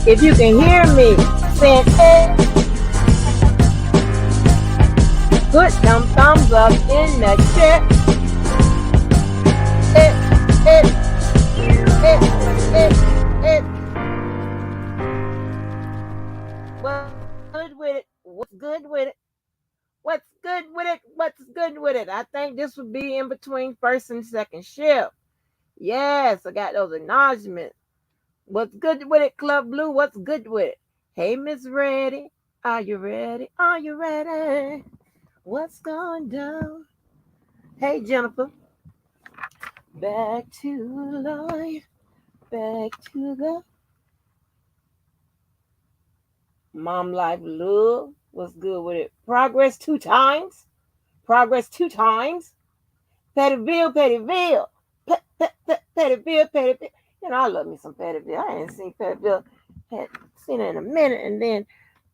If you can hear me, send it. Put them thumbs up in the chat. It, it, it. What's good with it? What's good with it? What's good with it? What's good with it? I think this would be in between first and second shift. Yes, I got those acknowledgments. What's good with it, Club Blue? What's good with it? Hey, Miss Ready. Are you ready? Are you ready? What's going down? Hey, Jennifer. Back to life. Back to the Mom Life Love. What's good with it? Progress two times. Progress two times. Pettyville, Pettyville. Pettyville, Pettyville. You know, I love me some Pettyville. I ain't seen Pettyville. Had seen it in a minute. And then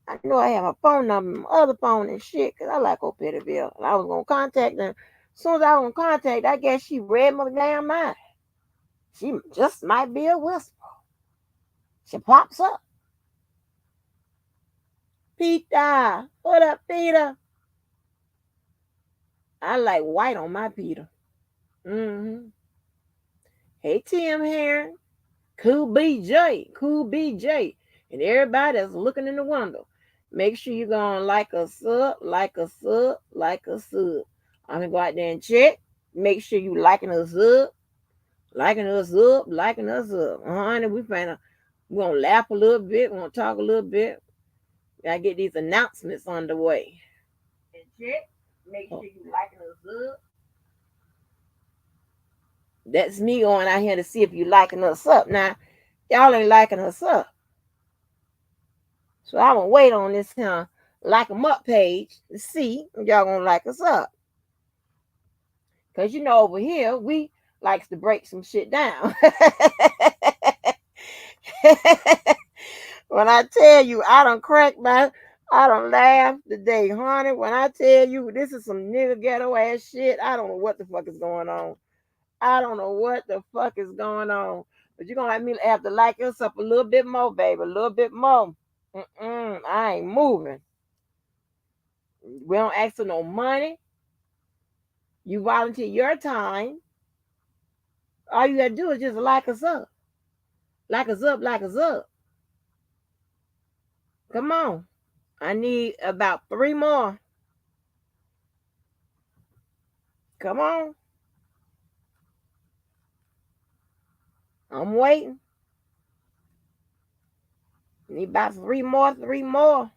I know I have a phone number, my other phone and shit, because I like old Pettyville. And I was going to contact them. As soon as I was going to contact, I guess she read my damn mind. She just might be a whisper. She pops up. Peter. What up, Peter? I like white on my Peter. Mm-hmm. Hey, Tim Heron. Cool BJ. Cool BJ. And everybody that's looking in the window. Make sure you're going to like a sub, like a sub, like a sub. I'm going to go out there and check. Make sure you liking us up. Liking us up, liking us up. Honey, we're going to laugh a little bit. We're going to talk a little bit. Gotta get these announcements on the way. And check. Make sure you liking us up. That's me going out here to see if you liking us up. Now, y'all ain't liking us up. So I'm going to wait on this like them up page to see if y'all going to like us up. Because you know over here, we likes to break some shit down. When I tell you, I don't laugh today, honey. When I tell you this is some nigga ghetto ass shit, I don't know what the fuck is going on. I don't know what the fuck is going on. But you're going to have to like us up a little bit more, baby. A little bit more. I ain't moving. We don't ask for no money. You volunteer your time. All you got to do is just like us up. Like us up, like us up. Come on. I need about 3 more. Come on. I'm waiting. Need about 3 more, 3 more.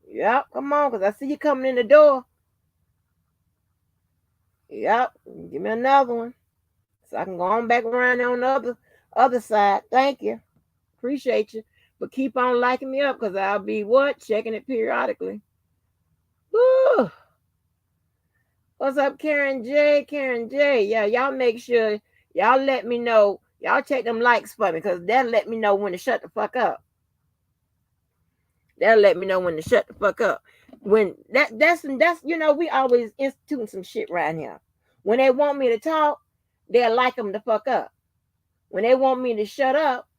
Yep, come on, because I see you coming in the door. Yep, give me another one. So I can go on back around on the other side. Thank you. Appreciate you. But keep on liking me up because I'll be what? Checking it periodically. Woo! What's up, Karen J? Karen J. Yeah, y'all make sure y'all let me know. Y'all check them likes for me because that'll let me know when to shut the fuck up. That'll let me know when to shut the fuck up. When that's you know, we always instituting some shit right here. When they want me to talk, they'll like them to fuck up. When they want me to shut up,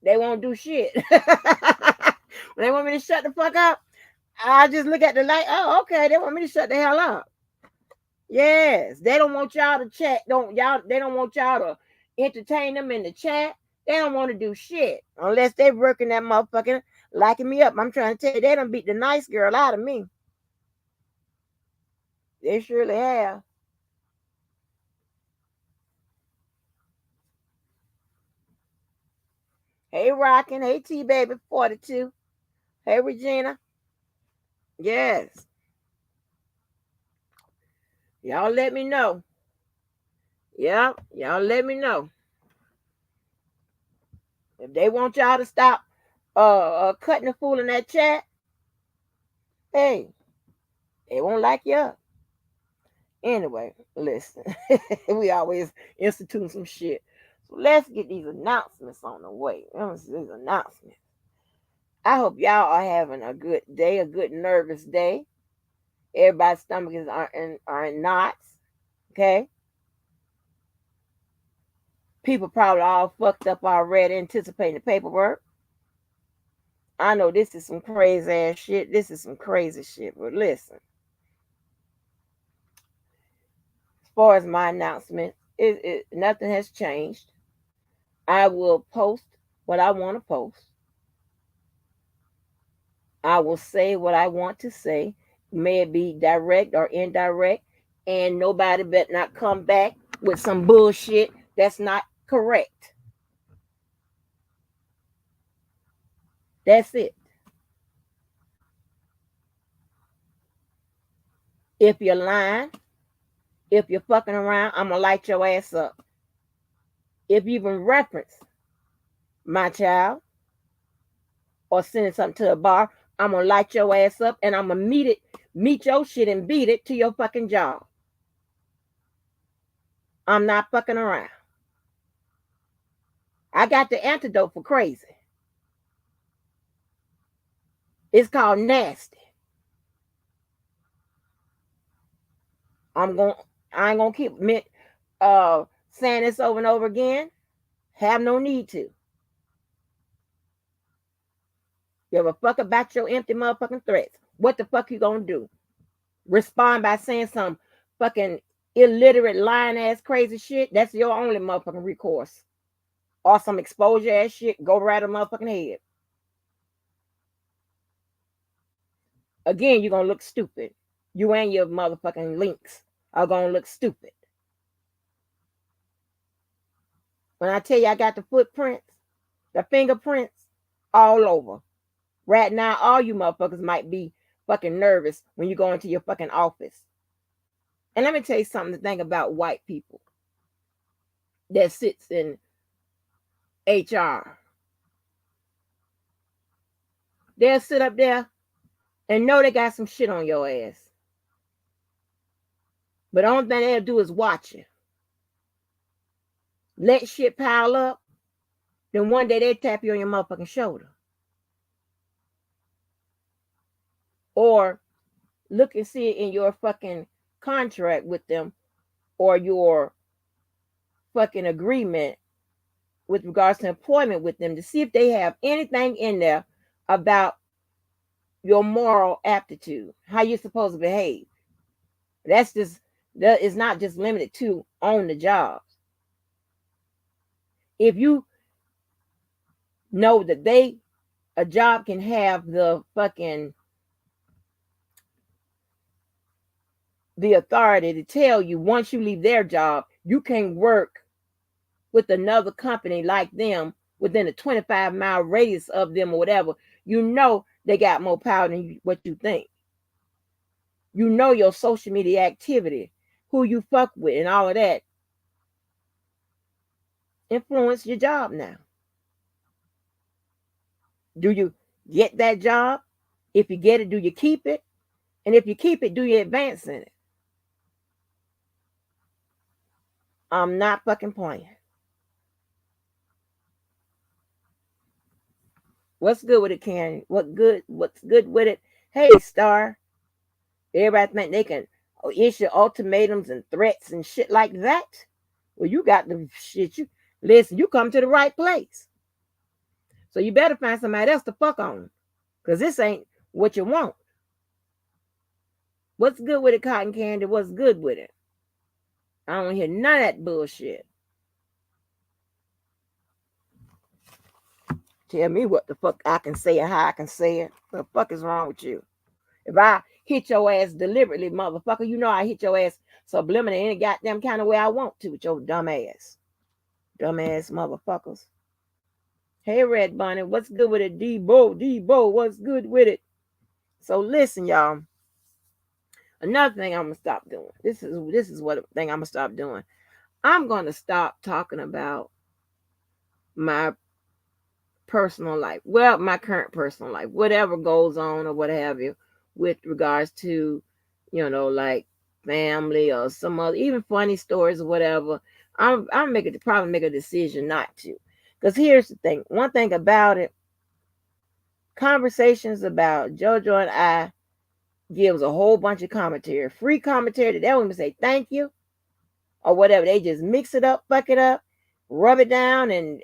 they won't do shit. When they want me to shut the fuck up, I just look at the light. Oh, okay. They want me to shut the hell up. Yes, they don't want y'all to chat. They don't want y'all to entertain them in the chat. They don't want to do shit unless they working that motherfucking liking me up. I'm trying to tell you, they done beat the nice girl out of me. They surely have. Hey, Rockin'. Hey, T-Baby 42. Hey, Regina. Yes. Y'all let me know. Yep. Y'all let me know. If they want y'all to stop cutting the fool in that chat, hey, they won't like you up. Anyway, listen. We always instituting some shit. So let's get these announcements on the way. These announcements. I hope y'all are having a good day, a good nervous day. Everybody's stomachs are in knots. Okay? People probably all fucked up already anticipating the paperwork. I know this is some crazy ass shit. This is some crazy shit. But listen, as far as my announcement, nothing has changed. I will post what I want to post. I will say what I want to say. May it be direct or indirect. And nobody better not come back with some bullshit that's not correct. That's it. If you're lying, if you're fucking around, I'm gonna light your ass up. If you even reference my child or sending something to a bar, I'm gonna light your ass up and I'm gonna meet your shit and beat it to your fucking job. I'm not fucking around. I got the antidote for crazy. It's called nasty. I'm going I ain't gonna keep saying this over and over again. Have no need to. Give a fuck about your empty motherfucking threats. What the fuck you gonna do? Respond by saying some fucking illiterate, lying ass crazy shit? That's your only motherfucking recourse. Or some exposure ass shit, go right a motherfucking head. Again, you're gonna look stupid. You and your motherfucking links are gonna look stupid. When I tell you I got the footprints, the fingerprints, all over. Right now, all you motherfuckers might be fucking nervous when you go into your fucking office. And let me tell you something to think about white people that sits in HR. They'll sit up there and know they got some shit on your ass. But the only thing they'll do is watch you. Let shit pile up. Then one day they'll tap you on your motherfucking shoulder. Or look and see it in your fucking contract with them or your fucking agreement with regards to employment with them to see if they have anything in there about your moral aptitude, how you're supposed to behave. That is not just limited to on the jobs. If you know that a job can have the authority to tell you once you leave their job, you can work with another company like them within a 25-mile radius of them or whatever, you know they got more power than what you think. You know your social media activity, who you fuck with, and all of that influence your job now. Do you get that job? If you get it, do you keep it? And if you keep it, do you advance in it? I'm not fucking playing. What's good with it, Karen? What's good with it? Hey, Star. Everybody think they can issue ultimatums and threats and shit like that. Well, you got the shit. You listen. You come to the right place. So you better find somebody else to fuck on, because this ain't what you want. What's good with it, Cotton Candy? What's good with it? I don't hear none of that bullshit. Tell me what the fuck I can say and how I can say it. What the fuck is wrong with you? If I hit your ass deliberately, motherfucker, you know I hit your ass subliminally any goddamn kind of way I want to with your dumb ass. Dumbass motherfuckers. Hey, Red Bunny, what's good with it? Debo, what's good with it? So listen, y'all. Another thing I'm gonna stop doing. This is what thing I'm gonna stop doing. I'm gonna stop talking about my personal life. Well, my current personal life, whatever goes on or what have you, with regards to, like family or some other, even funny stories or whatever. I'm probably make a decision not to. Because here's the thing. One thing about it, conversations about JoJo and I gives a whole bunch of commentary, free commentary that they don't even say thank you or whatever. They just mix it up, fuck it up, rub it down and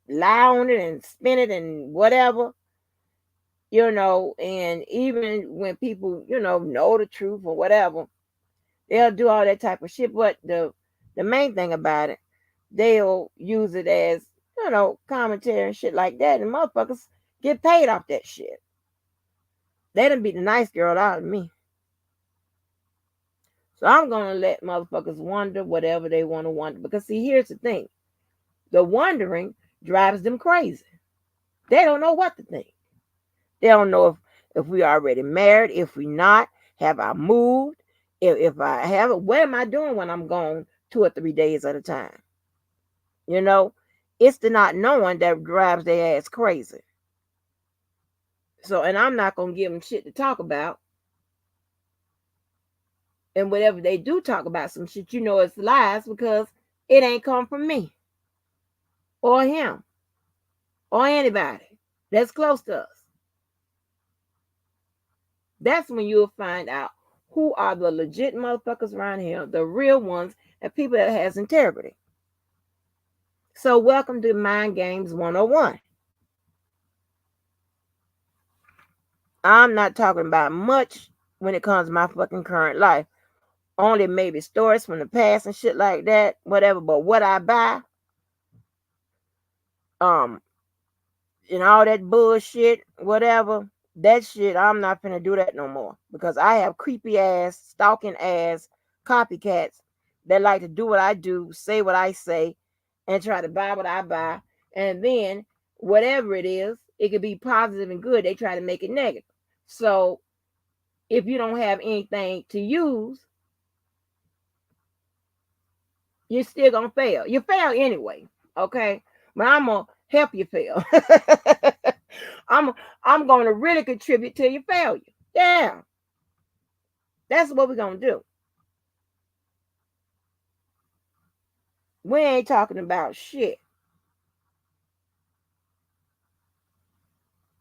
lie on it and spin it and whatever. And even when people, know the truth or whatever, they'll do all that type of shit. But the main thing about it, they'll use it as, commentary and shit like that. And motherfuckers get paid off that shit. They done beat the nice girl out of me. So I'm gonna let motherfuckers wonder whatever they want to wonder. Because see, here's the thing. The wondering drives them crazy. They don't know what to think. They don't know if we already married, if we not, have I moved, if I haven't, what am I doing when I'm gone 2 or 3 days at a time? You know, it's the not knowing that drives their ass crazy. So, and I'm not gonna give them shit to talk about. And whatever they do talk about some shit, it's lies because it ain't come from me or him or anybody that's close to us. That's when you'll find out who are the legit motherfuckers around here, the real ones, and people that has integrity. So welcome to Mind Games 101. I'm not talking about much when it comes to my fucking current life. Only maybe stories from the past and shit like that, whatever. But what I buy, um, and all that bullshit, whatever, that shit, I'm not finna do that no more. Because I have creepy ass, stalking ass copycats that like to do what I do, say what I say, and try to buy what I buy. And then whatever it is, it could be positive and good. They try to make it negative. So if you don't have anything to use, you're still gonna fail. You fail anyway, okay? But I'm gonna help you fail. I'm I'm gonna really contribute to your failure. Yeah, that's what we're gonna do. We ain't talking about shit,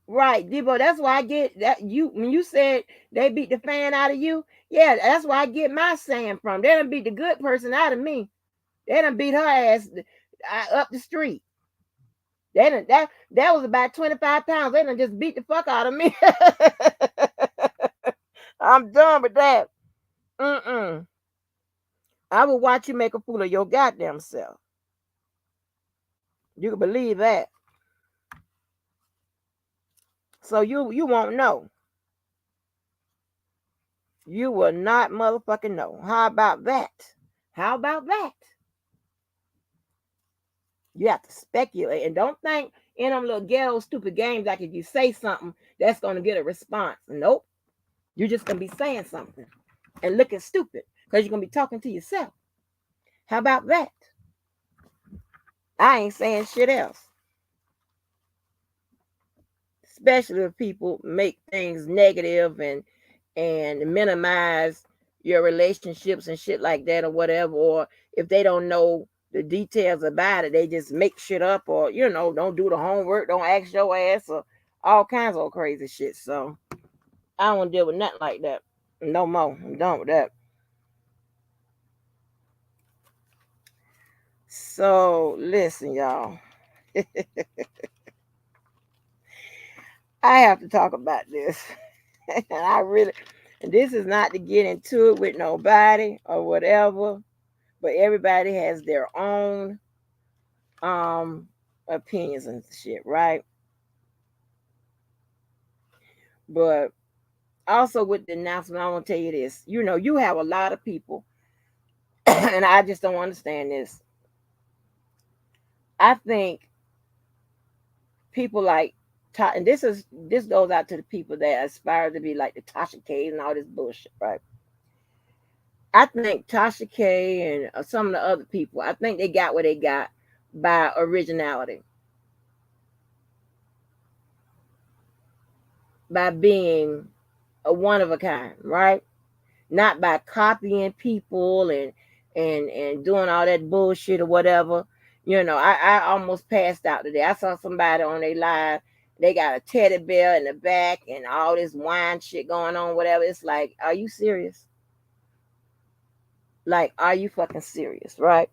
right, Debo? That's why I get that you when you said they beat the fan out of you. Yeah, that's why I get my saying from. They done beat the good person out of me. They done beat her ass up the street. That was about 25 pounds. They done just beat the fuck out of me. I'm done with that. Mm-mm. I will watch you make a fool of your goddamn self. You can believe that. So you won't know. You will not motherfucking know. How about that? How about that? You have to speculate and don't think in them little ghetto stupid games like if you say something that's gonna get a response. Nope. You're just gonna be saying something and looking stupid because you're gonna be talking to yourself. How about that? I ain't saying shit else. Especially if people make things negative and minimize your relationships and shit like that or whatever, or if they don't know the details about it, they just make shit up or don't do the homework, don't ask your ass or all kinds of crazy shit. So I don't want to deal with nothing like that no more. I'm done with that. So listen, y'all. I have to talk about this. And this is not to get into it with nobody or whatever, but everybody has their own opinions and shit, right? But also with the announcement, I want to tell you this. You have a lot of people, and I just don't understand this. I think people like and this goes out to the people that aspire to be like the Tasha K and all this bullshit, right? I think Tasha K and some of the other people, I think they got what they got by originality, by being a one of a kind, right? Not by copying people and doing all that bullshit or whatever. I almost passed out today. I saw somebody on their live. They got a teddy bear in the back and all this wine shit going on, whatever. It's like, are you serious? Like, are you fucking serious, right?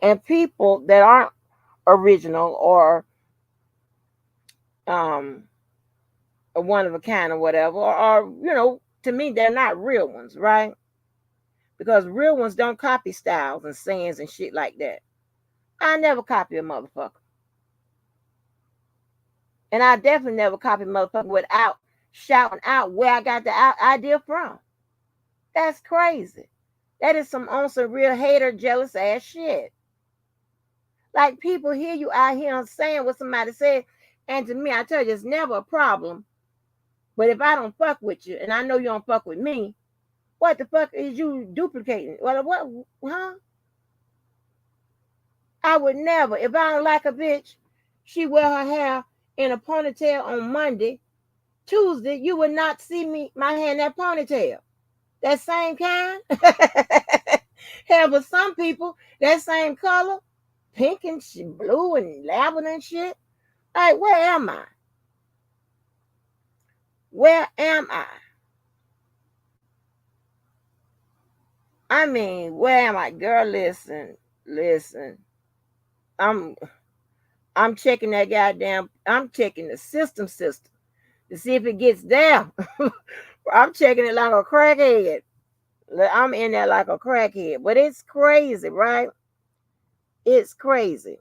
And people that aren't original or um a one of a kind or whatever, or to me, they're not real ones, right? Because real ones don't copy styles and sayings and shit like that. I never copy a motherfucker. And I definitely never copy a motherfucker without shouting out where I got the idea from. That's crazy. That is on some real hater, jealous ass shit. Like, people hear you out here saying what somebody said, and to me, I tell you, it's never a problem. But if I don't fuck with you, and I know you don't fuck with me, what the fuck is you duplicating? What? Huh? I would never. If I don't like a bitch, she wear her hair in a ponytail on Monday. Tuesday, you would not see my hair in that ponytail. That same kind. Hell, but some people, that same color, pink and blue and lavender and shit. Like, where am I? Where am I? I mean, where am I? Girl, listen. I'm checking that goddamn, I'm checking the system to see if it gets down. I'm checking it like a crackhead. I'm in there like a crackhead. But it's crazy, right? It's crazy.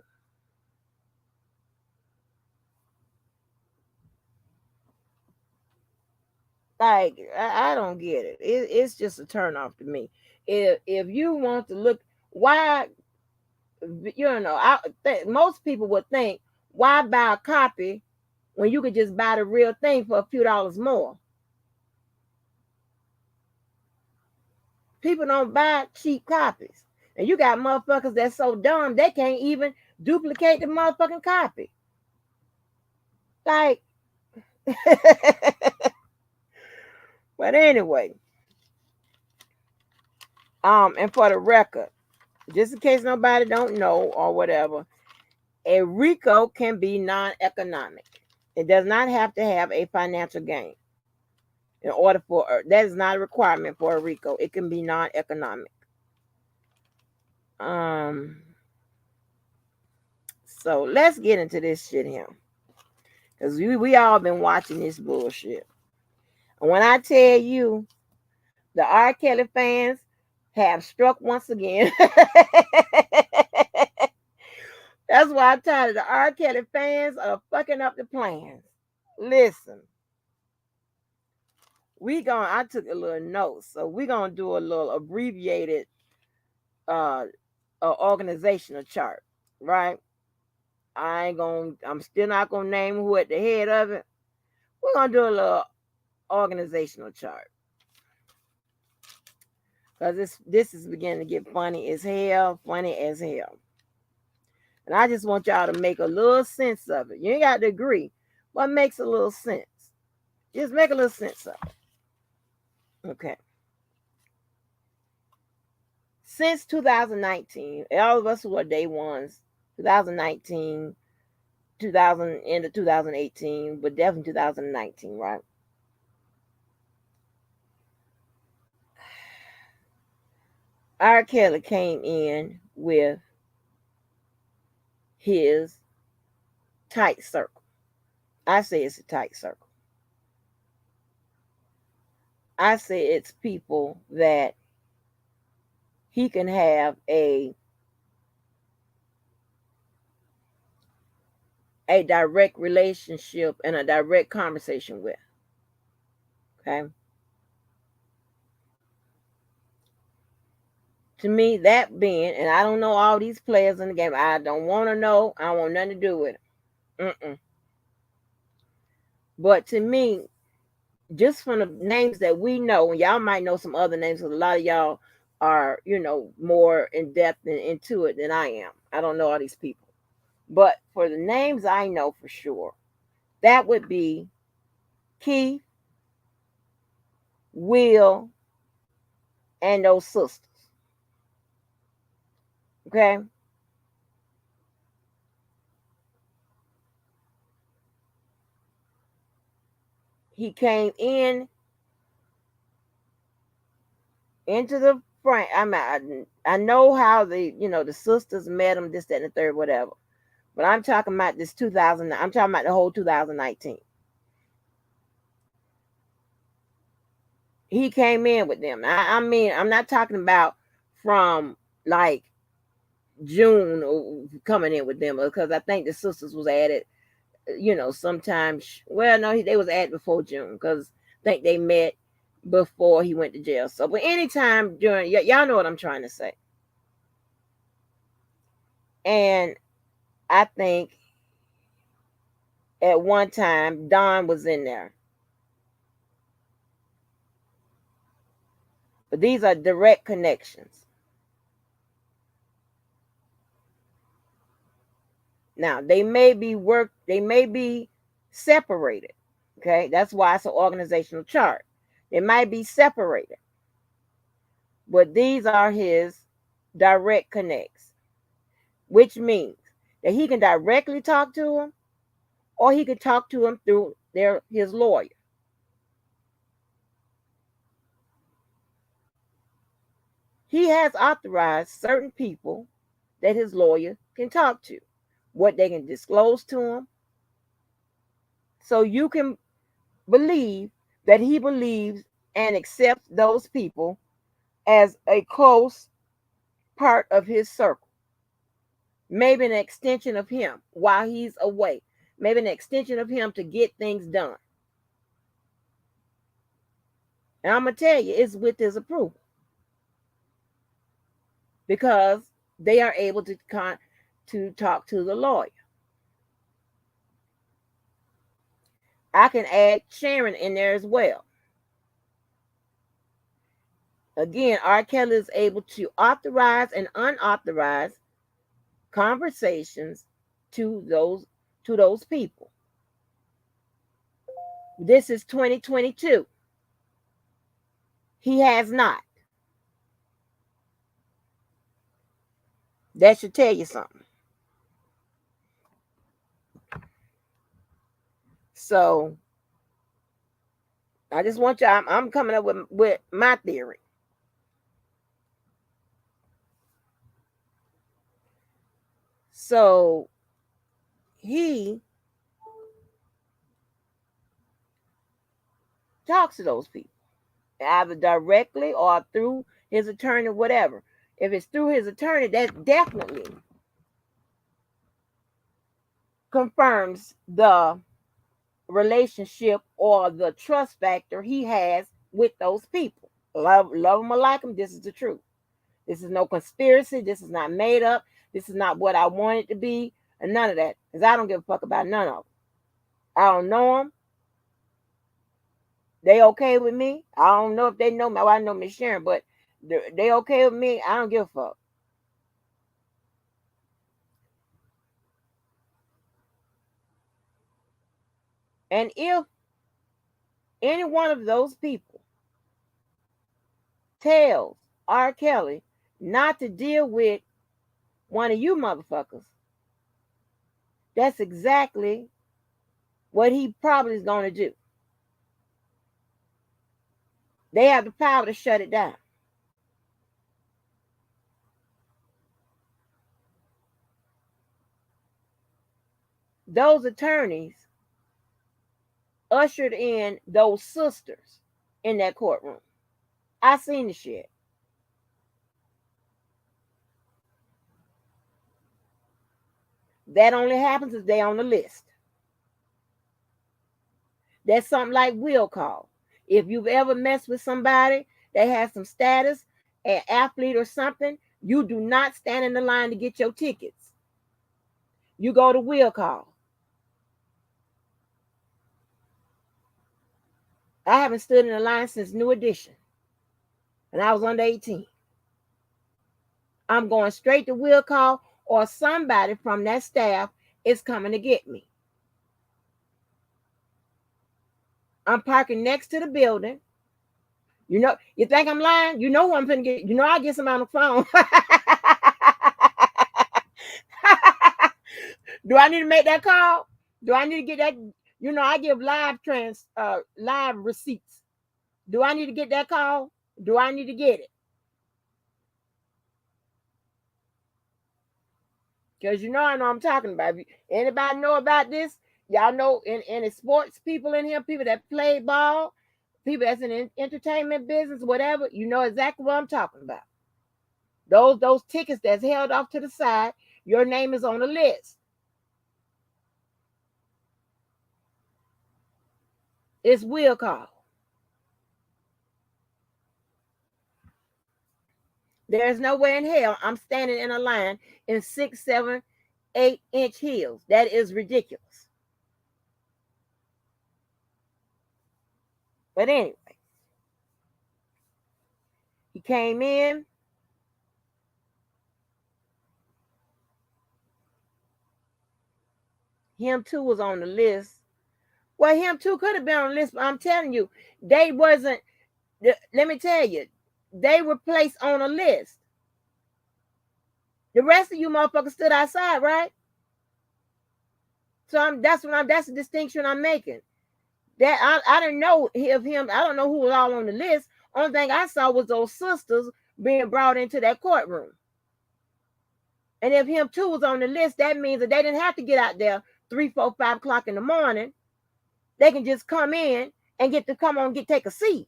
Like, I don't get it. It's just a turn off to me. If you want to look, why, most people would think, why buy a copy when you could just buy the real thing for a few dollars more? People don't buy cheap copies. And you got motherfuckers that's so dumb they can't even duplicate the motherfucking copy. Like, but anyway, and for the record, just in case nobody don't know or whatever, a RICO can be non-economic. It does not have to have a financial gain. In order for that is not a requirement for a RICO. It can be non-economic. So let's get into this shit here. Because we all been watching this bullshit. And when I tell you the R. Kelly fans have struck once again. That's why I'm tired of the R. Kelly fans are fucking up the plans. Listen. I took a little note, so we're gonna do a little abbreviated organizational chart, right? I'm still not gonna name who at the head of it. We're gonna do a little organizational chart. Because this is beginning to get funny as hell. And I just want y'all to make a little sense of it. You ain't got to agree, but makes a little sense. Just make a little sense of it. Okay. Since 2019, all of us who are day ones, 2019, 2000 into 2018, but definitely 2019, right? R. Kelly came in with his tight circle. I say it's a tight circle. I say it's people that he can have a direct relationship and a direct conversation with. Okay. To me, that being, and I don't know all these players in the game. I don't want to know. I don't want nothing to do with it. But to me, just from the names that we know, and y'all might know some other names, because a lot of y'all are, more in depth and into it than I am. I don't know all these people. But for the names I know for sure, that would be Keith, Will, and those sisters. Okay? He came into the front. I know how the sisters met him, this, that, and the third, whatever. But I'm talking about this 2000. I'm talking about the whole 2019. he came in with them. I mean, I'm not talking about from like June coming in with them, because I think the sisters was added, sometimes. Well, no, they was added before June, because I think they met before he went to jail. So, but anytime during, y'all know what I'm trying to say. And I think at one time Don was in there. But these are direct connections. Now they may be separated. Okay, that's why it's an organizational chart. They might be separated, but these are his direct connects, which means that he can directly talk to him, or he could talk to him through his lawyer. He has authorized certain people that his lawyer can talk to, what they can disclose to him. So you can believe that he believes and accepts those people as a close part of his circle. Maybe an extension of him while he's away. Maybe an extension of him to get things done. And I'm going to tell you, it's with his approval. Because they are able to talk to the lawyer. I can add Sharon in there as well. Again, R. Kelly is able to authorize and unauthorize conversations to those people. This is 2022. He has not. That should tell you something. So I just want you. I'm coming up with my theory. So he talks to those people, either directly or through his attorney, whatever. If it's through his attorney, that definitely confirms the relationship or the trust factor he has with those people. Love them or like them, this is the truth. This is no conspiracy. This is not made up. This is not what I want it to be, and none of that. Because I don't give a fuck about none of them. I don't know them. They okay with me. I don't know if they know me. Well, I know Miss Sharon, but they okay with me. I don't give a fuck. And if any one of those people tells R. Kelly not to deal with one of you motherfuckers, that's exactly what he probably is going to do. They have the power to shut it down. Those attorneys ushered in those sisters in that courtroom. I seen the shit. That only happens if they on the list. That's something like will call. If you've ever messed with somebody that has some status, an athlete or something, you do not stand in the line to get your tickets. You go to will call. I haven't stood in the line since New Edition, and I was under 18. I'm going straight to will call, or somebody from that staff is coming to get me. I'm parking next to the building. You think I'm lying? You know who I'm finna get. You know I get some on the phone. Do I need to make that call? Do I need to get that? I give live receipts. Do I need to get that call? Do I need to get it? Because I know I'm talking about. Anybody know about this? Y'all know any sports people in here, people that play ball, People that's in the entertainment business, whatever, you know exactly what I'm talking about. Those tickets that's held off to the side, your name is on the list. It's will call. There's no way in hell I'm standing in a line in 6, 7, 8-inch heels. That is ridiculous. But anyway, he came in. Him too was on the list. Well, him too could have been on the list, but I'm telling you, they wasn't. Let me tell you, they were placed on a list. The rest of you motherfuckers stood outside, right? So that's the distinction I'm making. That I didn't know of him. I don't know who was all on the list. Only thing I saw was those sisters being brought into that courtroom. And if him too was on the list, that means that they didn't have to get out there 3, 4, 5 o'clock in the morning. They can just come in and take a seat.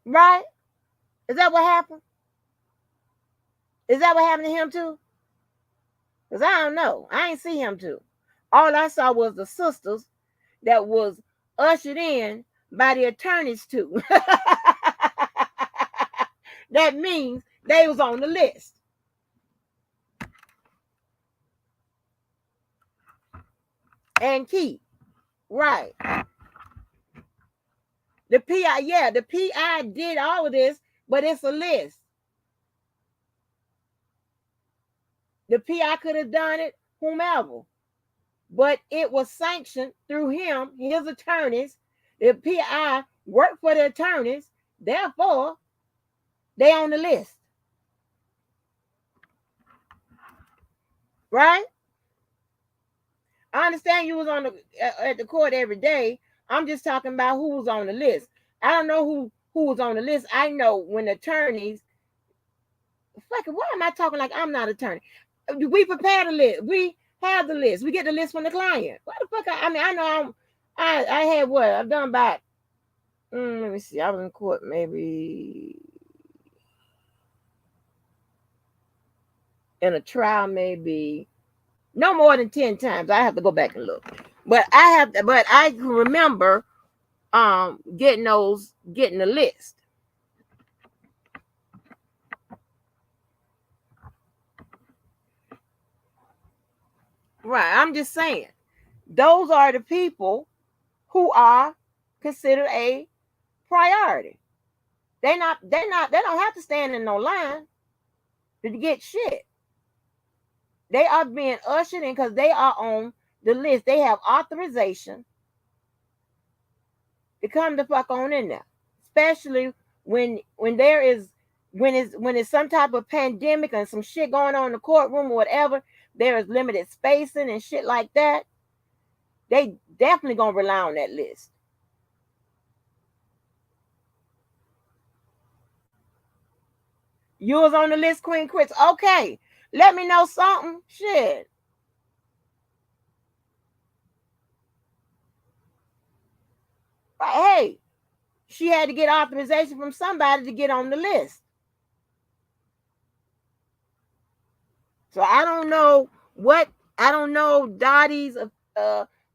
Right? Is that what happened? Is that what happened to him too? Because I don't know. I ain't see him too. All I saw was the sisters that was ushered in by the attorneys too. That means they was on the list. And Keith, right. The PI did all of this, but it's a list. The PI could have done it, whomever. But it was sanctioned through him, his attorneys. The PI worked for the attorneys. Therefore, they on the list. Right? I understand you was at the court every day. I'm just talking about who was on the list. I don't know who was on the list. I know when attorneys. Fucking, why am I talking like I'm not an attorney? We prepare the list. We have the list. We get the list from the client. Why the fuck? I know I had what? I've done about. Let me see. I was in court maybe in a trial maybe no more than 10 times. I have to go back and look. But I can remember getting the list. Right. I'm just saying. Those are the people who are considered a priority. They don't have to stand in no line to get shit. They are being ushered in because they are on the list. They have authorization to come the fuck on in there. Especially when it's some type of pandemic and some shit going on in the courtroom or whatever, there is limited spacing and shit like that. They definitely gonna rely on that list. You was on the list, Queen Chris. Okay, let me know something. Shit. Hey, she had to get authorization from somebody to get on the list. So I don't know Dottie's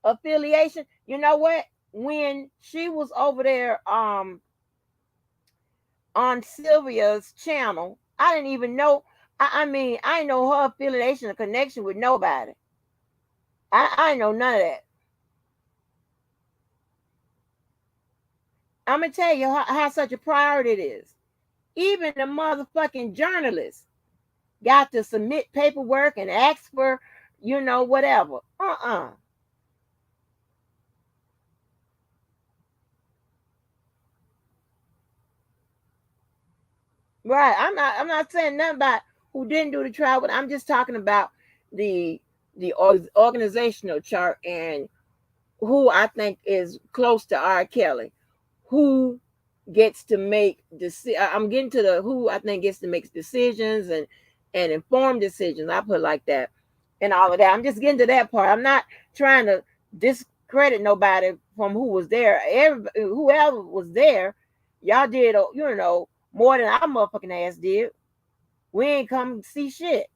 affiliation. You know what? When she was over there on Sylvia's channel, I didn't even know. I mean, I know her affiliation or connection with nobody. I know none of that. I'm gonna tell you how such a priority it is. Even the motherfucking journalists got to submit paperwork and ask for, whatever. Right. I'm not saying nothing about who didn't do the trial, but I'm just talking about the organizational chart and who I think is close to R. Kelly, who gets to make I'm getting to the who I think gets to make decisions and informed decisions. I put it like that and all of that. I'm just getting to that part. I'm not trying to credit nobody from who was there. Whoever was there, y'all did, more than our motherfucking ass did. We ain't come see shit.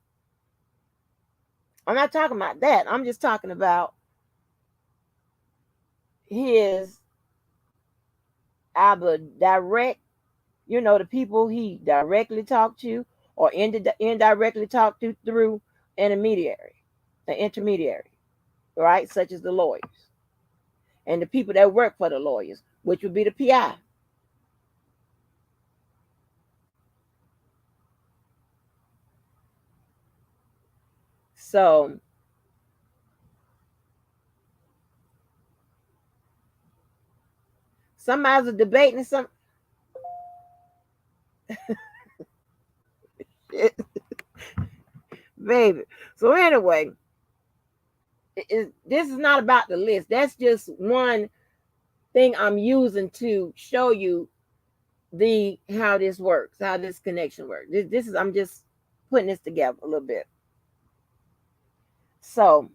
I'm not talking about that. I'm just talking about his either direct, the people he directly talked to or indirectly talked to through an intermediary, right? Such as the lawyers and the people that work for the lawyers, which would be the PI. So somebody's debating some shit, baby. So anyway, this is not about the list. That's just one thing I'm using to show you the how this works, how this connection works. This is I'm just putting this together a little bit. So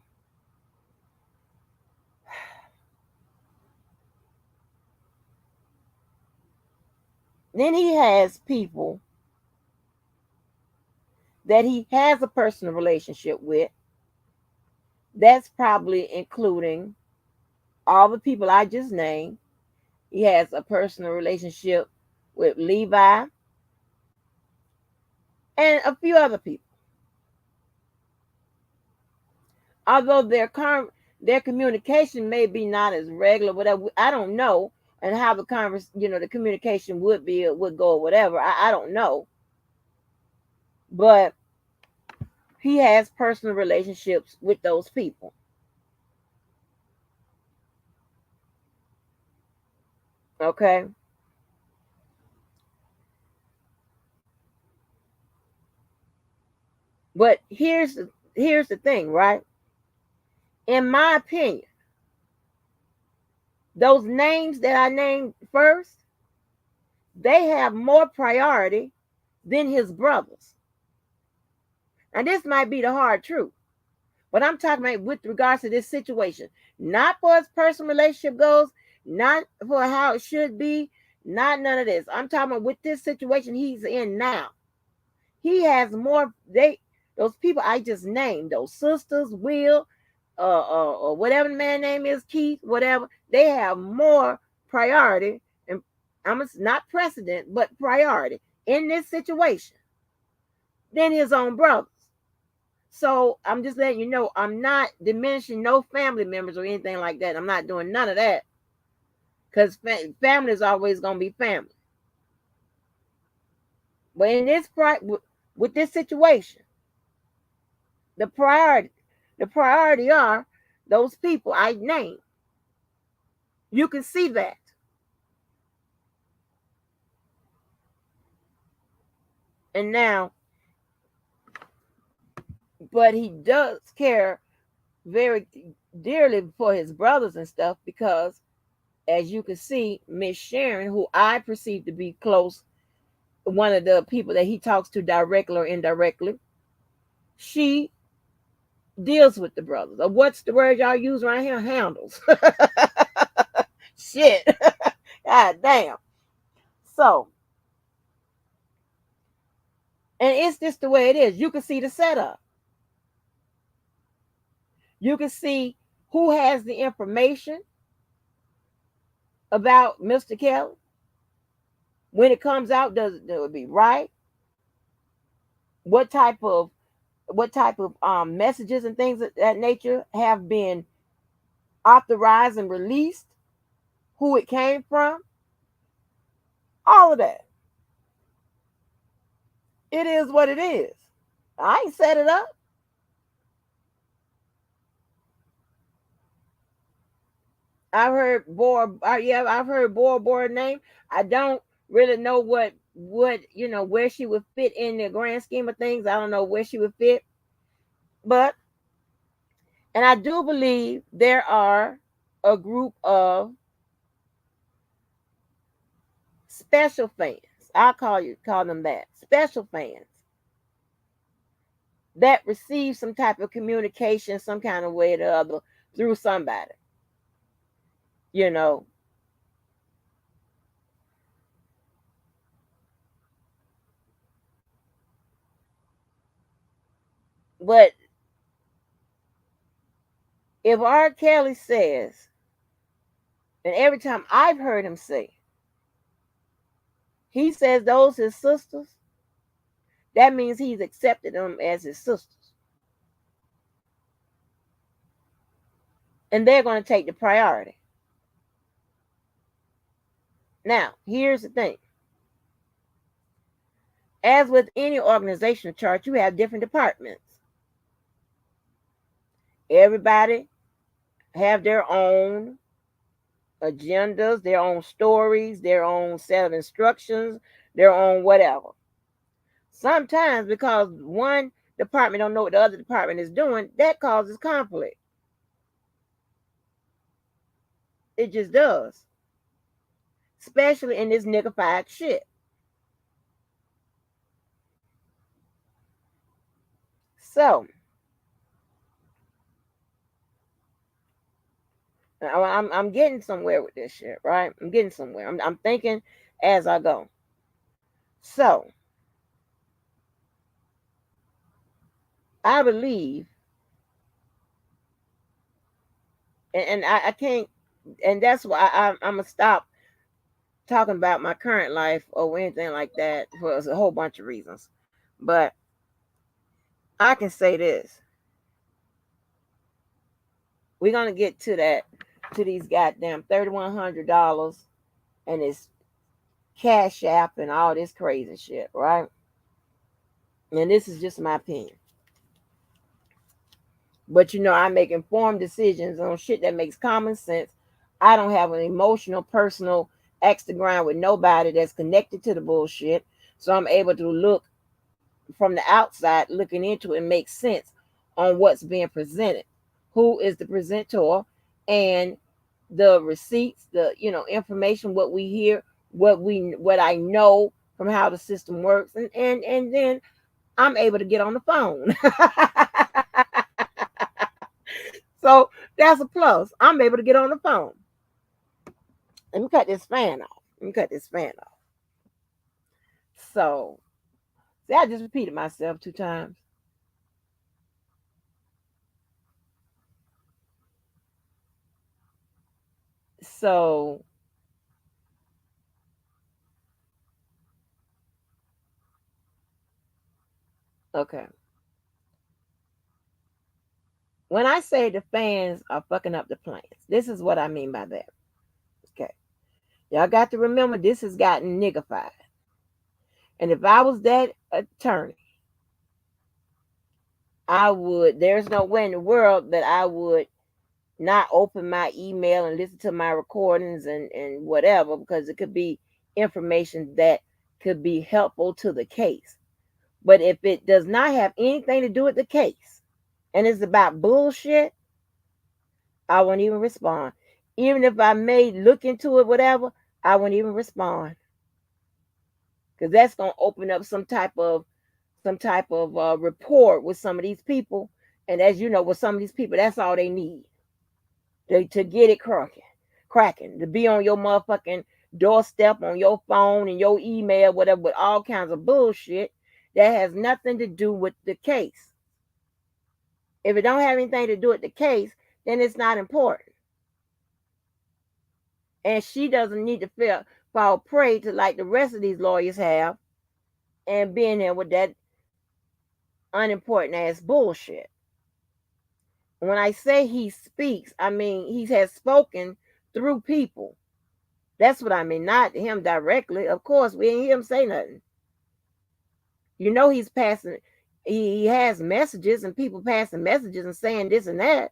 then he has people that he has a personal relationship with. That's probably including all the people I just named. He has a personal relationship with Levi and a few other people. Although their communication may be not as regular, whatever, I don't know, and how the communication would be or would go or whatever. I don't know, but he has personal relationships with those people. Okay. But here's the thing, right? In my opinion, those names that I named first, they have more priority than his brothers. And this might be the hard truth. But I'm talking about with regards to this situation, not for his personal relationship goes, not for how it should be, not none of this. I'm talking about with this situation he's in now. He has more. Those people I just named, those sisters, Will, or whatever the man name is, Keith, whatever. They have more priority, and I'm not precedent, but priority in this situation than his own brothers. So I'm just letting you know, I'm not diminishing no family members or anything like that. I'm not doing none of that because family is always going to be family. But in this with this situation, the priority are those people I named. You can see that. And now, but he does care very dearly for his brothers and stuff because, as you can see, Miss Sharon, who I perceive to be close, one of the people that he talks to directly or indirectly, she deals with the brothers. Or what's the word y'all use around here? Handles. Shit. God damn. So, and it's just the way it is. You can see the setup. You can see who has the information about Mr. Kelly. When it comes out, does it be right? What type of messages and things of that nature have been authorized and released? Who it came from? All of that. It is what it is. I ain't set it up. I've heard yeah, I've heard Bora name. I don't really know what where she would fit in the grand scheme of things. I don't know where she would fit, but and I do believe there are a group of special fans. I'll call them that, special fans that receive some type of communication, some kind of way or the other through somebody. you know. But if R. Kelly says, and every time I've heard him say, he says those his sisters, that means he's accepted them as his sisters. And they're going to take the priority. Now, here's the thing. As with any organizational chart, you have different departments. Everybody have their own agendas, their own stories, their own set of instructions, their own whatever. Sometimes because one department don't know what the other department is doing, that causes conflict. It just does. Especially in this niggified shit. So I'm getting somewhere with this shit, right? I'm getting somewhere. I'm thinking as I go. So I believe, and I can't, and that's why I'm gonna stop talking about my current life or anything like that for a whole bunch of reasons. But I can say this: we're gonna get to that, to these goddamn $3,100 and this Cash App and all this crazy shit, right? And this is just my opinion. But I make informed decisions on shit that makes common sense. I don't have an emotional, personal axe to grind with nobody that's connected to the bullshit. So I'm able to look from the outside, looking into it, and make sense on what's being presented. Who is the presenter, and the receipts, the information, what we hear, what I know from how the system works, and then I'm able to get on the phone. So that's a plus. I'm able to get on the phone. Let me cut this fan off. Let me cut this fan off. So, see, I just repeated myself 2 times. So, okay. When I say the fans are fucking up the plans, this is what I mean by that. Okay. Y'all got to remember this has gotten niggified. And if I was that attorney, there's no way in the world that I would not open my email and listen to my recordings and whatever, because it could be information that could be helpful to the case. But if it does not have anything to do with the case and it's about bullshit, I won't even respond. Even if I may look into it, whatever, I won't even respond. Because that's gonna open up some type of rapport with some of these people. And as you know, with some of these people, that's all they need to get it cracking, to be on your motherfucking doorstep, on your phone and your email, whatever, with all kinds of bullshit that has nothing to do with the case. If it don't have anything to do with the case, then it's not important. And she doesn't need to fall prey to like the rest of these lawyers have, and being there with that unimportant ass bullshit. When I say he speaks, I mean he has spoken through people. That's what I mean, not him directly. Of course, we ain't hear him say nothing. He's passing. He has messages and people passing messages and saying this and that.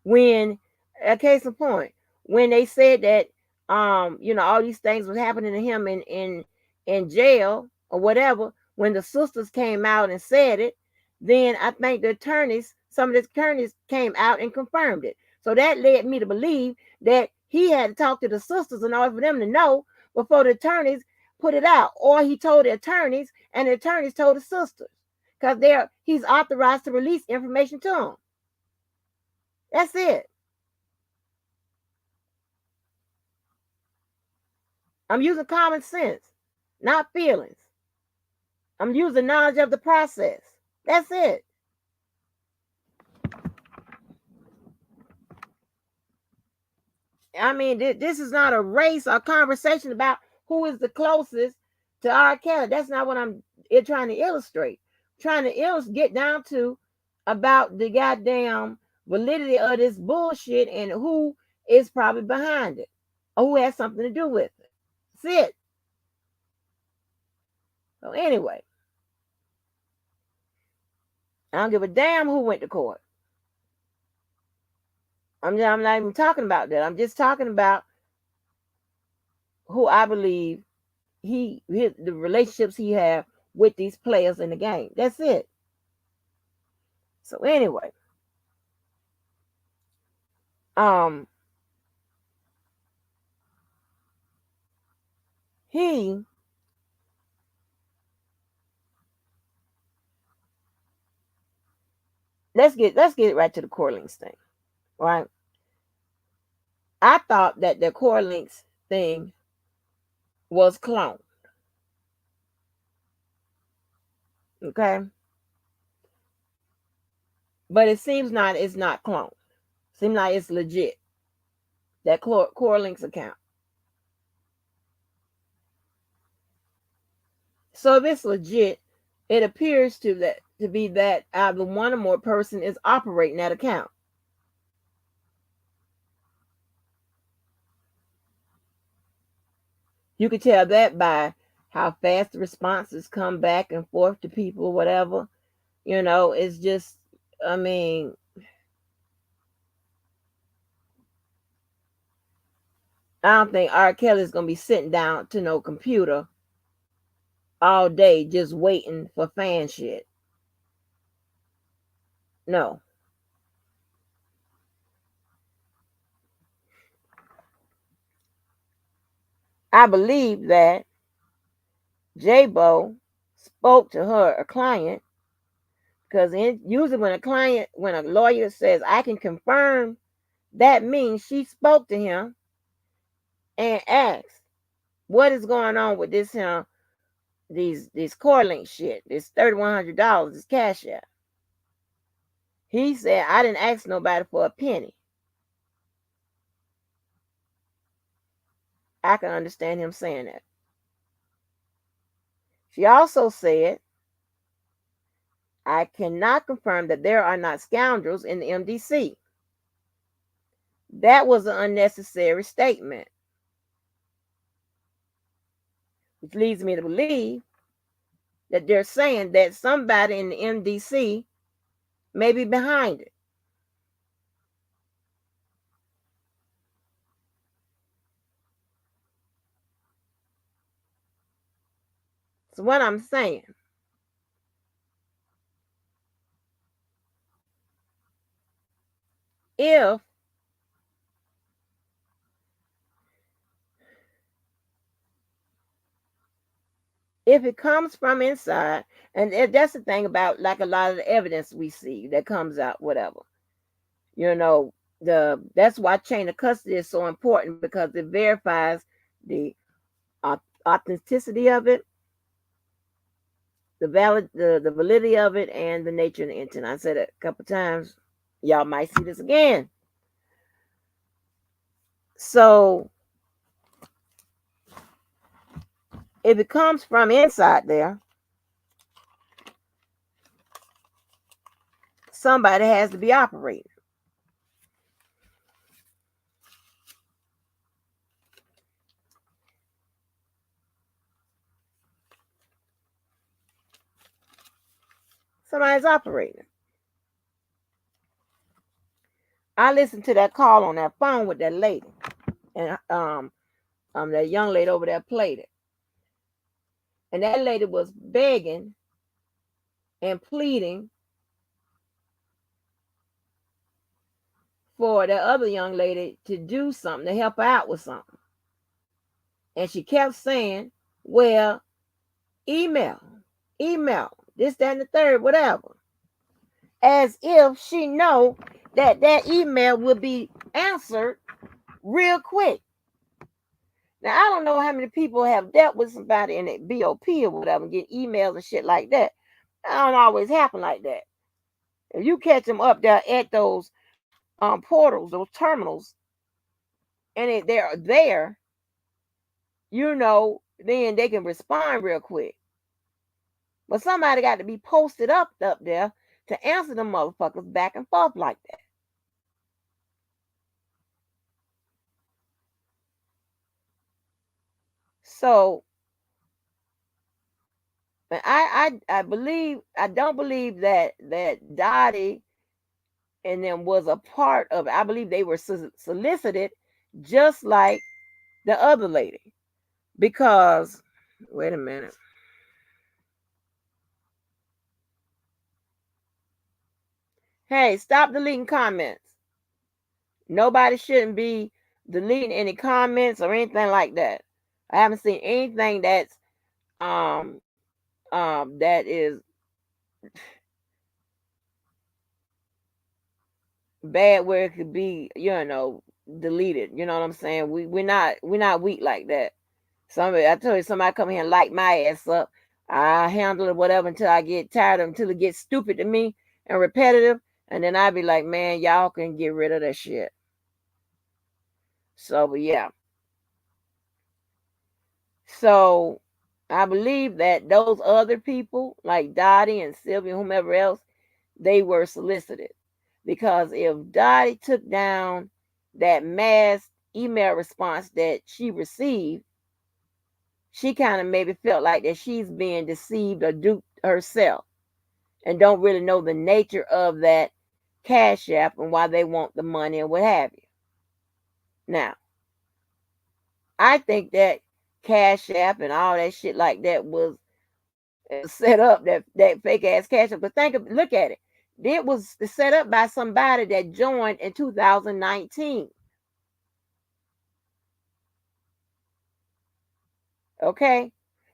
When, a case in point, when they said that all these things was happening to him in jail or whatever, when the sisters came out and said it, then I think some of the attorneys came out and confirmed it. So that led me to believe that he had to talk to the sisters in order for them to know before the attorneys put it out, or he told the attorneys and the attorneys told the sisters, because he's authorized to release information to them. That's it. I'm using common sense, not feelings. I'm using knowledge of the process. That's it. I mean, this is not a race or conversation about who is the closest to R. Kelly. That's not what I'm trying to illustrate. I'm trying to get down to about the goddamn validity of this bullshit and who is probably behind it or who has something to do with it. That's it. So anyway, I don't give a damn who went to court. I'm not even talking about that. I'm just talking about who I believe the relationships he have with these players in the game. That's it. So anyway, um, he let's get right to the core links thing, right? I thought that the core links thing was cloned. Okay, but it seems not. It's not cloned. Seems like it's legit. That core links account. So if it's legit, it appears to be that either one or more person is operating that account. You could tell that by how fast the responses come back and forth to people, whatever. It's just, I mean, I don't think R. Kelly's gonna be sitting down to no computer all day just waiting for fan shit. No. I believe that J-Bo spoke to a client, because usually when a lawyer says I can confirm, that means she spoke to him and asked what is going on with this these core link shit, this $3,100, this cash out. He said I didn't ask nobody for a penny. I can understand him saying that. She also said, I cannot confirm that there are not scoundrels in the MDC. That was an unnecessary statement, which leads me to believe that they're saying that somebody in the MDC may be behind it. So what I'm saying, if it comes from inside, and that's the thing about like a lot of the evidence we see that comes out, whatever, that's why chain of custody is so important, because it verifies the authenticity of it, the validity of it, and the nature and the intent. I said it a couple times. Y'all might see this again. So if it comes from inside there, somebody has to be operating. Somebody's operating. I listened to that call on that phone with that lady, and that young lady over there played it, and that lady was begging and pleading for the other young lady to do something, to help her out with something, and she kept saying, "Well, email, this, that, and the third, whatever." as if she know that that email will be answered real quick. Now I don't know how many people have dealt with somebody in a BOP or whatever, get emails and shit like that. That don't always happen like that. If you catch them up there at those portals, those terminals, and they're there, then they can respond real quick. But somebody got to be posted up there to answer them motherfuckers back and forth like that. So I don't believe that Dottie and them was a part of it. I believe they were solicited just like the other lady. Because wait a minute. Hey, stop deleting comments. Nobody shouldn't be deleting any comments or anything like that. I haven't seen anything that's um that is bad where it could be, deleted. You know what I'm saying? We're not weak like that. I told you, somebody come here and light my ass up. I handle it whatever until I get tired of, until it gets stupid to me and repetitive, and then I be like, man, y'all can get rid of that shit. So, but yeah. So I believe that those other people, like Dottie and Sylvia, whomever else, they were solicited. Because if Dottie took down that mass email response that she received, she kind of maybe felt like that she's being deceived or duped herself and don't really know the nature of that cash app and why they want the money and what have you. Now, I think that cash app and all that shit like that was set up, that fake ass cash app. But look at it. It was set up by somebody that joined in 2019. Okay?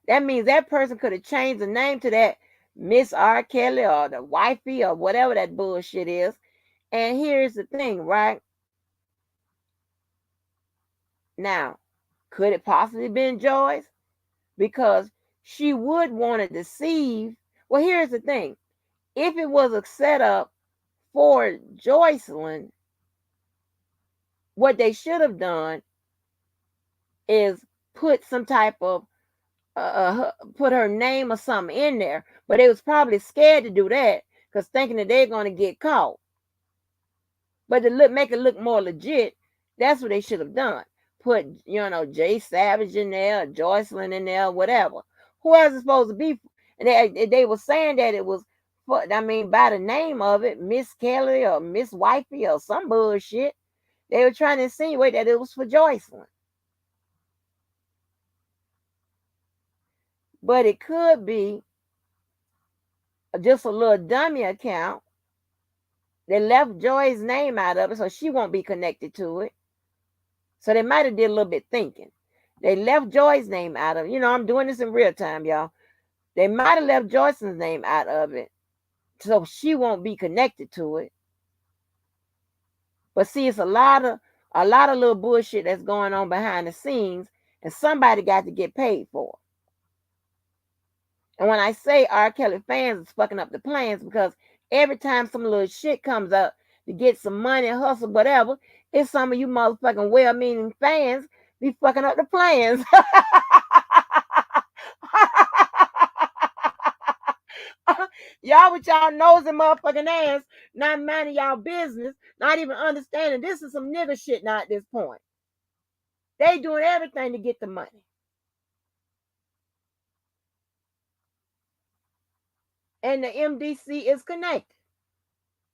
That means that person could have changed the name to that Miss R. Kelly or the wifey or whatever that bullshit is. And here's the thing, right? Now, could it possibly been Joyce? Because she would want to deceive. Well, here's the thing. If it was a setup for Joycelyn, what they should have done is put some type of put her name or something in there. But they was probably scared to do that because thinking that they're going to get caught. But to make it look more legit, that's what they should have done. Put, Jay Savage in there, Joycelyn in there, whatever. Who else is supposed to be? And they were saying that it was, by the name of it, Miss Kelly or Miss Wifey or some bullshit. They were trying to insinuate that it was for Joycelyn. But it could be just a little dummy account. They left Joy's name out of it, so she won't be connected to it. So they might have did a little bit thinking. They left Joy's name out of it. I'm doing this in real time, y'all. They might have left Joyce's name out of it, so she won't be connected to it. But see, it's a lot of little bullshit that's going on behind the scenes, and somebody got to get paid for it. And when I say R. Kelly fans is fucking up the plans, because every time some little shit comes up to get some money, hustle, whatever, it's some of you motherfucking well-meaning fans be fucking up the plans. Y'all with y'all nosy motherfucking ass, not minding y'all business, not even understanding this is some nigga shit now at this point. They doing everything to get the money. And the MDC is connected.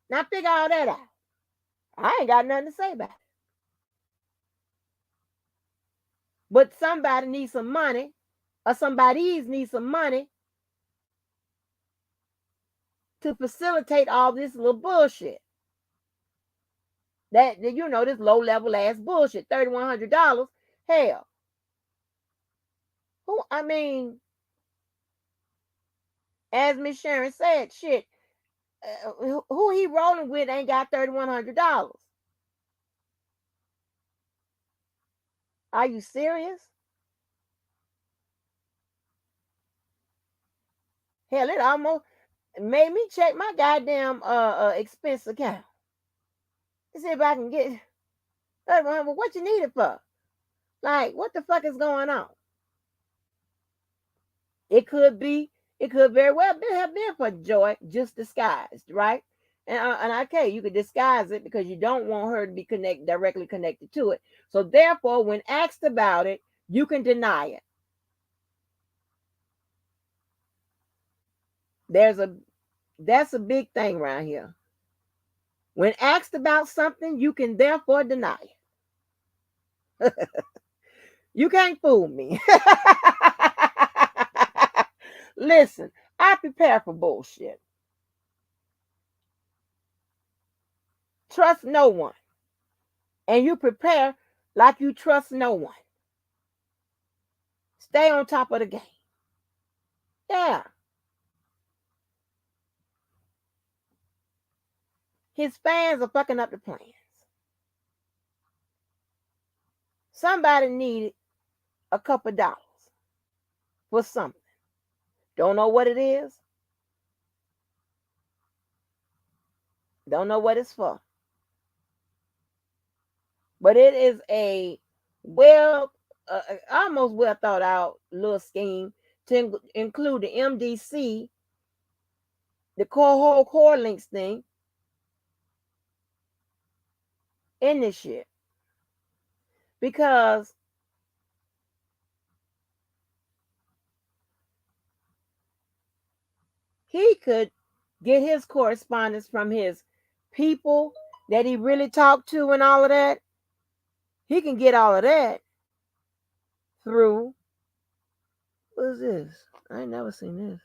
Now figure all that out. I ain't got nothing to say about it. But somebody needs some money, or somebody's needs some money to facilitate all this little bullshit. This low level ass bullshit, $3,100. Hell, as Miss Sharon said, shit, Who he rolling with ain't got $3,100. Are you serious? Hell, it almost made me check my goddamn expense account to see if I can get 3,100. What you need it for? Like, what the fuck is going on? It could be, it could very well have been for Joy, just disguised, right? And okay, you could disguise it because you don't want her to be directly connected to it. So therefore, when asked about it, you can deny it. That's a big thing around here. When asked about something, you can therefore deny it. You can't fool me. Listen, I prepare for bullshit. Trust no one. And you prepare like you trust no one. Stay on top of the game. Yeah. His fans are fucking up the plans. Somebody needed a couple dollars for something. Don't know what it is. Don't know what it's for. But it is a well, almost well thought out little scheme to include the MDC, the whole core links thing in this shit. Because he could get his correspondence from his people that he really talked to and all of that. He can get all of that through. What is this? I ain't never seen this.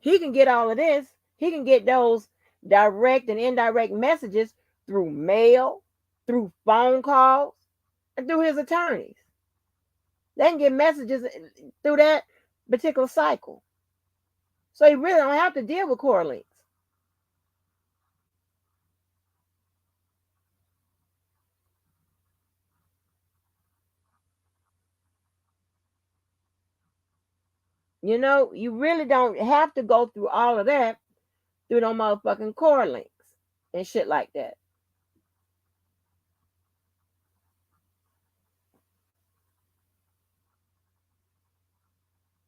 He can get all of this. He can get those direct and indirect messages through mail, through phone calls, and through his attorneys. They can get messages through that particular cycle. So he really don't have to deal with core links. You know, you really don't have to go through all of that through no motherfucking core links and shit like that.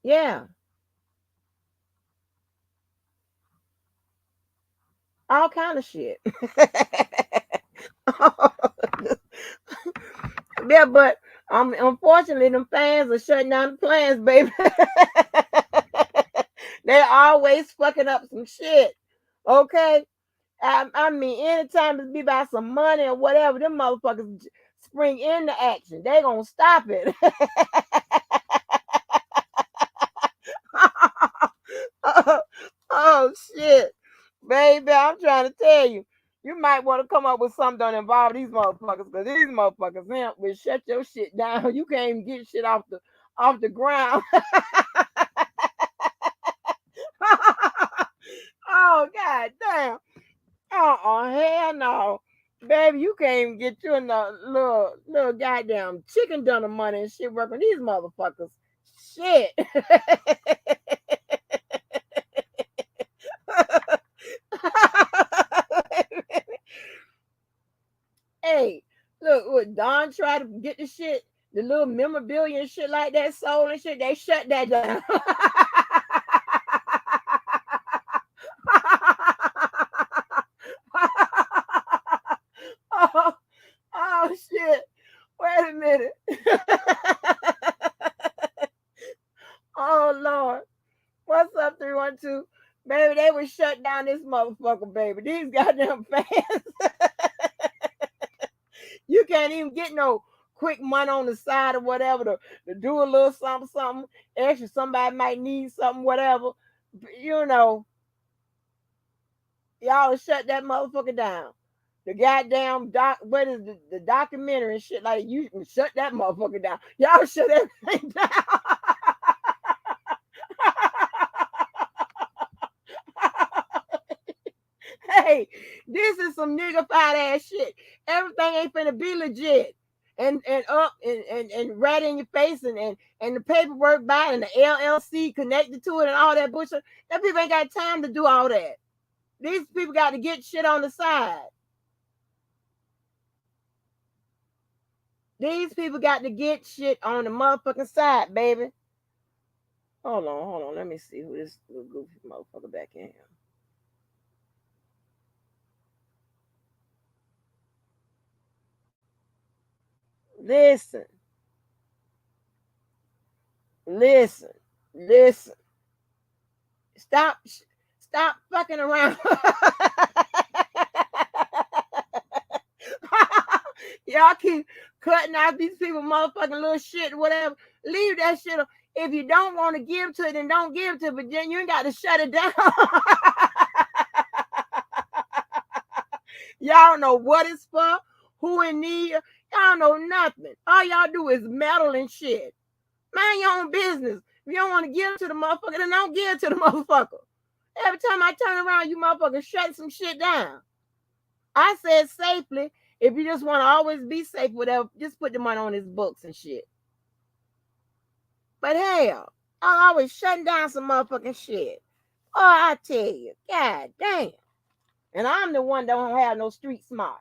Yeah. All kind of shit. Yeah, but unfortunately, them fans are shutting down the plans, baby. They're always fucking up some shit. Okay? I mean, anytime it be about some money or whatever, them motherfuckers spring into action. They gonna stop it. Oh shit. Baby, I'm trying to tell you. You might want to come up with something that involve these motherfuckers, because these motherfuckers will shut your shit down. You can't even get shit off the ground. Oh god damn. Hell no. Baby, you can't even get you a little goddamn chicken dinner money and shit working these motherfuckers. Shit. Hey, look, what Don tried to get the shit, the little memorabilia and shit like that sold and shit, they shut that down. oh, oh shit. Wait a minute. Oh Lord. What's up, 312? Baby, they would shut down this motherfucker, baby. These goddamn fans. You can't even get no quick money on the side or whatever to do a little something extra. Somebody might need something, whatever. You know, y'all shut that motherfucker down. The goddamn what is the documentary and shit like you shut that motherfucker down. Y'all shut everything down. Hey, this is some nigga fight ass shit. Everything ain't finna be legit. And up and right in your face and the paperwork by it and the LLC connected to it and all that bullshit. That people ain't got time to do all that. These people got to get shit on the side. These people got to get shit on the motherfucking side, baby. Hold on. Let me see who this little goofy motherfucker back in here. Listen. Listen. Listen. Stop fucking around. Y'all keep cutting out these people motherfucking little shit, whatever. Leave that shit. If you don't want to give to it, then don't give to it. But then you ain't got to shut it down. Y'all don't know what it's for, who in need. Y'all know nothing. All y'all do is meddle and shit. Mind your own business. If you don't want to give to the motherfucker, then don't give to the motherfucker. Every time I turn around, you motherfuckers shut some shit down. I said safely. If you just want to always be safe, whatever, just put the money on his books and shit. But hell, I'm always shutting down some motherfucking shit. Oh, I tell you, god damn. And I'm the one that don't have no street smart.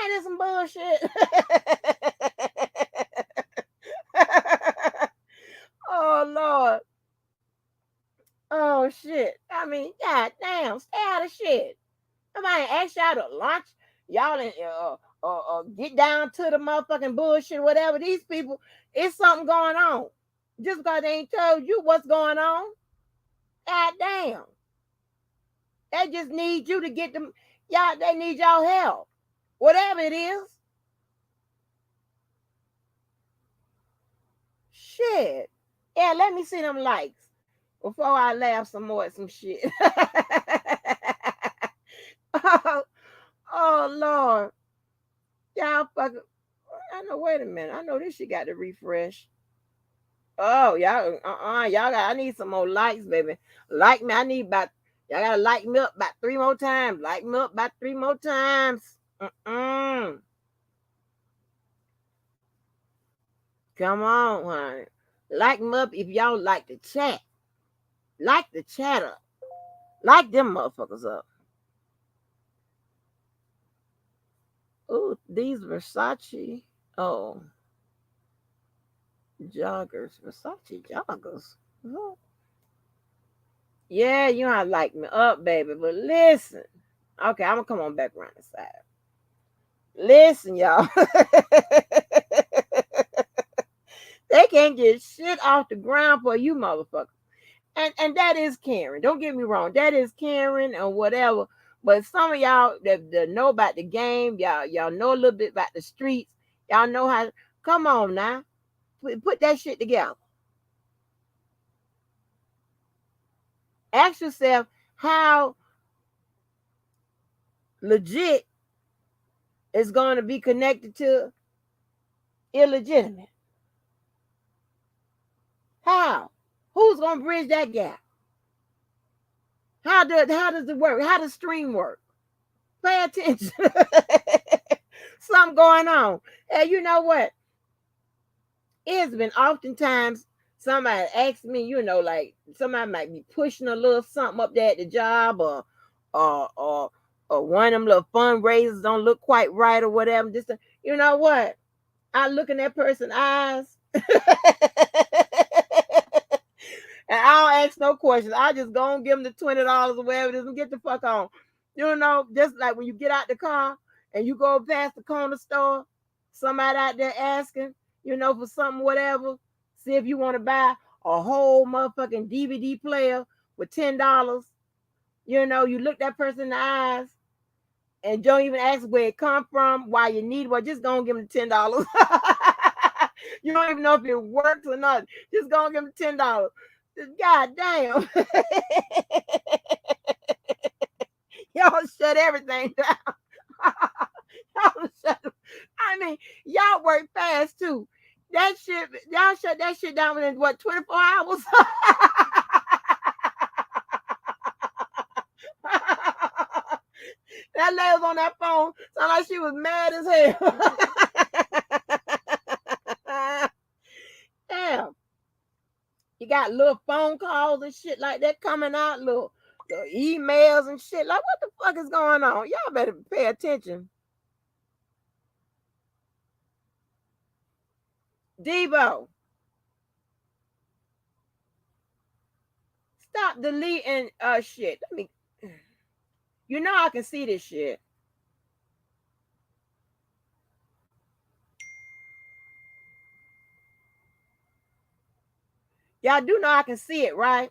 Ain't this some bullshit? Oh Lord. Oh shit. I mean, god damn, stay out of shit. Somebody ask y'all to lunch. Y'all get down to the motherfucking bullshit, whatever. These people, it's something going on. Just because they ain't told you what's going on. God damn. They just need you to get them. Y'all, they need y'all help. Whatever it is. Shit. Yeah, let me see them likes before I laugh some more at some shit. Oh Lord. Y'all fucking. I know, wait a minute. I know this shit got to refresh. Oh, y'all got, I need some more likes, baby. Like me, I need about, y'all gotta like me up about 3 more times. Like me up about 3 more times. Come on, honey. Like me up if y'all like the chat. Like the chat up. Like them motherfuckers up. Ooh, these Versace. Oh. Joggers. Versace joggers. Oh. Yeah, you don't like me up, baby. But listen. Okay, I'm gonna come on back around the side. Listen, y'all. They can't get shit off the ground for you, motherfucker. And that is caring. Don't get me wrong. That is caring or whatever. But some of y'all that know about the game, y'all know a little bit about the streets. Y'all know how. Come on now, put that shit together. Ask yourself how legit is going to be connected to illegitimate. How? Who's going to bridge that gap? How does it work? How does stream work? Pay attention. Something going on. And you know what? It's been oftentimes somebody asks me, like somebody might be pushing a little something up there at the job or or one of them little fundraisers don't look quite right or whatever. Just you know what? I look in that person's eyes. And I don't ask no questions. I just go and give them the $20 or whatever it is and get the fuck on. Just like when you get out the car and you go past the corner store, somebody out there asking, for something, whatever. See if you want to buy a whole motherfucking DVD player with $10. You look that person in the eyes and don't even ask where it come from, why you need it. Just go and give them $10. You don't even know if it works or not. Just go and give them $10. God damn. Y'all shut everything down. I mean, y'all work fast too. That shit, y'all shut that shit down within 24 hours? That lady was on that phone. Sound like she was mad as hell. Damn. You got little phone calls and shit like that coming out, little emails and shit. Like, what the fuck is going on? Y'all better pay attention. Devo, stop deleting shit. Let me. You know I can see this shit. Y'all do know I can see it, right?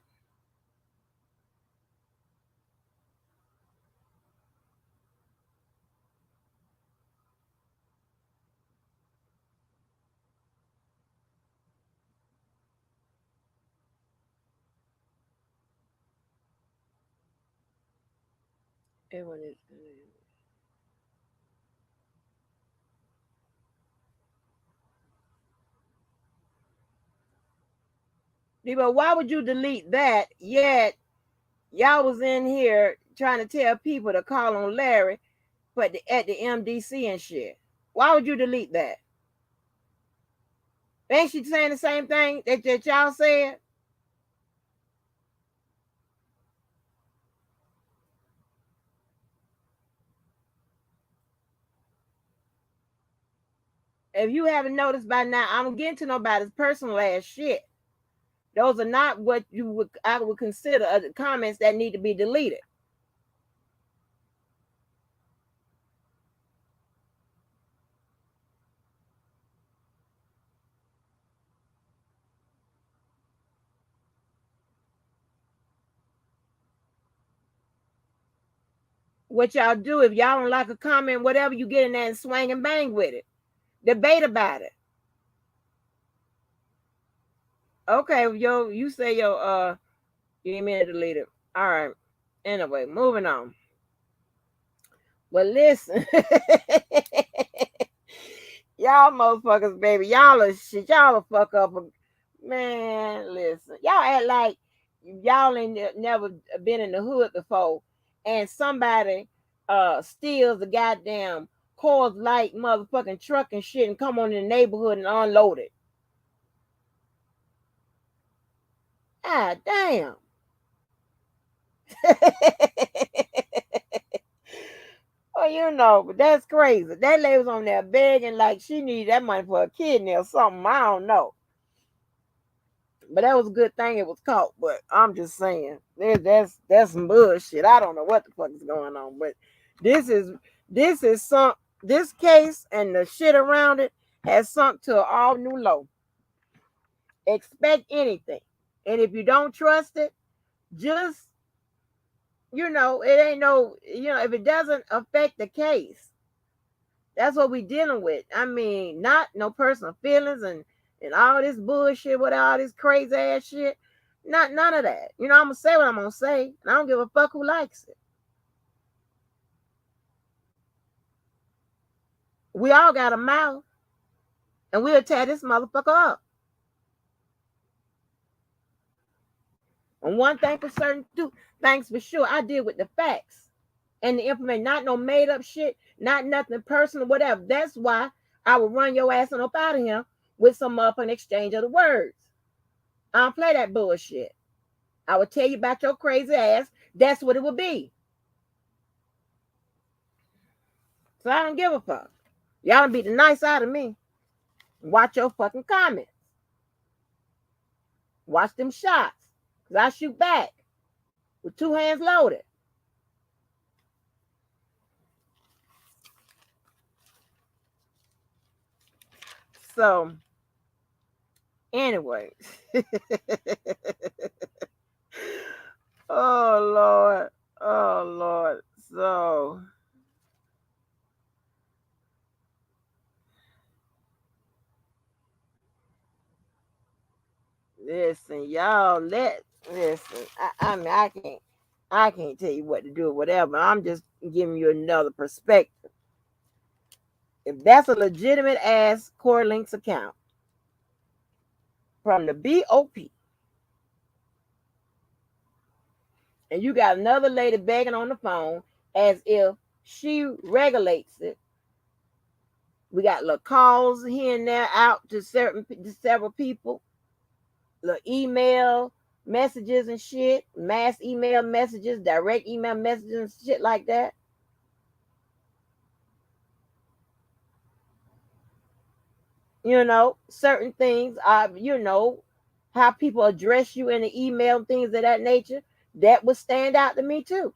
Everyone is. Devo, why would you delete that? Yet y'all was in here trying to tell people to call on Larry, but at the MDC and shit. Why would you delete that? Ain't she saying the same thing that y'all said? If you haven't noticed by now, I'm getting to nobody's personal ass shit. Those are not what I would consider comments that need to be deleted. What y'all do if y'all don't like a comment, whatever, you get in there and swing and bang with it. Debate about it. Okay, you say you didn't mean to delete it. All right. Anyway, moving on. Well, listen. Y'all motherfuckers, baby. Y'all are shit. Y'all are fuck up. Man, listen. Y'all act like y'all ain't never been in the hood before and somebody steals the goddamn Coors Light motherfucking truck and shit and come on in the neighborhood and unload it. Ah, damn. Well, but that's crazy. That lady was on there begging like she needed that money for a kidney or something. I don't know. But that was a good thing it was caught. But I'm just saying, that's some bullshit. I don't know what the fuck is going on. But this is this is some this case and the shit around it has sunk to an all new low. Expect anything. And if you don't trust it, just it ain't no, if it doesn't affect the case, that's what we dealing with. I mean, not no personal feelings and all this bullshit with all this crazy ass shit. Not none of that. I'm gonna say what I'm gonna say, and I don't give a fuck who likes it. We all got a mouth, and we'll tear this motherfucker up. And one thing for certain, two things for sure, I deal with the facts and the information, not no made up shit, not nothing personal, whatever. That's why I will run your ass on up out of here with some motherfucking exchange of the words. I don't play that bullshit. I would tell you about your crazy ass. That's what it would be. So I don't give a fuck. Y'all be the nice out of me. Watch your fucking comments. Watch them shots. Because I shoot back with two hands loaded. So, anyway. Oh, Lord. Oh, Lord. So, listen, y'all, listen. I mean, I can't tell you what to do or whatever. I'm just giving you another perspective. If that's a legitimate ass Core Links account from the BOP, and you got another lady begging on the phone as if She regulates it. We got little calls here and there out to several people, little email messages and shit, mass email messages, direct email messages and shit like that. Certain things are, how people address you in the email, things of that nature, that would stand out to me too.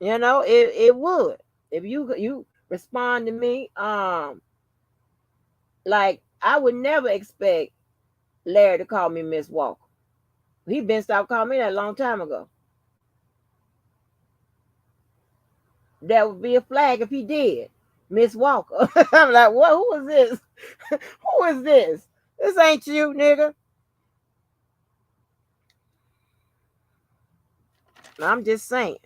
It would. If you respond to me, like I would never expect Larry to call me Miss Walker. He been stopped calling me that a long time ago. That would be a flag if he did. Miss Walker. I'm like, what? Who is this? Who is this? This ain't you, nigga. I'm just saying.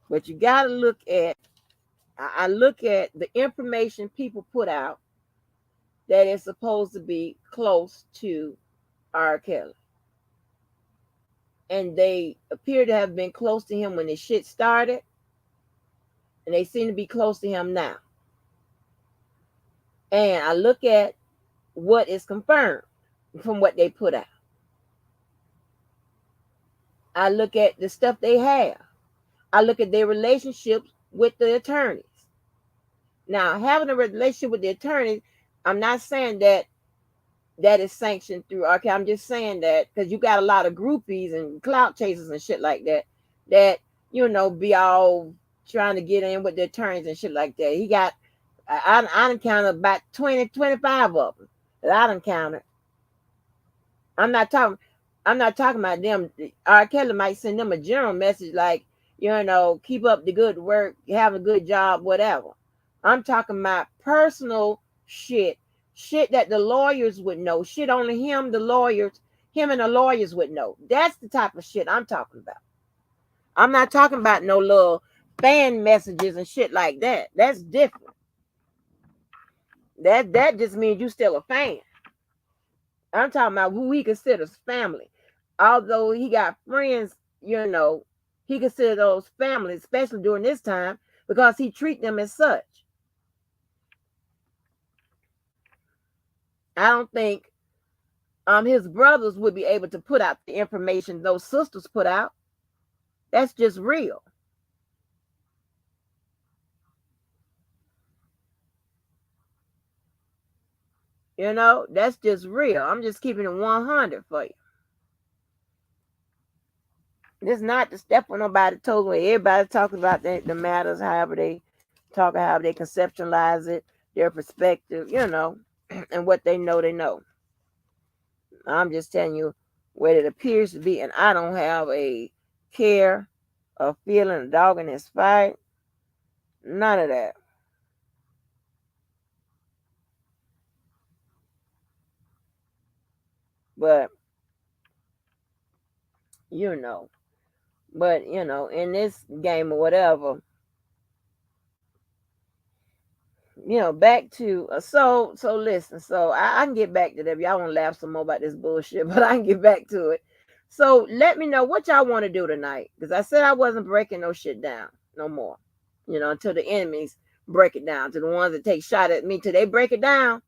But you got to look at, I look at the information people put out that is supposed to be close to R. Kelly. And they appear to have been close to him when the shit started. And they seem to be close to him now. And I look at what is confirmed from what they put out. I look at the stuff they have. I look at their relationships with the attorneys. Now, having a relationship with the attorneys, I'm not saying that is sanctioned through RK. I'm just saying that because you got a lot of groupies and clout chasers and shit like that, be all trying to get in with the attorneys and shit like that. He got, I done counted about 20, 25 of them that I done counted. I'm not talking about them. R. Kelly might send them a general message like, keep up the good work, have a good job, whatever. I'm talking about personal shit that the lawyers would know. Shit only him and the lawyers would know. That's the type of shit I'm talking about. I'm not talking about no little fan messages and shit like that. That's different. That just means you still a fan. I'm talking about who he considers family. Although he got friends, he considers those family, especially during this time, because he treat them as such. I don't think his brothers would be able to put out the information those sisters put out. That's just real. That's just real. I'm just keeping it 100 for you. It's not to step on nobody's toes when everybody talking about the matters, however they talk, however they conceptualize it, their perspective, and what they know. I'm just telling you what it appears to be, and I don't have a care, a feeling, a dog in this fight. None of that. But in this game or whatever, back to so listen. So I can get back to that. Y'all want to laugh some more about this bullshit, but I can get back to it. So let me know what y'all want to do tonight, because I said I wasn't breaking no shit down no more. Until the enemies break it down, to the ones that take shot at me till they break it down.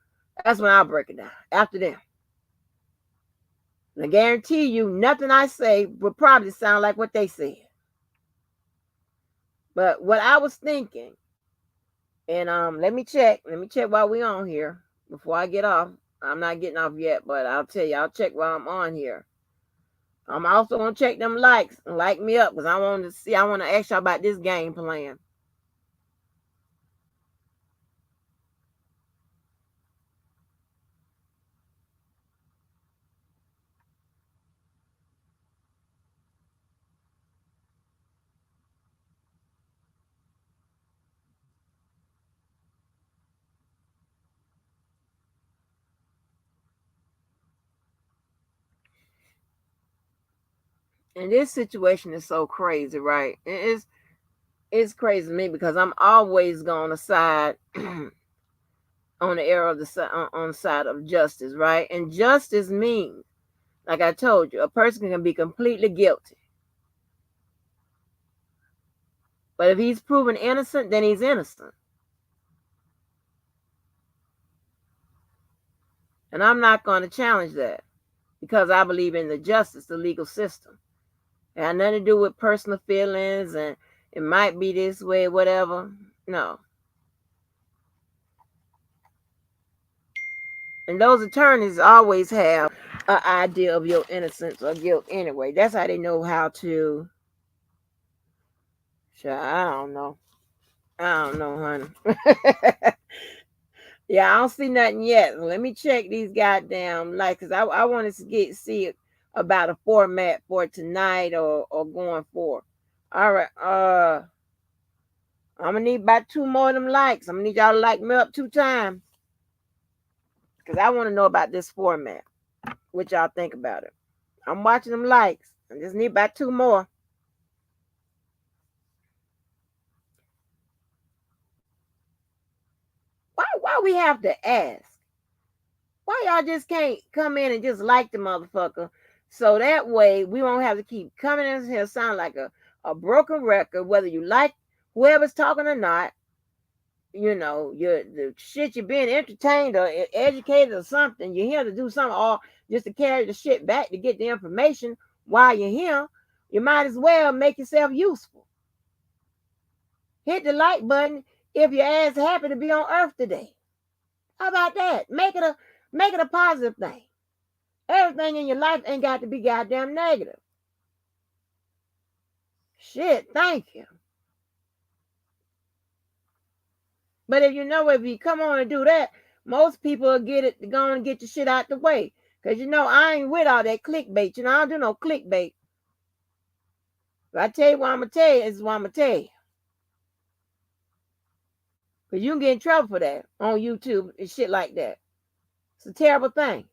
That's when I'll break it down after them. And I guarantee you, nothing I say will probably sound like what they said. But what I was thinking, and let me check while we on here before I get off. I'm not getting off yet, but I'll tell you, I'll check while I'm on here. I'm also gonna check them likes and like me up, because I want to ask y'all about this game plan. And this situation is so crazy, right? It's crazy to me because I'm always gonna side on the error of on the side of justice, right? And justice means, like I told you, a person can be completely guilty, but if he's proven innocent, then he's innocent. And I'm not going to challenge that because I believe in the justice, the legal system. It had nothing to do with personal feelings and it might be this way, whatever. No. And those attorneys always have an idea of your innocence or guilt anyway. That's how they know how to. I don't know. I don't know, honey. Yeah, I don't see nothing yet. Let me check these goddamn like, cause I wanted to see about a format for tonight or going forward. All right. I'm gonna need about 2 more of them likes. I'm gonna need y'all to like me up 2 times, cause I want to know about this format. What y'all think about it? I'm watching them likes. I just need about 2 more. Why we have to ask? Why y'all just can't come in and just like the motherfucker? So that way we won't have to keep coming in here sound like a broken record, whether you like whoever's talking or not. You know, the shit you're being entertained or educated or something. You're here to do something or just to carry the shit back to get the information while you're here. You might as well make yourself useful. Hit the like button if your ass happy to be on earth today. How about that? Make it a positive thing. Everything in your life ain't got to be goddamn negative. Shit, thank you. But if you come on and do that, most people will get it, go and get your shit out the way. Because I ain't with all that clickbait. I don't do no clickbait. If I tell you what I'm going to tell you, it's what I'm going to tell you. Because you can get in trouble for that on YouTube and shit like that. It's a terrible thing.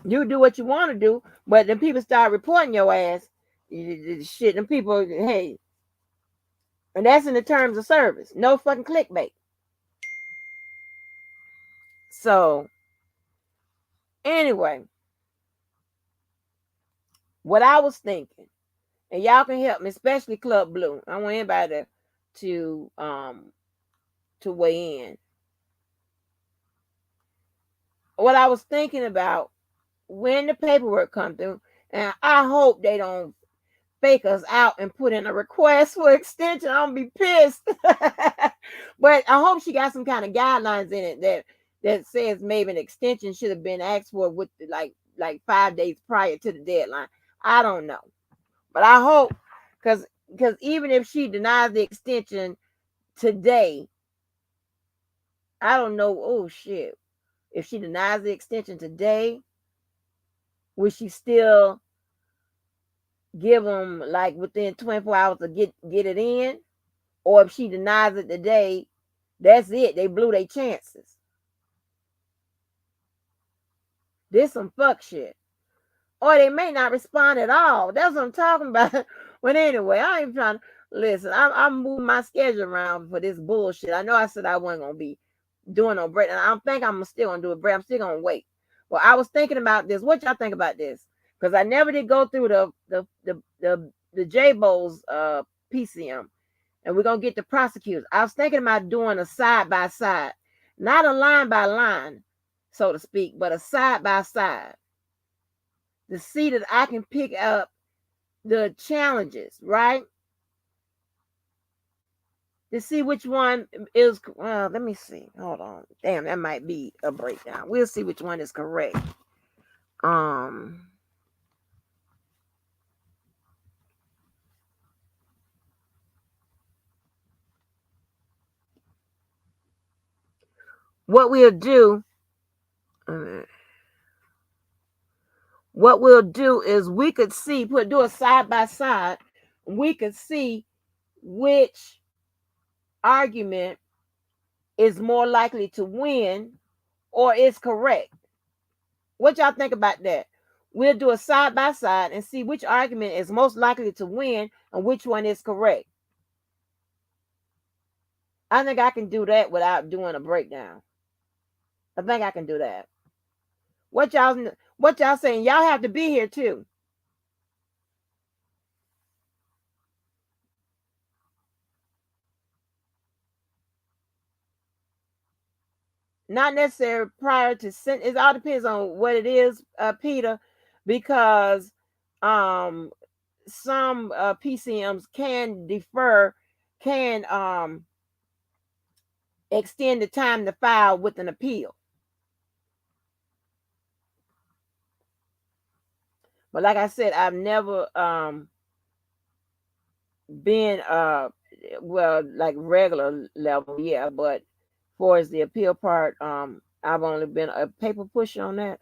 You do what you want to do, but then people start reporting your ass. Shit, and people, hey, and that's in the terms of service. No fucking clickbait. So, anyway, what I was thinking, and y'all can help me, especially Club Blue. I want anybody to weigh in. What I was thinking about when the paperwork comes through, and I hope they don't fake us out and put in a request for extension. I'm gonna be pissed. But I hope she got some kind of guidelines in it that says maybe an extension should have been asked for with like 5 days prior to the deadline. I don't know, but I hope because even if she denies the extension today, I don't know. Oh shit! If she denies the extension today, will she still give them like within 24 hours to get it in? Or if she denies it today, that's it. They blew their chances. This some fuck shit. Or they may not respond at all. That's what I'm talking about. But anyway, I ain't trying to listen. I'm moving my schedule around for this bullshit. I know I said I wasn't gonna be doing no break, and I don't think I'm still gonna do a break. I'm still gonna wait. Well, I was thinking about this. What y'all think about this? Because I never did go through the J Bowls PCM, and we're gonna get the prosecutors. I was thinking about doing a side by side, not a line by line, so to speak, but a side by side to see that I can pick up the challenges, right? To see which one is, well, let me see. Hold on. Damn, that might be a breakdown. We'll see which one is correct. What we'll do, is we could see, do a side by side. We could see which argument is more likely to win or is correct. What y'all think about that? We'll do a side by side and see which argument is most likely to win and which one is correct. I think I can do that without doing a breakdown. I think I can do that. What y'all saying? Y'all have to be here too. Not necessarily prior to it all depends on what it is, Peter, because um some PCMs can defer, can extend the time to file with an appeal. But like I said, I've never been well, like regular level, yeah, but for as the appeal part, I've only been a paper pusher on that.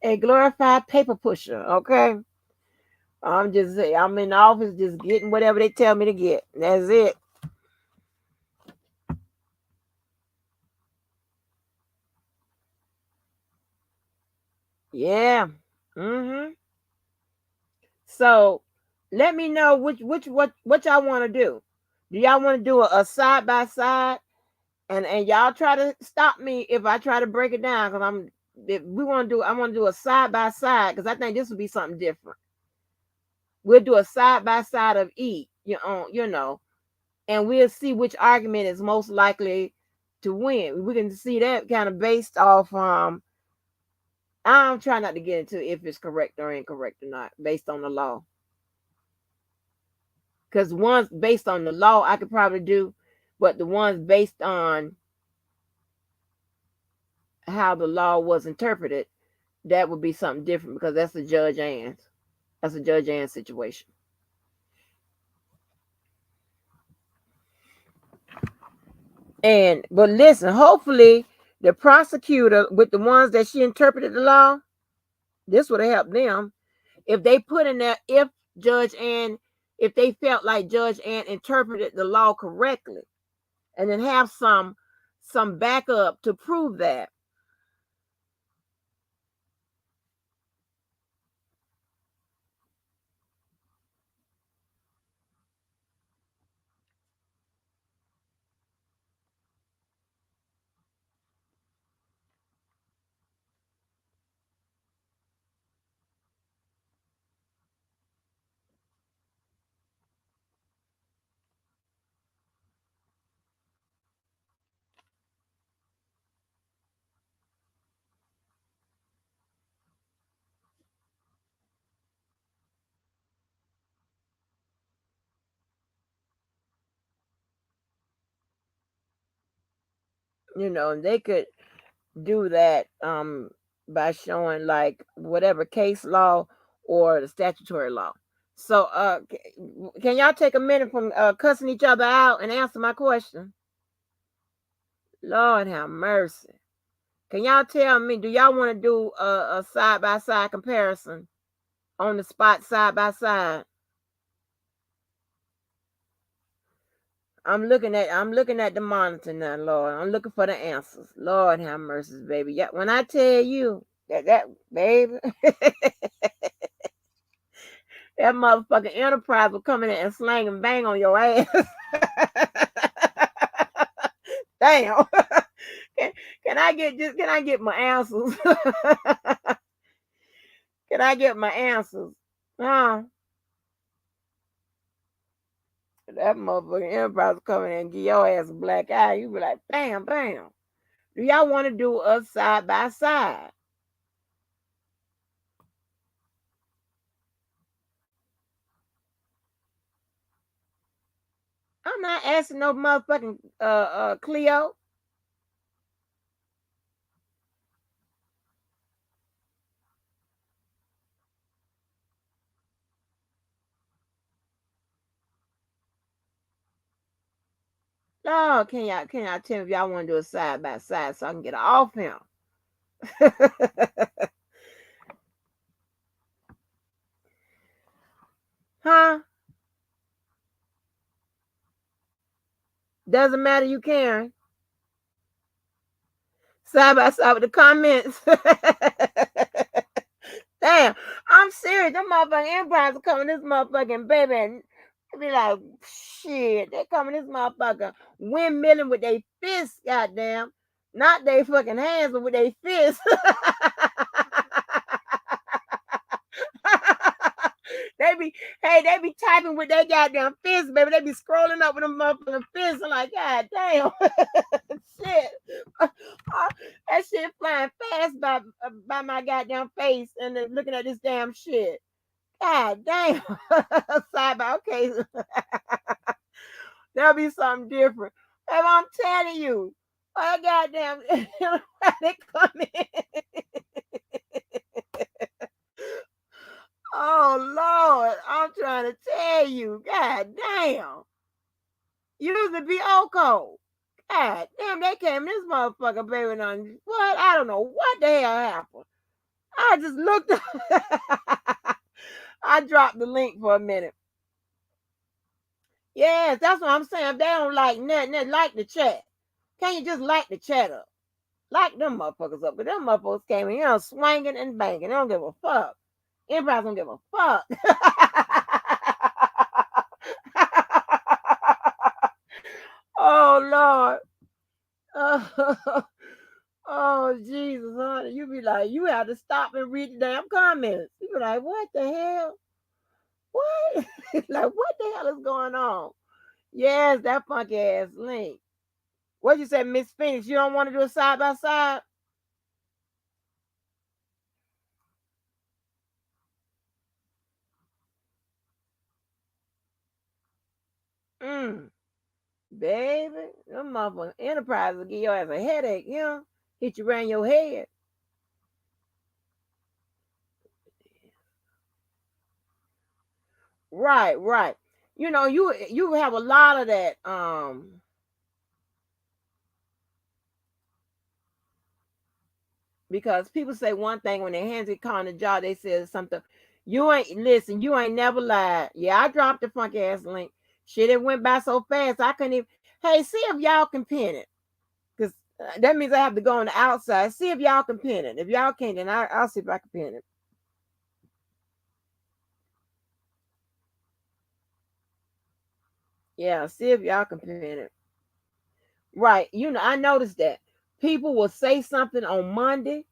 A glorified paper pusher, okay? I'm in the office just getting whatever they tell me to get. That's it. Yeah. Mm-hmm. So let me know what y'all want to do. Do y'all want to do a side by side? And y'all try to stop me if I try to break it down, because I want to do a side by side, because I think this would be something different. We'll do a side by side of each, and we'll see which argument is most likely to win. We can see that kind of based off. I'm trying not to get into if it's correct or incorrect or not based on the law, because ones based on the law I could probably do, but the ones based on how the law was interpreted, that would be something different, because that's a Judge Ann's situation. And but listen, hopefully the prosecutor with the ones that she interpreted the law, this would have helped them if they put in there Judge Ann, if they felt like Judge Ann interpreted the law correctly, and then have some backup to prove that. They could do that by showing like whatever case law or the statutory law. So can y'all take a minute from cussing each other out and answer my question? Lord have mercy. Can y'all tell me, do y'all want to do a side by side comparison on the spot, side by side? I'm looking at the monitor now, Lord. I'm looking for the answers. Lord have mercy, baby. Yeah, when I tell you that baby, that motherfucking enterprise will come in and slang and bang on your ass. Damn. can, can I get my answers? Can I get my answers? Huh? That motherfucking enterprise will come in and give your ass a black eye. You be like, bam, bam. Do y'all want to do us side by side? I'm not asking no motherfucking Cleo. No, can y'all tell me if y'all want to do a side by side so I can get off him? Huh? Doesn't matter, you can. Side by side with the comments. Damn, I'm serious. Them motherfucking empires are coming this motherfucking baby. Be like, shit, they coming this motherfucker windmilling with their fists, goddamn. Not their fucking hands, but with their fists. they be, hey, they be typing with their goddamn fists, baby. They be scrolling up with them motherfucking fists. I'm like, god damn. Shit. That shit flying fast by my goddamn face and then looking at this damn shit. God damn. Side by okay. That'll be something different. Hey, I'm telling you. Oh goddamn they come in. Oh Lord. I'm trying to tell you. God damn. Usually be Oko. God damn, they came this motherfucker baby on what? I don't know what the hell happened. I just looked I dropped the link for a minute. Yes, that's what I'm saying. If they don't like nothing, like the chat. Can you just light the chat up? Light them motherfuckers up. But them motherfuckers came in here swinging and banging. They don't give a fuck. Everybody don't give a fuck. Oh Lord. Oh Jesus, honey. You be like, you have to stop and read the damn comments. You be like, what the hell? What? Like, what the hell is going on? Yes, that funky ass link. What you said, Miss Phoenix? You don't want to do a side by side? Baby, them motherfucking enterprise will give your ass a headache, you know? Hit you around your head. Right, right. You know, you have a lot of that, because people say one thing when their hands get caught on the job, they say something. You ain't listen, you ain't never lied. Yeah, I dropped the funky ass link. Shit, it went by so fast I couldn't even. Hey, see if y'all can pin it. Because that means I have to go on the outside. See if y'all can pin it. If y'all can't, then I'll see if I can pin it. Yeah, see if y'all can pin it. Right. You know, I noticed that. People will say something on Monday,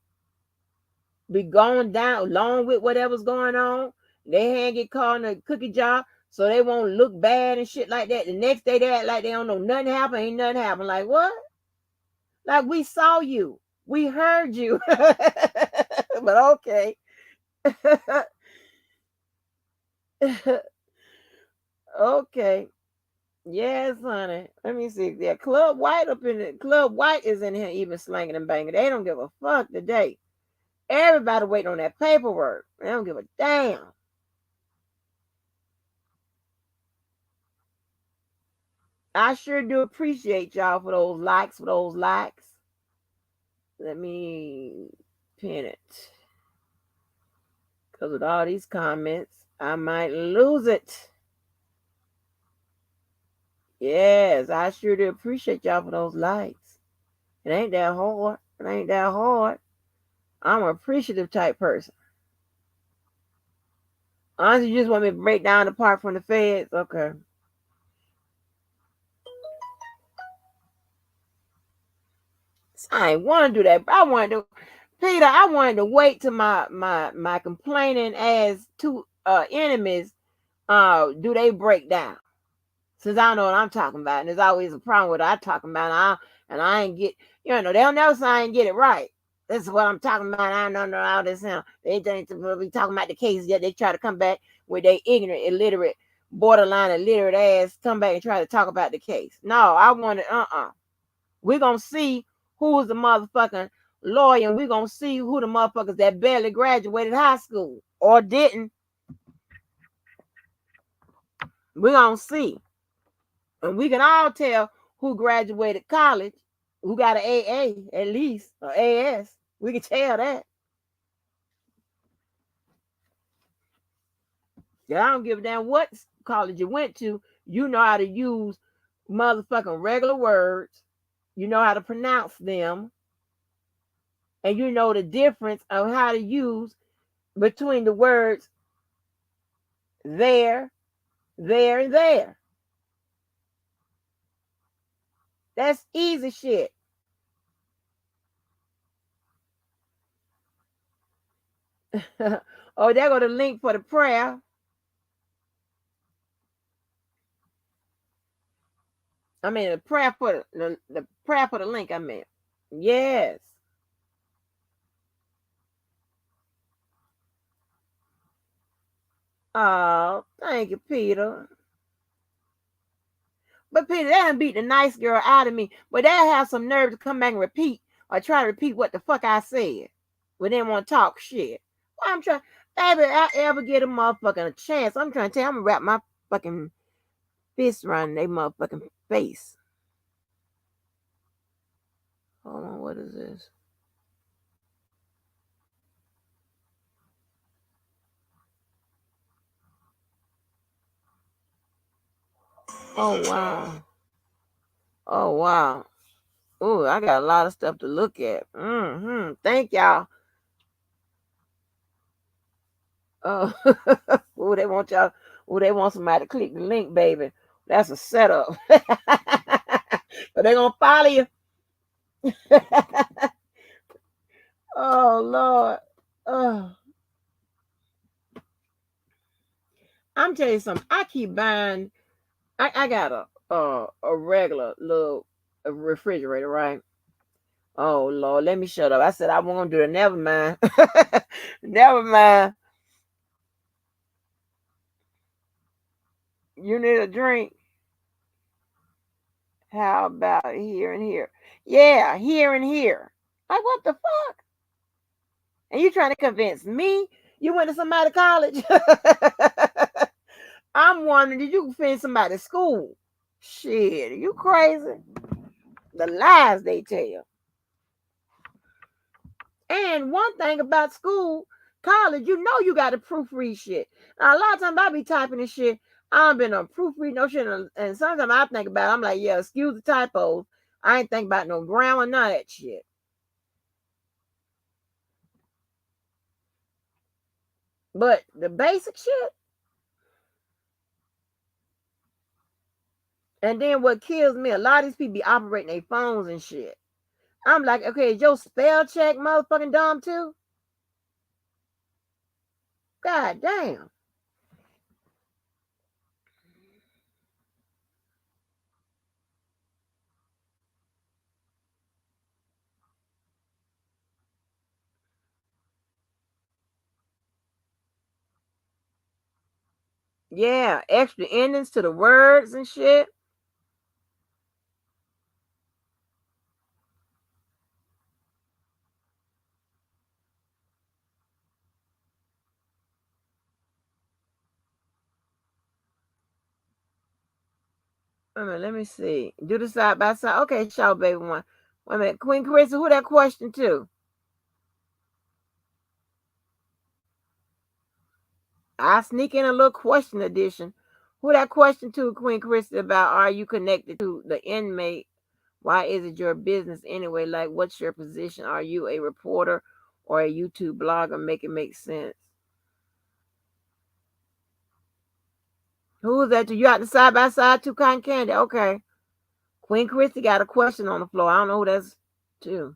be going down along with whatever's going on. Their hand get caught in a cookie jar, so they won't look bad and shit like that. The next day they act like they don't know nothing happened, ain't nothing happened. Like what? Like we saw you. We heard you. But okay. Okay. Yes, honey. Let me see. Yeah, Club White up in it. Club White is in here even slanging and banging. They don't give a fuck today. Everybody waiting on that paperwork. They don't give a damn. I sure do appreciate y'all for those likes, Let me pin it. Because with all these comments, I might lose it. Yes, I sure do appreciate y'all for those likes. It ain't that hard. It ain't that hard. I'm an appreciative type person. Honestly, you just want me to break down the part from the feds? Okay. I ain't want to do that. But I wanted to, Peter. I wanted to wait till my complaining as two enemies do they break down. Since I know what I'm talking about, and there's always a problem with what I'm talking about, and I ain't get, they'll never say I ain't get it right. This is what I'm talking about. I don't know all this now. They ain't be talking about the cases yet. They try to come back with they ignorant, illiterate, borderline illiterate ass, come back and try to talk about the case. No, I wanted, we're going to see who's the motherfucking lawyer, and we're going to see who the motherfuckers that barely graduated high school or didn't. We're going to see. And we can all tell who graduated college, who got an AA at least, or AS. We can tell that. Yeah, I don't give a damn what college you went to. You know how to use motherfucking regular words. You know how to pronounce them. And you know the difference of how to use between the words there there and there. That's easy shit. Oh, there go the link for the prayer. I mean, the prayer for the prayer for the link. I mean, yes. Oh, thank you, Peter. But Peter, that done beat the nice girl out of me. But they have some nerve to come back and repeat or try to repeat what the fuck I said. When they want to talk shit. Well, I'm trying, baby, I ever get a motherfucking chance. I'm trying to tell you, I'm gonna wrap my fucking fist around their motherfucking face. Hold on, what is this? Oh wow. Oh wow. Oh, I got a lot of stuff to look at. Thank y'all. Oh, oh, they want y'all. Oh, they want somebody to click the link, baby. That's a setup. But they gonna follow you. Oh Lord. Oh, I'm telling you something. I keep buying. I got a regular little refrigerator, right? Oh Lord, let me shut up. I said I won't do it. Never mind. Never mind. You need a drink. How about here and here? Yeah, here and here. Like what the fuck? And you trying to convince me you went to somebody college? I'm wondering, did you finish somebody's school? Shit, are you crazy? The lies they tell. And one thing about school, college, you know you got to proofread shit. Now, a lot of times I be typing this shit. I don't been on proofread no shit. And sometimes I think about it, I'm like, yeah, excuse the typos. I ain't think about no grammar, none of that shit. But the basic shit, and then what kills me, a lot of these people be operating their phones and shit. I'm like, okay, is your spell check motherfucking dumb too? God damn. Yeah, extra endings to the words and shit. Wait a minute, let me see. Do the side by side. Okay, show baby one. Wait a minute, Queen Carissa, who that question to? I sneak in a little question edition. Who that question to, Queen Carissa, about are you connected to the inmate? Why is it your business anyway? Like, what's your position? Are you a reporter or a YouTube blogger? Make it make sense. Who is that to? You out the side by side to Cotton Candy? Okay. Queen Christy got a question on the floor. I don't know who that's to.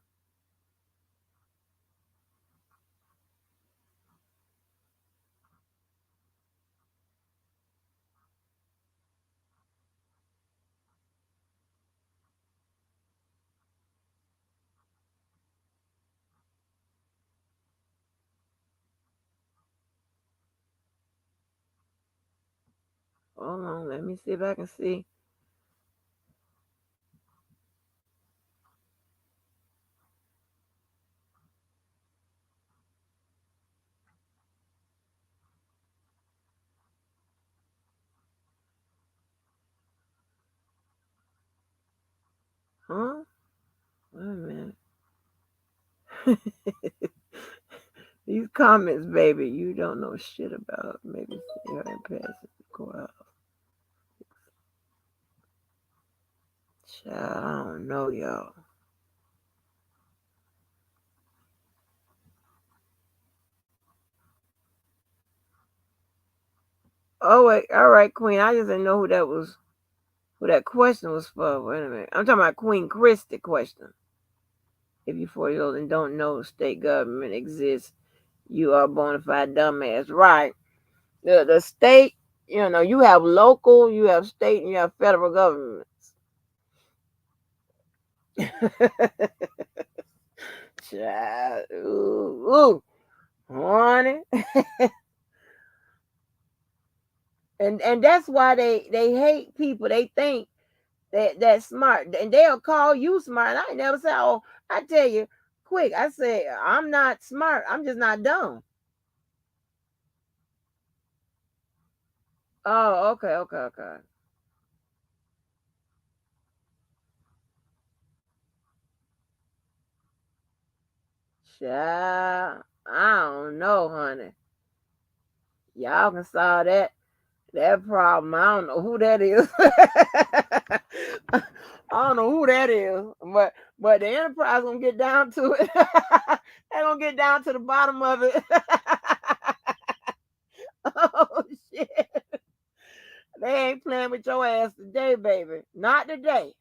Hold on, let me see if I can see. Huh? Wait a minute. These comments, baby, you don't know shit about. Maybe see her and pass it. Go out. Child, I don't know, y'all. Oh wait, all right, Queen. I just didn't know who that was. Who that question was for? Wait a minute. I'm talking about Queen Christie question. If you're 40 years old and don't know state government exists, you are a bona fide dumbass. Right. The state, you have local, you have state, and you have federal government. Child, ooh, honey. And that's why they hate people. They think that's smart, and they'll call you smart. And I never say, oh, I tell you, quick. I say I'm not smart. I'm just not dumb. Oh, okay, okay, okay. Child, I don't know, honey. Y'all can solve that problem. I don't know who that is. I don't know who that is, but the enterprise gonna get down to it. They gonna get down to the bottom of it. Oh shit! They ain't playing with your ass today, baby. Not today.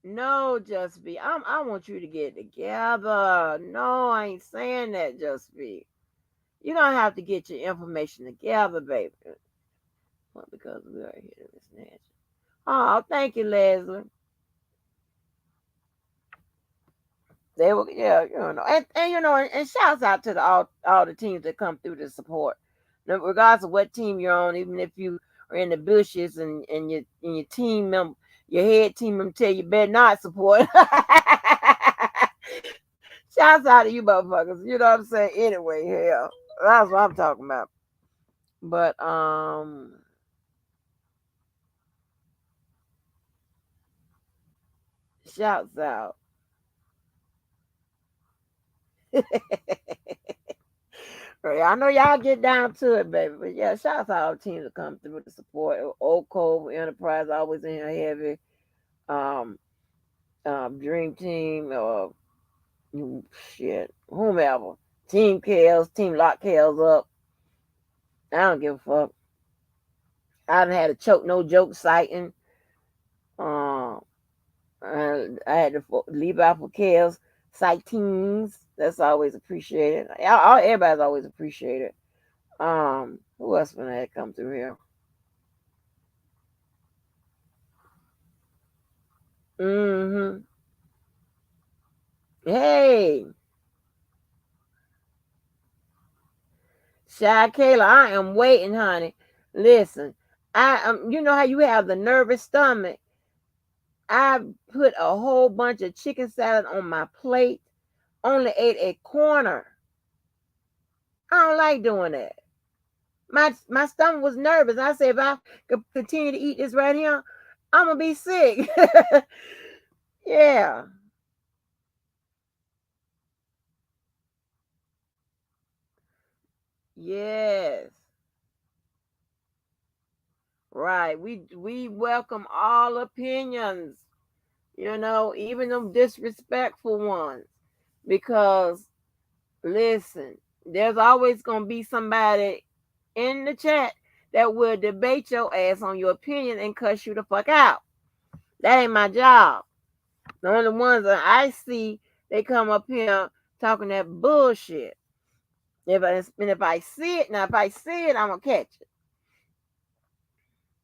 No, Just be. I want you to get together. No, I ain't saying that, Just be. You don't have to get your information together, baby. Well, because we are here to snatch. Oh, thank you, Leslie. They were, yeah, and shouts out to all the teams that come through to support. Now, regardless of what team you're on, even if you are in the bushes and your team member, your head team member tell you better not support. Shouts out to you motherfuckers. You know what I'm saying? Anyway, hell. That's what I'm talking about. But shouts out. Right, I know y'all get down to it, baby. But yeah, shouts out all the teams that come through to support. Old Cove Enterprise always in here heavy. Um, Dream Team or shit, whomever. Team Kales, Team Lock Kales up. I don't give a fuck. I done had a choke no joke sighting. Um, I had to leave out for Kales sightings. That's always appreciated. Everybody's always appreciated. Who else when I had come through here? Mm-hmm. Hey, Shy Kayla, I am waiting, honey. Listen, you know how you have the nervous stomach. I put a whole bunch of chicken salad on my plate. Only ate a corner. I don't like doing that. My stomach was nervous. I said if I could continue to eat this right here, I'm gonna be sick. Yeah. Yes. Right. We welcome all opinions. Even them disrespectful ones. Because listen, there's always gonna be somebody in the chat that will debate your ass on your opinion and cuss you the fuck out. That ain't my job. The only ones that I see, they come up here talking that bullshit. If I see it, now if I see it, I'm gonna catch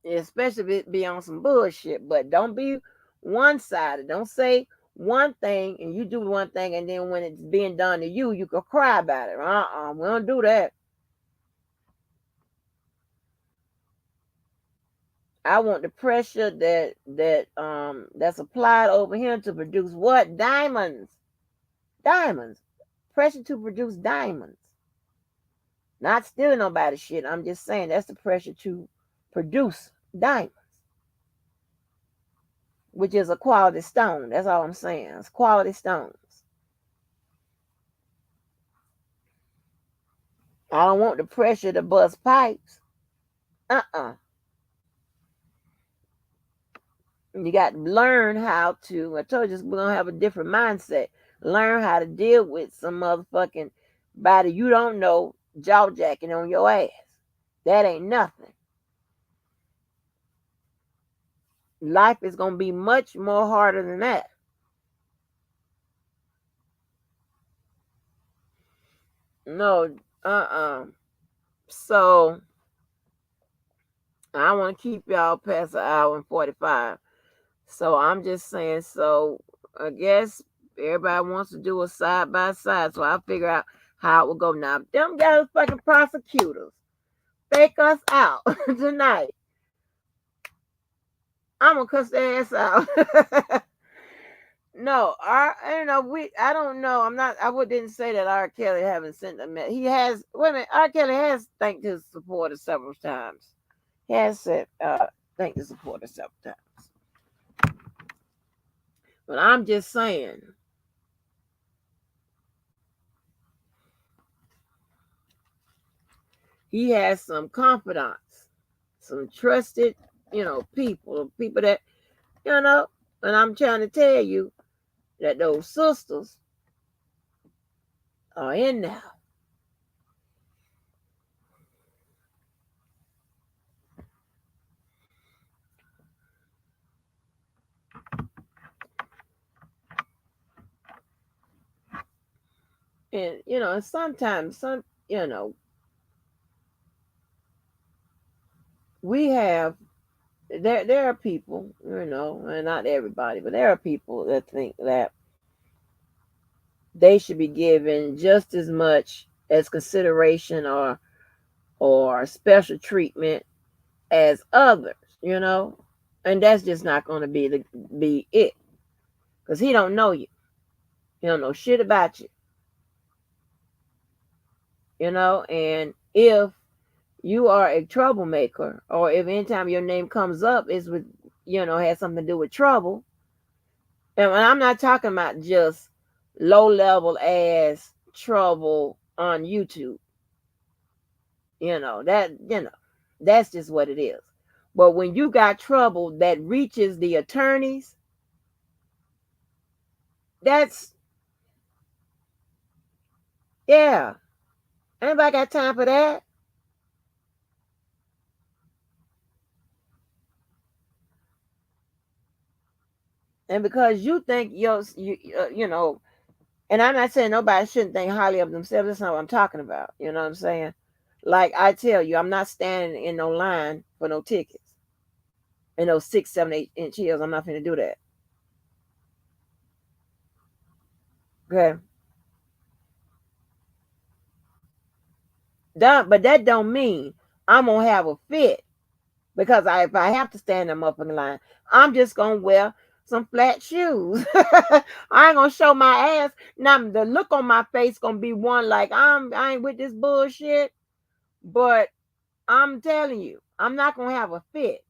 it. Especially if it be on some bullshit. But don't be one sided. Don't say one thing and you do one thing, and then when it's being done to you, you can cry about it. We don't do that. I want the pressure that's applied over here to produce what? Diamonds. Diamonds. Pressure to produce diamonds. Not stealing nobody's shit. I'm just saying that's the pressure to produce diamonds, which is a quality stone. That's all I'm saying. It's quality stones. I don't want the pressure to bust pipes. Uh-uh. You got to learn how to. I told you we're gonna have a different mindset. Learn how to deal with some motherfucking body you don't know jaw jacking on your ass. That ain't nothing. Life is gonna be much more harder than that. No, So I want to keep y'all past an hour and 45. So I'm just saying, so I guess everybody wants to do a side by side. So I'll figure out how it will go. Now, them guys fucking prosecutors fake us out tonight. I'm gonna cuss their ass out. No, I don't know. Didn't say that R. Kelly haven't sent a message. He has, wait a minute, R. Kelly has thanked his supporters several times. He has said, thanked his supporters several times. But I'm just saying, he has some confidants, some trusted, people that, and I'm trying to tell you that those sisters are in there. And, sometimes we have, there are people, and not everybody, but there are people that think that they should be given just as much as consideration or special treatment as others, and that's just not going to be it, because he don't know you. He don't know shit about you, and if you are a troublemaker, or if anytime your name comes up is with, has something to do with trouble, and I'm not talking about just low level ass trouble on YouTube, that, that's just what it is. But when you got trouble that reaches the attorneys, that's, yeah, anybody got time for that? And because you think and I'm not saying nobody shouldn't think highly of themselves. That's not what I'm talking about. You know what I'm saying? Like I tell you, I'm not standing in no line for no tickets and those 6, 7, 8 inch heels. I'm not going to do that. Okay. But that don't mean I'm gonna have a fit, because if I have to stand them up in the line, I'm just gonna wear some flat shoes. I ain't gonna show my ass. Now the look on my face gonna be one like I ain't with this bullshit. But I'm telling you, I'm not gonna have a fit,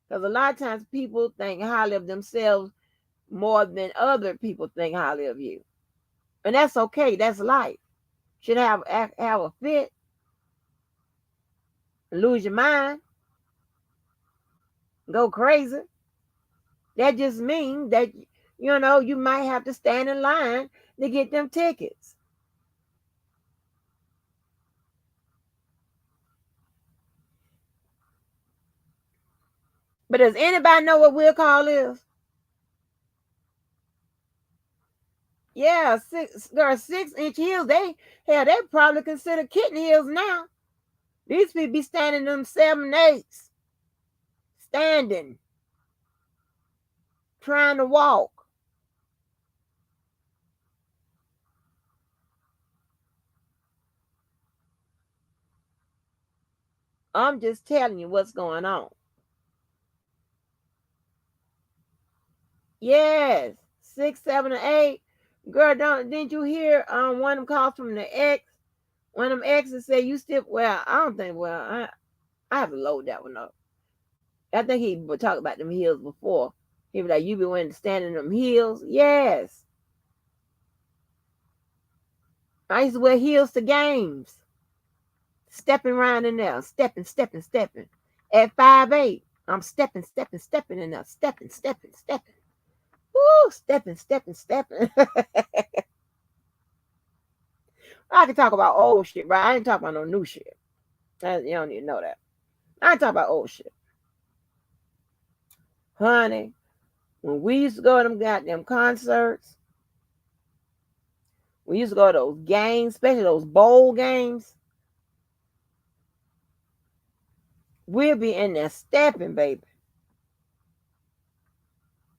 because a lot of times people think highly of themselves more than other people think highly of you, and that's okay. That's life. Should have a fit, lose your mind, go crazy. That just means that you might have to stand in line to get them tickets. But does anybody know what will call is? Yeah, 6 inch heels. They probably consider kitten heels now. These people be standing them 7 8s, standing, trying to walk. I'm just telling you what's going on. Yes, 6, 7, and 8. Girl, didn't you hear one of them calls from the ex? One of them exes said you still, well, I don't think, well, I have to load that one up. I think he would talk about them heels before. He was like, you be wearing standing them heels? Yes. I used to wear heels to games. Stepping around in there. Stepping, stepping, stepping. At 5'8", I'm stepping, stepping, stepping in there. Stepping, stepping, stepping. Woo, stepping, stepping, stepping. I can talk about old shit, right? I ain't talking about no new shit. You don't need to know that. I ain't talking about old shit. Honey, when we used to go to them goddamn concerts, we used to go to those games, especially those bowl games. We'll be in there stepping, baby.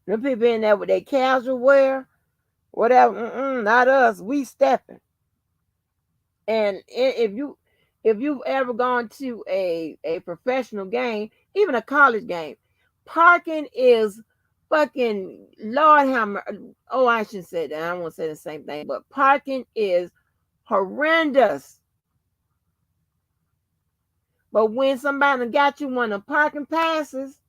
Them people in there with their casual wear, whatever. Not us. We stepping. And if you've ever gone to a professional game, even a college game, parking is fucking Lord hammer. Oh, I shouldn't say that. I won't say the same thing, but parking is horrendous. But when somebody got you one of the parking passes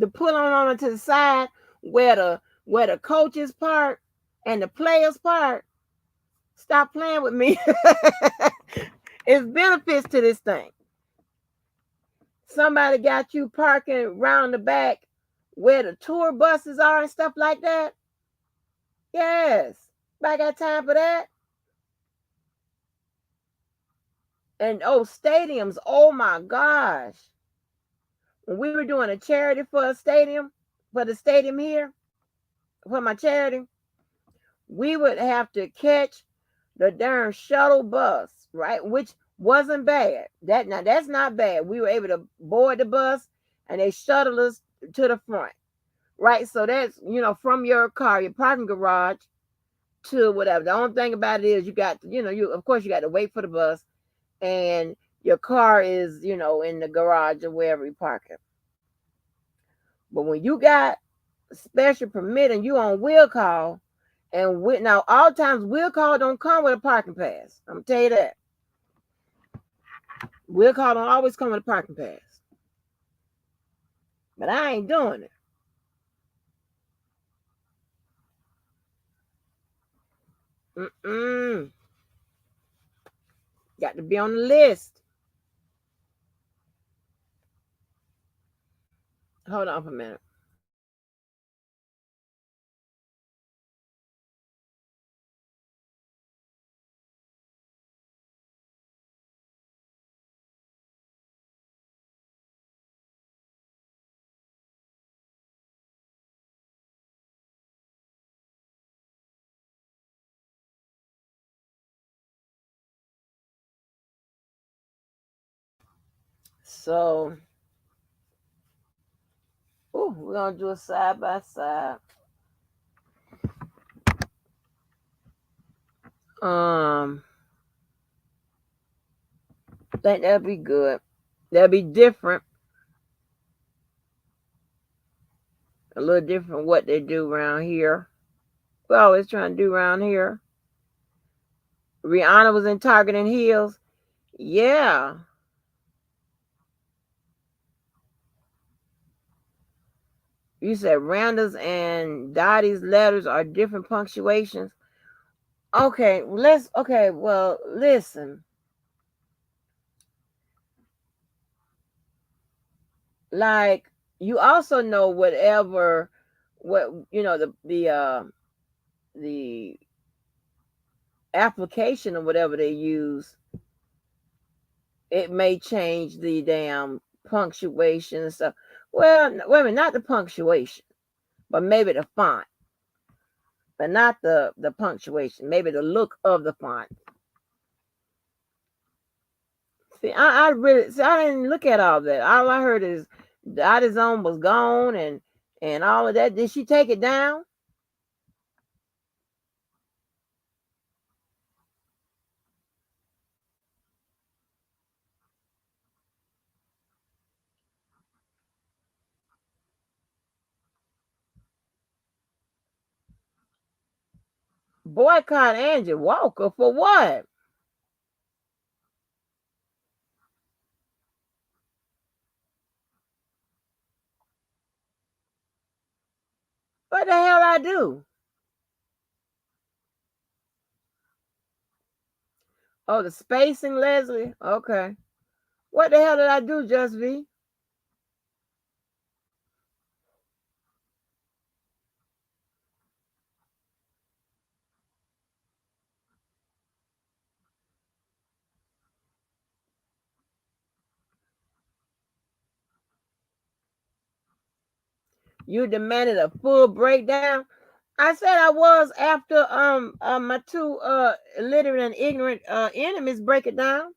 to put on to the side where the coaches park and the players park, stop playing with me. It's benefits to this thing. Somebody got you parking round the back where the tour buses are and stuff like that. Yes. I got time for that. And stadiums. Oh my gosh. When we were doing a charity for the stadium here, for my charity, we would have to catch the darn shuttle bus, right? Which wasn't bad. That's not bad. We were able to board the bus and they shuttled us to the front. Right. So that's, from your car, your parking garage to whatever. The only thing about it is you got, of course you got to wait for the bus and your car is, in the garage or wherever you park it. But when you got special permit and you on wheel call, and now all times wheel call don't come with a parking pass. I'm gonna tell you that. Wheel call don't always come with a parking pass. But I ain't doing it. Mm-mm. Got to be on the list. Hold on for a minute. So, we're gonna do a side by side. I think that'll be good. That'll be different. A little different what they do around here. We always trying to do around here. Rihanna was in Target and Heels. Yeah. You said Randa's and Dottie's letters are different punctuations. Well, listen. Like, you also know the application or whatever they use, it may change the damn punctuation and stuff. Well, wait a minute, not the punctuation, but maybe the font, but not the punctuation. Maybe the look of the font. See, I didn't look at all that. All I heard is the AutoZone was gone and all of that. Did she take it down? Boycott Angie Walker for what? What the hell I do? Oh, the spacing, Leslie. Okay. What the hell did I do, Just V? You demanded a full breakdown. I said I was after my two illiterate and ignorant enemies break it down.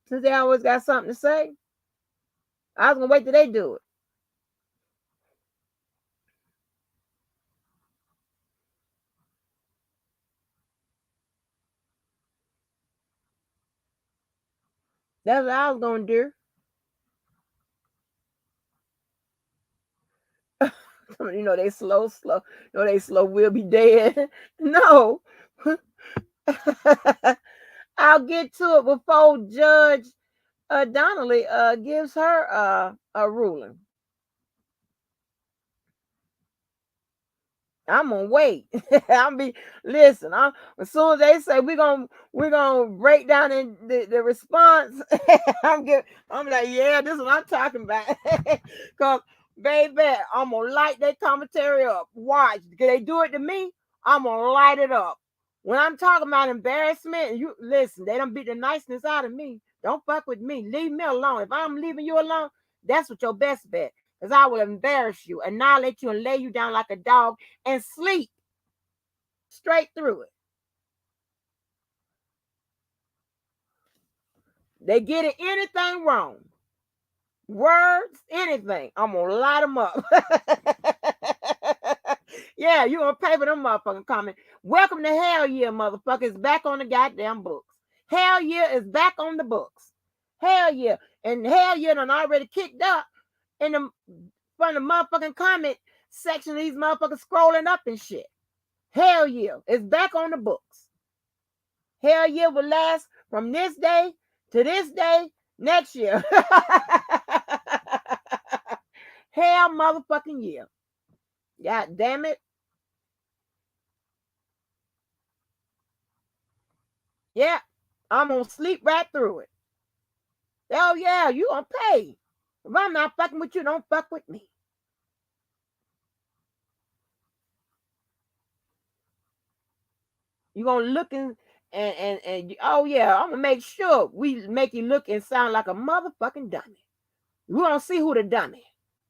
Since they always got something to say. I was gonna wait till they do it. That's what I was gonna do. They slow. They slow. We'll be dead. No. I'll get to it before Judge Donnelly gives her a ruling. I'm gonna wait. I'm be listen. As soon as they say we're gonna break down in the response, I'm like, yeah, this is what I'm talking about. Cause baby, I'm gonna light that commentary up. Watch, can they do it to me? I'm gonna light it up. When I'm talking about embarrassment, you listen, they don't beat the niceness out of me. Don't fuck with me. Leave me alone. If I'm leaving you alone, that's what your best bet. Because I will embarrass you, annihilate you, and lay you down like a dog and sleep straight through it. They get it anything wrong. Words, anything. I'm gonna light them up. Yeah, you gonna pay for them motherfucking comment. Welcome to Hell Yeah, motherfucker. It's back on the goddamn books. Hell Yeah is back on the books. Hell yeah. And Hell Yeah done already kicked up in the from the motherfucking comment section of these motherfuckers scrolling up and shit. Hell Yeah is back on the books. Hell Yeah will last from this day to this day next year. Hell motherfucking yeah. God damn it. Yeah. I'm gonna sleep right through it. Hell yeah, you gonna pay. If I'm not fucking with you, don't fuck with me. You gonna look and oh yeah, I'm gonna make sure we make you look and sound like a motherfucking dummy. We're gonna see who the dummy,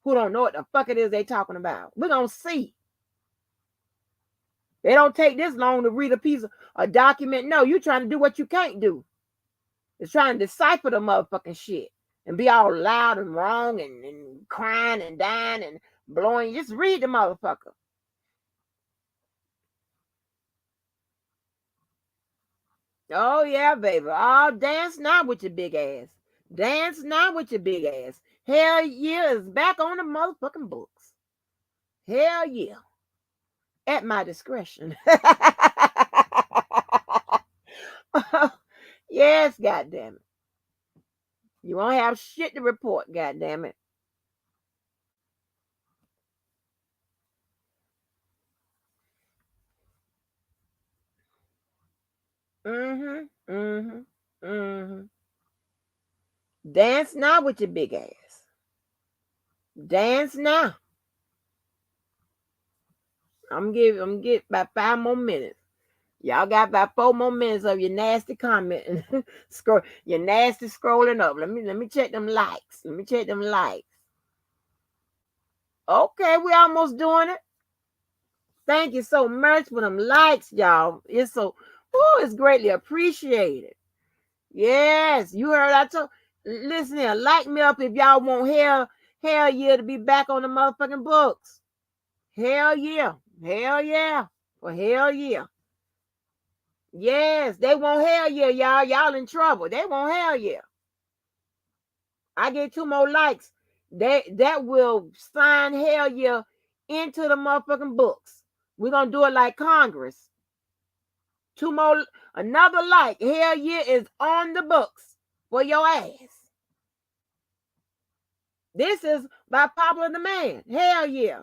who don't know what the fuck it is they talking about. We're gonna see. They don't take this long to read a piece of a document. No, you trying to do what you can't do. It's trying to decipher the motherfucking shit and be all loud and wrong and crying and dying and blowing. Just read the motherfucker. Oh yeah, baby. Oh, dance now with your big ass. Dance now with your big ass. Hell yeah is back on the motherfucking books. Hell yeah. At my discretion. Yes, goddamn it. You won't have shit to report, goddamn it. Mm-hmm. Mm-hmm. Mm-hmm. Dance now with your big ass. Dance now. I'm gonna get about 5 more minutes. Y'all got about 4 more minutes of your nasty comment and scroll your nasty scrolling up. Let me check them likes. Let me check them likes. Okay, we almost doing it. Thank you so much for them likes, y'all. It's greatly appreciated. Yes, you heard I told. Listen here, like me up if y'all want hell yeah to be back on the motherfucking books. Hell yeah, hell yeah, for hell yeah. Yes, they want hell yeah, y'all. Y'all in trouble. They want hell yeah. I get 2 more likes. That will sign hell yeah into the motherfucking books. We're gonna do it like Congress. 2 more, another like. Hell yeah is on the books for your ass. This is by popular demand. Hell yeah.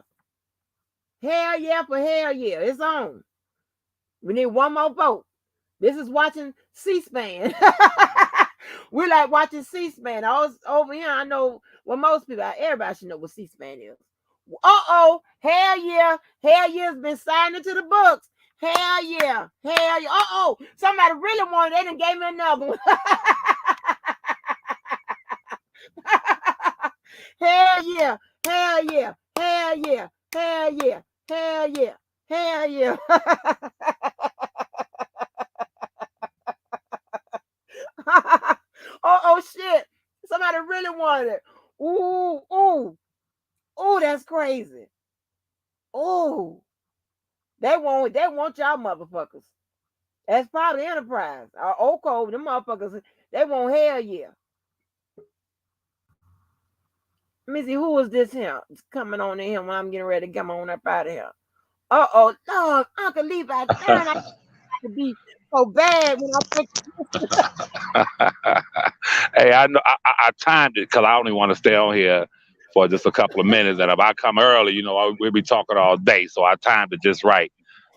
Hell yeah for hell yeah. It's on. We need one more vote. This is watching C-SPAN. We like watching C-SPAN. Over here, I know most people, everybody should know what C-SPAN is. Uh-oh. Hell yeah. Hell yeah has been signed into the books. Hell yeah. Hell yeah. Uh-oh. Somebody really wanted it. They done gave me another one. Hell yeah. Hell yeah. Hell yeah. Hell yeah. Hell yeah. Hell yeah. Oh shit. Somebody really wanted it. Ooh, ooh, ooh, that's crazy. Ooh. They want y'all motherfuckers. That's probably Enterprise. Or Oco, them motherfuckers, they want hell yeah. Let me see who is this here. It's coming on in here when I'm getting ready to come on up out of here. Uh-oh, no, Uncle Levi, darn, I to be so bad when I think. Hey, I know I timed it because I only want to stay on here for just a couple of minutes. And if I come early, we'll be talking all day. So I timed it just right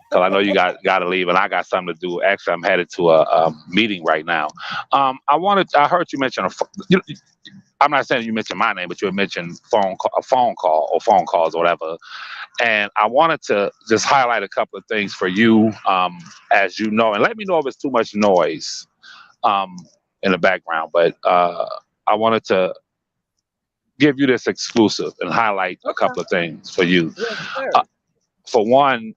because I know you got to leave, and I got something to do. Actually, I'm headed to a meeting right now. I heard you mention I'm not saying you mentioned my name, but you had mentioned a phone call or phone calls or whatever. And I wanted to just highlight a couple of things for you, as you know, and let me know if it's too much noise um, in the background. But I wanted to give you this exclusive and highlight a Okay. couple of things for you. Yes, Uh, sir. for one,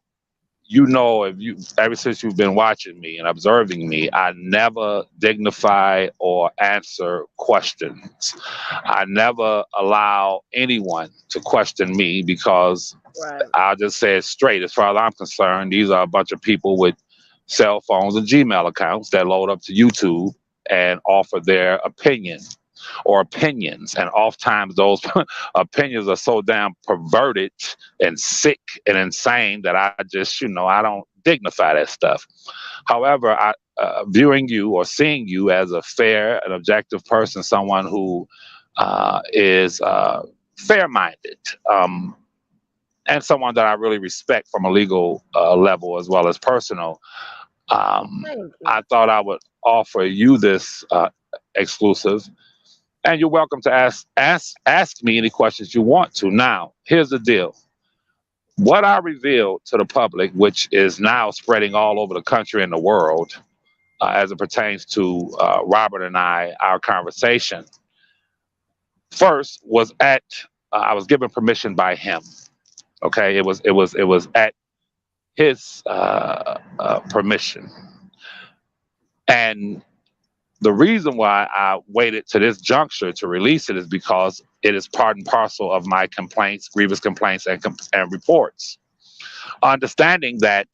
if you ever since you've been watching me and observing me, I never dignify or answer questions. I never allow anyone to question me because Right. I'll just say it straight. As far as I'm concerned, these are a bunch of people with cell phones and Gmail accounts that load up to YouTube and offer their opinion or opinions. And oftentimes those opinions are so damn perverted and sick and insane that I just, I don't dignify that stuff. However, viewing you or seeing you as a fair and objective person, someone who is fair minded, and someone that I really respect from a legal level as well as personal, Thank you. I thought I would offer you this exclusive, and you're welcome to ask me any questions you want to. Now, here's the deal. What I revealed to the public, which is now spreading all over the country and the world, as it pertains to Robert and our conversation, first was I was given permission by him. Okay, it was at his permission, and the reason why I waited to this juncture to release it is because it is part and parcel of my complaints, grievous complaints, and reports. Understanding that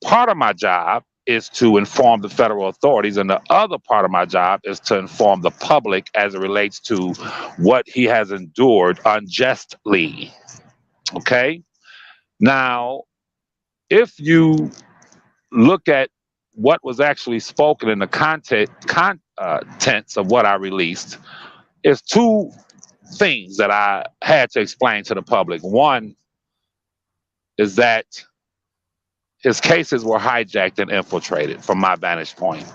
part of my job is to inform the federal authorities, and the other part of my job is to inform the public as it relates to what he has endured unjustly. Okay? Now, if you look at what was actually spoken in the contents of what I released, is two things that I had to explain to the public. One is that his cases were hijacked and infiltrated from my vantage point.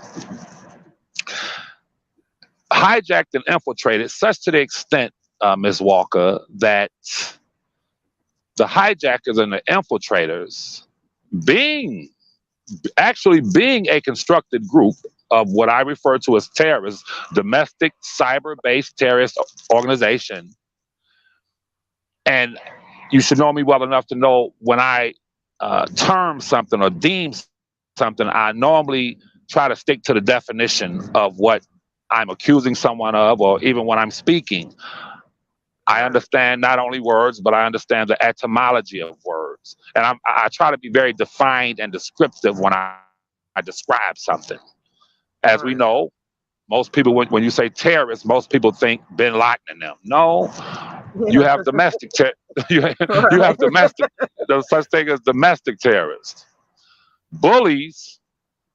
Hijacked and infiltrated, such to the extent, Ms. Walker, that the hijackers and the infiltrators, being being a constructed group of what I refer to as terrorists, domestic cyber-based terrorist organization. And you should know me well enough to know when I term something or deem something, I normally try to stick to the definition of what I'm accusing someone of, or even when I'm speaking. I Right. understand not only words, but I understand the etymology of words. And I try to be very defined and descriptive when I describe something. As we know, Right. most people, when you say terrorists, most people think Bin Laden and them. No, you have Yeah. you, you have Right. domestic. There's such thing as domestic terrorists. Bullies.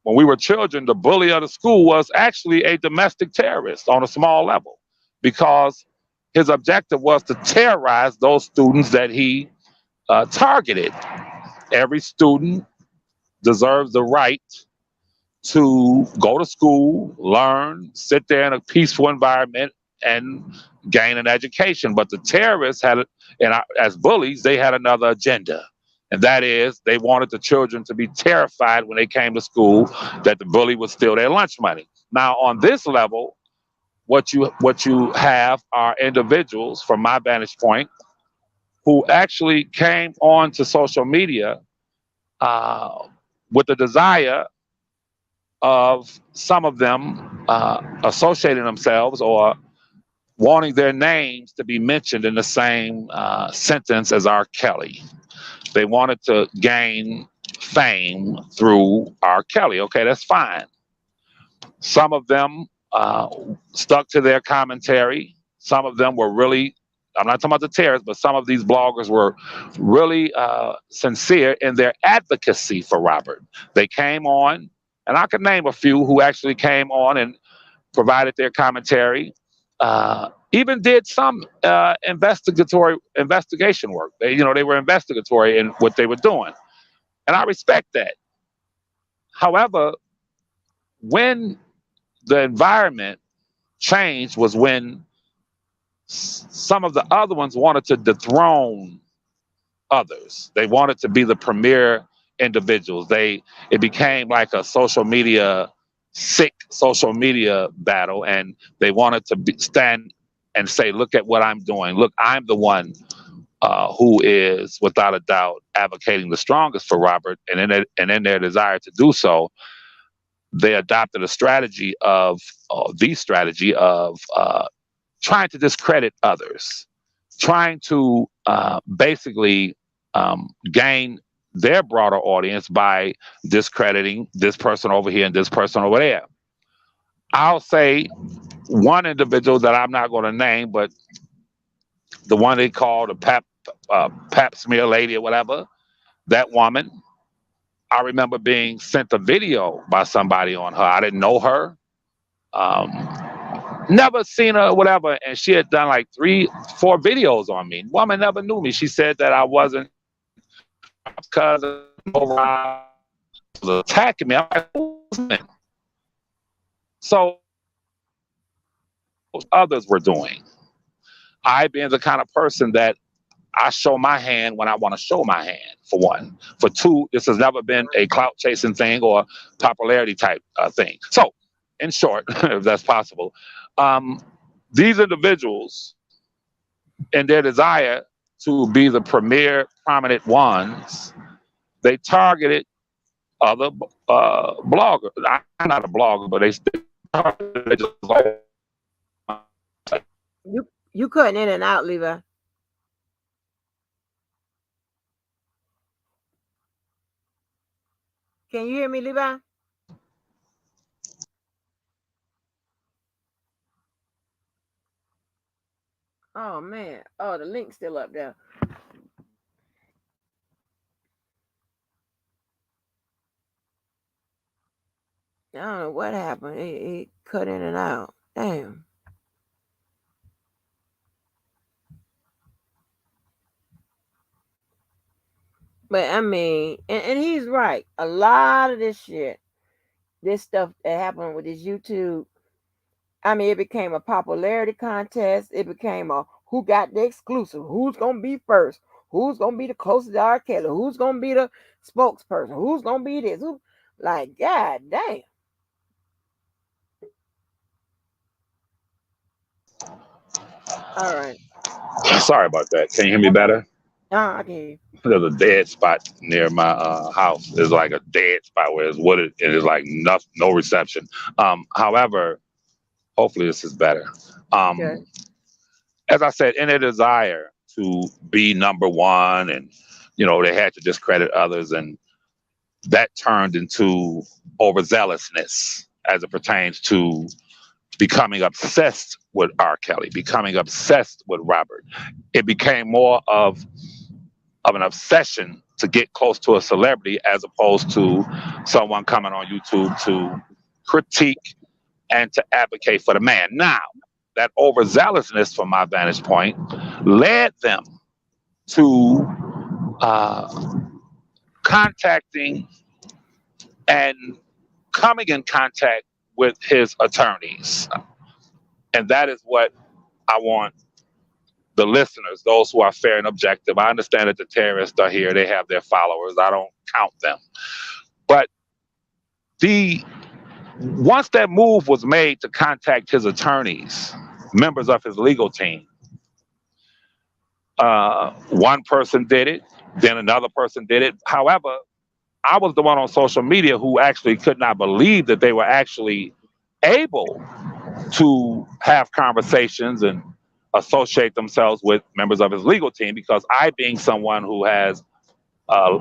When we were children, the bully of the school was actually a domestic terrorist on a small level, because his objective was to terrorize those students that he targeted. Every student deserves the right to go to school, learn, sit there in a peaceful environment, and gain an education. But the terrorists as bullies, they had another agenda. And that is, they wanted the children to be terrified when they came to school that the bully would steal their lunch money. Now, on this level, what you have are individuals, from my vantage point, who actually came on to social media uh, with the desire of some of them associating themselves or wanting their names to be mentioned in the same sentence as R. Kelly. They wanted to gain fame through R. Kelly. Okay, that's fine. Some of them stuck to their commentary. Some of them were really, I'm not talking about the terrorists, but some of these bloggers were really sincere in their advocacy for Robert. They came on, and I could name a few who actually came on and provided their commentary. Even did some investigation work. They were investigatory in what they were doing, and I respect that. However, when the environment changed was when some of the other ones wanted to dethrone others. They wanted to be the premier individuals. It became like a sick social media battle, and they wanted to stand and say, "Look at what I'm doing. Look, I'm the one who is, without a doubt, advocating the strongest for Robert." And in their desire to do so, they adopted the strategy of trying to discredit others, trying to basically gain their broader audience by discrediting this person over here and this person over there. I'll say one individual that I'm not going to name, but the one they called a pap smear lady or whatever, that woman, I remember being sent a video by somebody on her. I didn't know her. Never seen her, whatever, and she had done like 3, 4 videos on me. Woman never knew me. She said that I wasn't cousin around, was attacking me. I'm like, who's man? So others were doing. I being the kind of person that I show my hand when I want to show my hand, for one. For two, this has never been a clout chasing thing or popularity type thing. So, in short, if that's possible, um, these individuals, in their desire to be the premier prominent ones, they targeted other bloggers. I'm not a blogger, but they just like, You cutting in and out, Levi. Can you hear me, Levi? Oh man. Oh, the link's still up there. I don't know what happened. It cut in and out. Damn. But I mean, and he's right. A lot of this stuff that happened with this YouTube, I mean, it became a popularity contest. It became a who got the exclusive, who's gonna be first, who's gonna be the closest to R. Kelly, who's gonna be the spokesperson, who's gonna be this, who, like, god damn. All right. sorry about that. Can you hear me Okay. better? I can hear you. There's a dead spot near my house. There's like a dead spot where it's wooded and there's like no reception. However, hopefully this is better. Okay. As I said, in a desire to be number one, and they had to discredit others, and that turned into overzealousness as it pertains to becoming obsessed with R. Kelly, becoming obsessed with Robert. It became more of an obsession to get close to a celebrity as opposed to someone coming on YouTube to critique and to advocate for the man. Now, that overzealousness, from my vantage point, led them to uh, contacting and coming in contact with his attorneys. And that is what I want the listeners, those who are fair and objective. I understand that the terrorists are here, they have their followers. I don't count them. But the once that move was made to contact his attorneys, members of his legal team, One person did it, then another person did it. However, I was the one on social media who actually could not believe that they were actually able to have conversations and associate themselves with members of his legal team, because I, being someone who has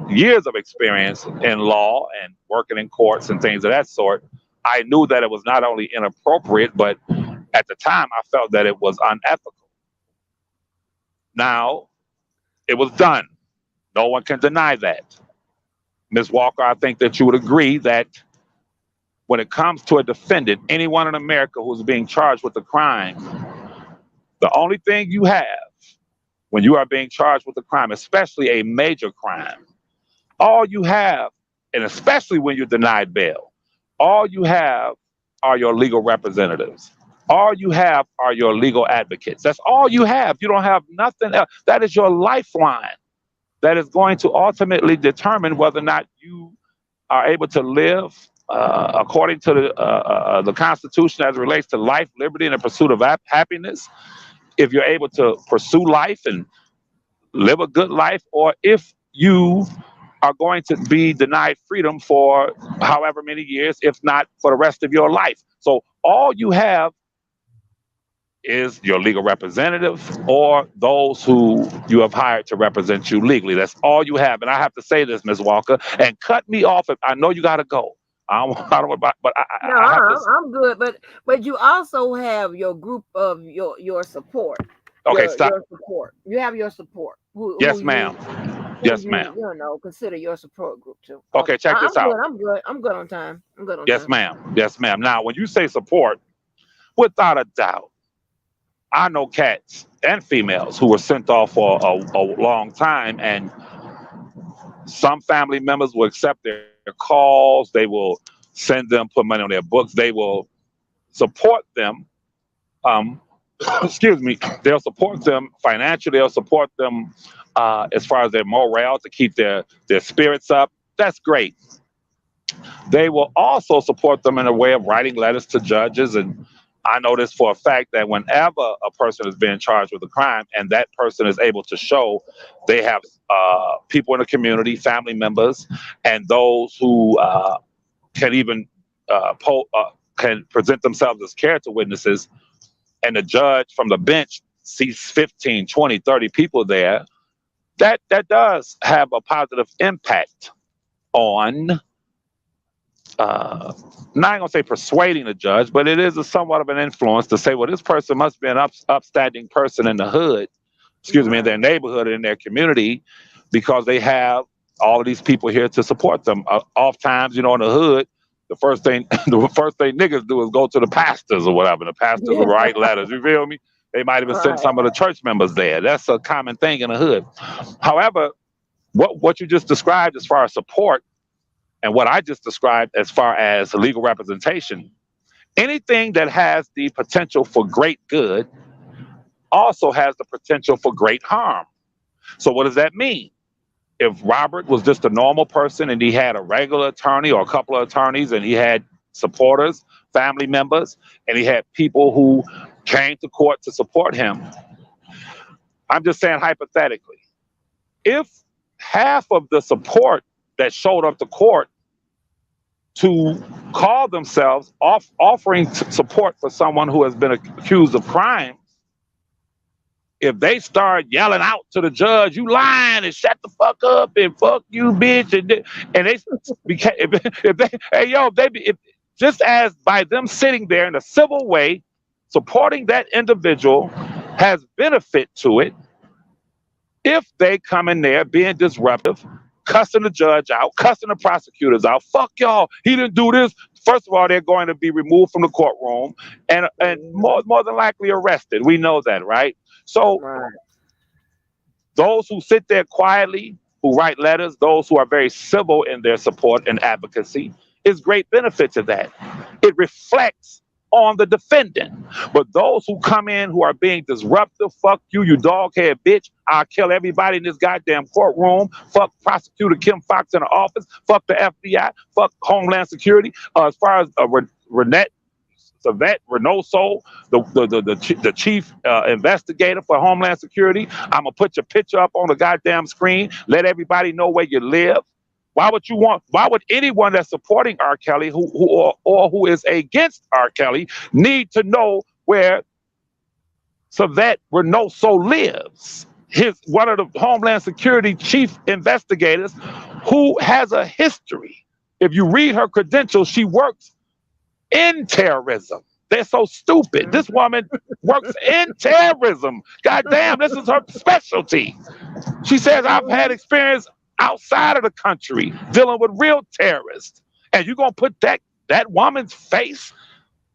years of experience in law and working in courts and things of that sort, I knew that it was not only inappropriate, but at the time I felt that it was unethical. Now, it was done. No one can deny that. Ms. Walker, I think that you would agree that when it comes to a defendant, anyone in America who's being charged with a crime, the only thing you have when you are being charged with a crime, especially a major crime, all you have, and especially when you're denied bail, all you have are your legal representatives. All you have are your legal advocates. That's all you have. You don't have nothing else. That is your lifeline that is going to ultimately determine whether or not you are able to live according to the Constitution as it relates to life, liberty, and the pursuit of happiness. If you're able to pursue life and live a good life, or if you are going to be denied freedom for however many years, if not for the rest of your life. So all you have is your legal representative or those who you have hired to represent you legally. That's all you have. And I have to say this, Ms. Walker, and cut me off if I know you got to go. I don't want, but No, I have to. I'm good. But you also have your group of your support, Okay, stop. your support. You have your support. Yes, ma'am. Who Yes, you ma'am. consider your support group too. Okay, Okay, check this I'm good. out. I'm good. I'm good on time. I'm good on Yes, time. ma'am. Yes, ma'am. Now, when you say support, without a doubt, I know cats and females who were sent off for a long time, and some family members will accept their calls. They will send them, put money on their books. They will support them. Um, excuse me. They'll support them financially. They'll support them as far as their morale to keep their spirits up. That's great. They will also support them in a way of writing letters to judges. And I know this for a fact that whenever a person is being charged with a crime and that person is able to show they have people in the community, family members, and those who can even can present themselves as character witnesses, and the judge from the bench sees 15, 20, 30 people there, that does have a positive impact on not gonna say persuading the judge, but it is a somewhat of an influence to say, well, this person must be an upstanding person in the hood, excuse me, in Right. their neighborhood, in their community, because they have all of these people here to support them. Oftentimes, in the hood, the first thing the first thing niggas do is go to the pastors or whatever. The pastors will Yeah. write letters. You feel me? They might even send Right. some of the church members there. That's a common thing in the hood. However, what you just described as far as support and what I just described as far as legal representation, anything that has the potential for great good also has the potential for great harm. So, what does that mean? If Robert was just a normal person and he had a regular attorney or a couple of attorneys and he had supporters, family members, and he had people who came to court to support him, I'm just saying hypothetically, if half of the support that showed up to court to call themselves offering support for someone who has been accused of crime, if they start yelling out to the judge, "You lying," and "Shut the fuck up," and "Fuck you, bitch," and they became, if they, hey yo, if just as by them sitting there in a civil way, supporting that individual has benefit to it. If they come in there being disruptive, cussing the judge out, cussing the prosecutors out, "Fuck y'all, he didn't do this." First of all, they're going to be removed from the courtroom and Mhm. more than likely arrested. We know that, right? So Right. those who sit there quietly, who write letters, those who are very civil in their support and advocacy, is great benefit to that. It reflects on the defendant. But those who come in who are being disruptive, "Fuck you, you doghead bitch. I'll kill everybody in this goddamn courtroom. Fuck Prosecutor Kim Fox in the office. Fuck the FBI. Fuck Homeland Security." As far as Renette Savette Reynoso, the chief investigator for Homeland Security. I'm gonna put your picture up on the goddamn screen. Let everybody know where you live. Why would you want? Why would anyone that's supporting R. Kelly, or who is against R. Kelly, need to know where Savette Reynoso lives? His one of the Homeland Security chief investigators, who has a history. If you read her credentials, she works in terrorism. They're so stupid. This woman works in terrorism. God damn, this is her specialty. She says, I've had experience outside of the country dealing with real terrorists. And you're gonna put that woman's face,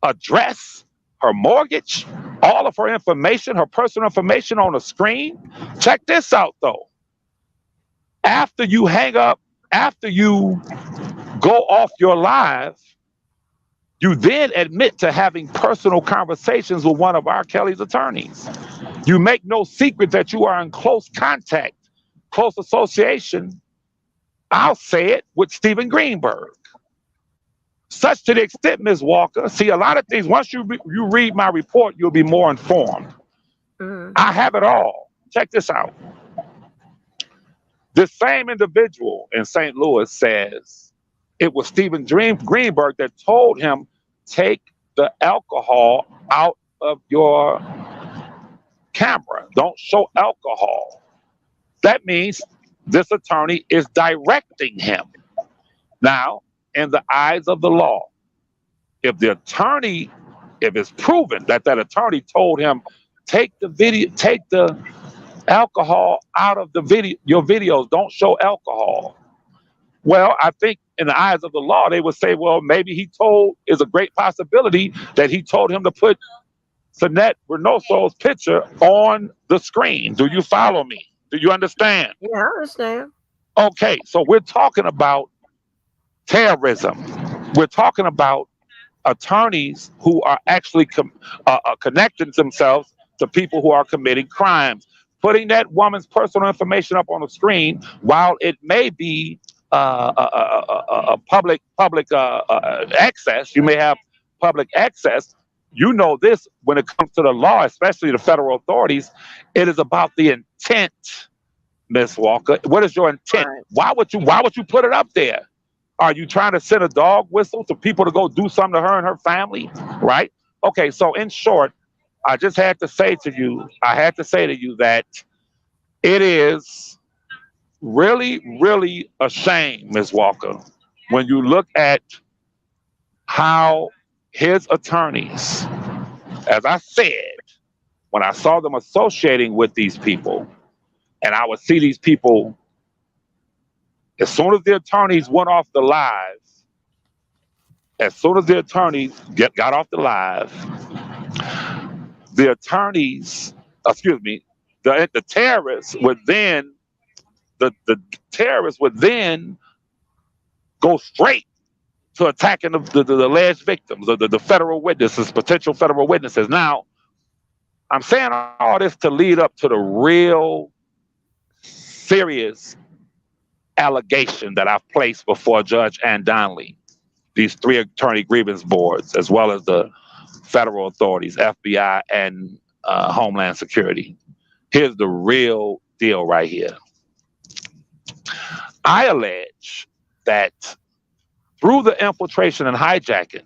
address, her mortgage, all of her information, her personal information on the screen. Check this out though. After you hang up, after you go off your live, you then admit to having personal conversations with one of R. Kelly's attorneys. You make no secret that you are in close contact, close association, I'll say it, with Stephen Greenberg. Such to the extent, Ms. Walker, see a lot of things, once you read my report, you'll be more informed. I have it all. Check this out. This same individual in St. Louis says it was Stephen Greenberg that told him, take the alcohol out of your camera. Don't show alcohol. That means this attorney is directing him. Now, in the eyes of the law, if it's proven that attorney told him, take the alcohol out of your videos, don't show alcohol. Well, I think in the eyes of the law, they would say, well, maybe is a great possibility that he told him to put Savette Reynoso's picture on the screen. Do you follow me? Do you understand? Yeah, I understand. Okay, so we're talking about terrorism. We're talking about attorneys who are actually connecting themselves to people who are committing crimes. Putting that woman's personal information up on the screen, while it may be public access, you may have public access. You know this, when it comes to the law, especially the federal authorities, it is about the intent, Miss Walker. What is your intent? Right. Why would you put it up there? Are you trying to send a dog whistle to people to go do something to her and her family? Right? Okay, so in short, I had to say to you that it is really, really a shame, Ms. Walker, when you look at how his attorneys, as I said, when I saw them associating with these people, and I would see these people, as soon as the attorneys went off the live, as soon as the attorneys got off the live, the attorneys, excuse me, the terrorists would then, the terrorists would then go straight to attacking the alleged victims, the federal witnesses, potential federal witnesses. Now, I'm saying all this to lead up to the real serious allegation that I've placed before Judge Ann Donnelly, these three attorney grievance boards, as well as the federal authorities, FBI and Homeland Security. Here's the real deal right here. I allege that through the infiltration and hijacking,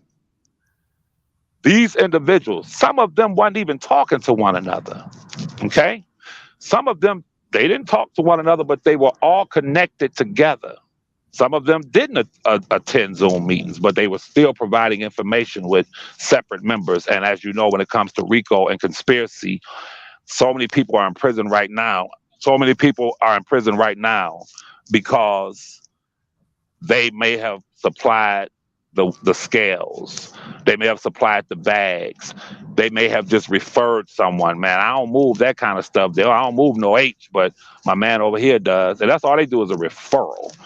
these individuals, some of them weren't even talking to one another. Okay? Some of them, they didn't talk to one another, but they were all connected together. Some of them didn't attend Zoom meetings, but they were still providing information with separate members. And as you know, when it comes to RICO and conspiracy, so many people are in prison right now. So many people are in prison right now because they may have supplied the scales. They may have supplied the bags. They may have just referred someone. Man, I don't move that kind of stuff there. I don't move no H, but my man over here does. And that's all they do is a referral.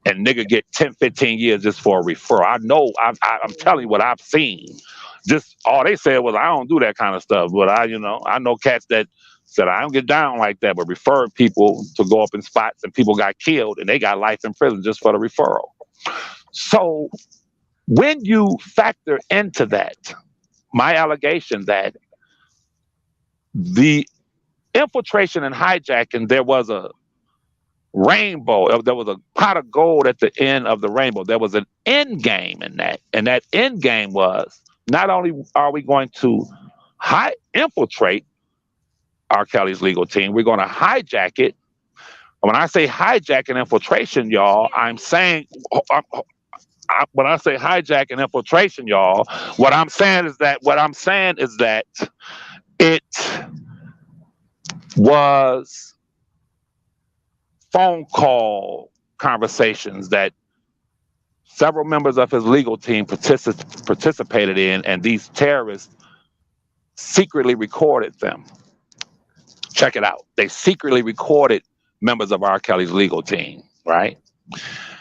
And nigga get 10, 15 years just for a referral. I know, I'm telling you what I've seen. Just all they said was, I don't do that kind of stuff. But I know cats that said, I don't get down like that, but referred people to go up in spots and people got killed and they got life in prison just for the referral. So when you factor into that, my allegation that the infiltration and hijacking, there was a rainbow, there was a pot of gold at the end of the rainbow. There was an end game in that. And that end game was not only are we going to infiltrate R. Kelly's legal team, we're going to hijack it. When I say hijack and infiltration, y'all, I'm saying, when I say hijack and infiltration, y'all, what I'm saying is that it was phone call conversations that several members of his legal team participated in, and these terrorists secretly recorded them. Check it out. They secretly recorded members of R. Kelly's legal team, right?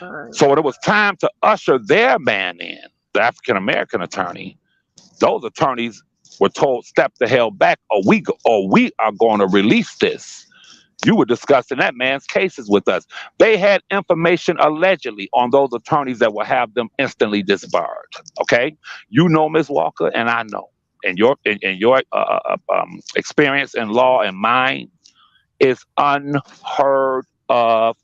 Right. So when it was time to usher their man in, the African American attorney, those attorneys were told, "Step the hell back, or we are going to release this. You were discussing that man's cases with us." They had information allegedly on those attorneys that will have them instantly disbarred. Okay, you know, Ms. Walker, and I know, and your experience in law and mine is unheard of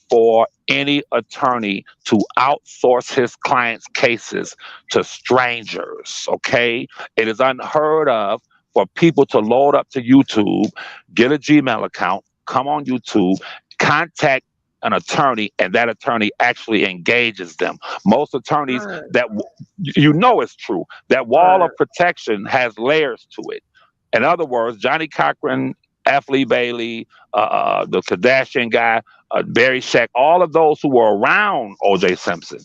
for any attorney to outsource his client's cases to strangers. Okay, it is unheard of for people to load up to YouTube, get a Gmail account, come on YouTube, contact an attorney, and that attorney actually engages them. Most attorneys Right. that you know it's true. That wall Right. of protection has layers to it. In other words, Johnny Cochran, F. Lee Bailey, the Kardashian guy, Barry Sheck, all of those who were around O.J. Simpson,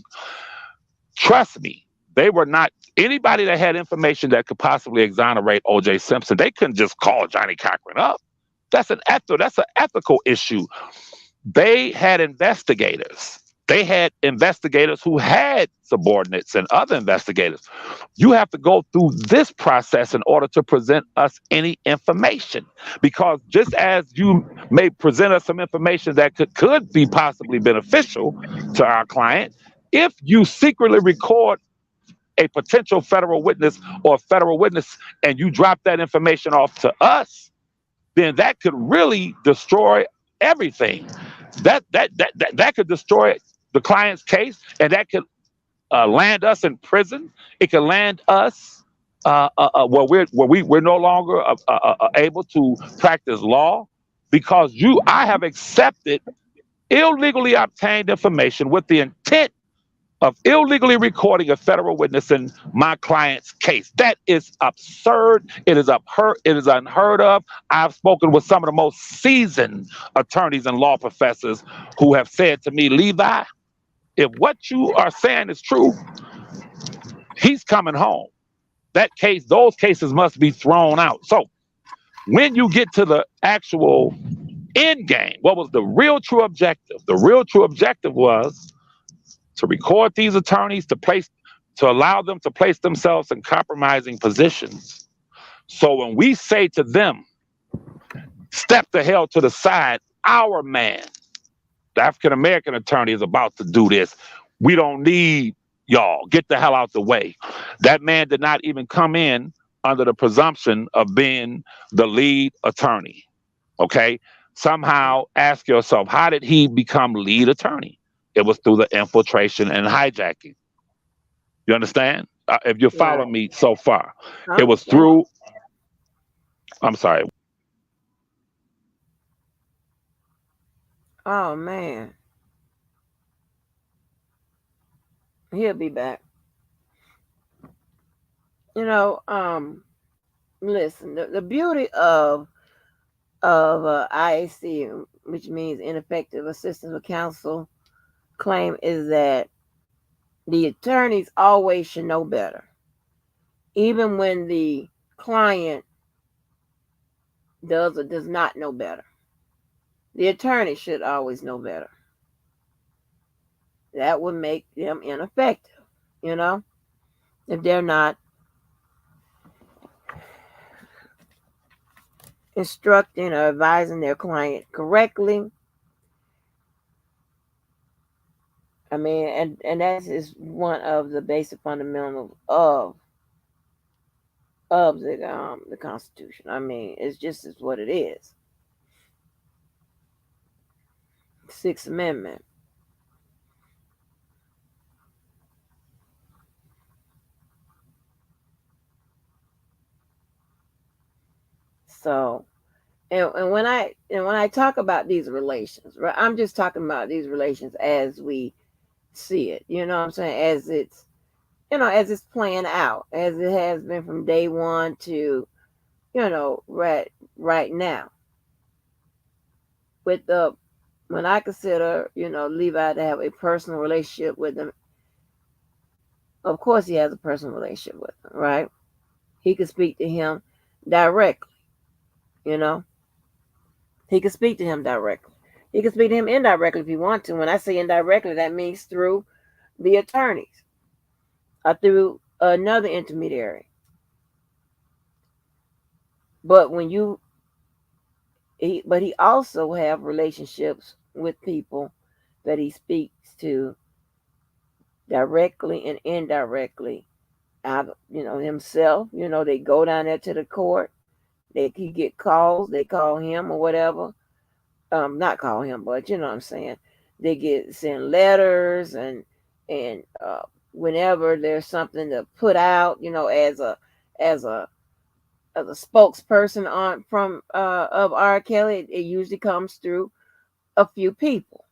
trust me, they were not anybody that had information that could possibly exonerate O.J. Simpson. They couldn't just call Johnny Cochran up. That's an ethical issue. They had investigators. They had investigators who had subordinates and other investigators. You have to go through this process in order to present us any information. Because just as you may present us some information that could be possibly beneficial to our client, if you secretly record a potential federal witness or a federal witness and you drop that information off to us, then that could really destroy everything. That could destroy the client's case, and that could land us in prison. It could land us we're no longer able to practice law because I have accepted illegally obtained information with the intent of illegally recording a federal witness in my client's case. That is absurd. It is unheard of. I've spoken with some of the most seasoned attorneys and law professors who have said to me, "Levi, if what you are saying is true, he's coming home. Those cases must be thrown out." So when you get to the actual end game, what was the real true objective? The real true objective was to record these attorneys, to allow them to place themselves in compromising positions. So when we say to them, "Step the hell to the side, our man, the African American attorney, is about to do this. We don't need y'all. Get the hell out the way." That man did not even come in under the presumption of being the lead attorney. Okay? Somehow ask yourself, how did he become lead attorney? It was through the infiltration and hijacking. You understand? If you're Right. following me so far, I it was understand. through. I'm sorry. Oh man, he'll be back. You know, listen, the beauty of IAC, which means ineffective assistance of counsel claim, is that the attorneys always should know better, even when the client does or does not know better. The attorney should always know better. That would make them ineffective, you know, if they're not instructing or advising their client correctly. I mean, and that is one of the basic fundamentals of of the Constitution. I mean, it's just is what it is. Sixth Amendment. So, and when I talk about these relations, right, I'm just talking about these relations as we see it. You know what I'm saying? As it's playing out, as it has been from day one to right now. With the When I consider Levi to have a personal relationship with them, of course he has a personal relationship with them, right? He could speak to him directly. You know, he could speak to him directly. He could speak to him indirectly if he wants to. When I say indirectly, that means through the attorneys or through another intermediary. But he also have relationships with people that he speaks to directly and indirectly out of himself. They go down there to the court. He get calls. They call him or whatever. Not call him, but you know what I'm saying. They get send letters and whenever there's something to put out, as a as a spokesperson on from of R. Kelly, it usually comes through a few people.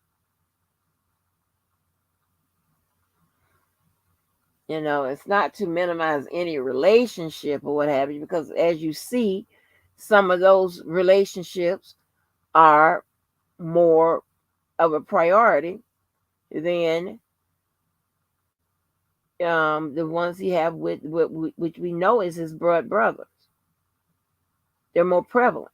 It's not to minimize any relationship or what have you, because as you see, some of those relationships are more of a priority than the ones he have with which we know is his brothers. They're more prevalent.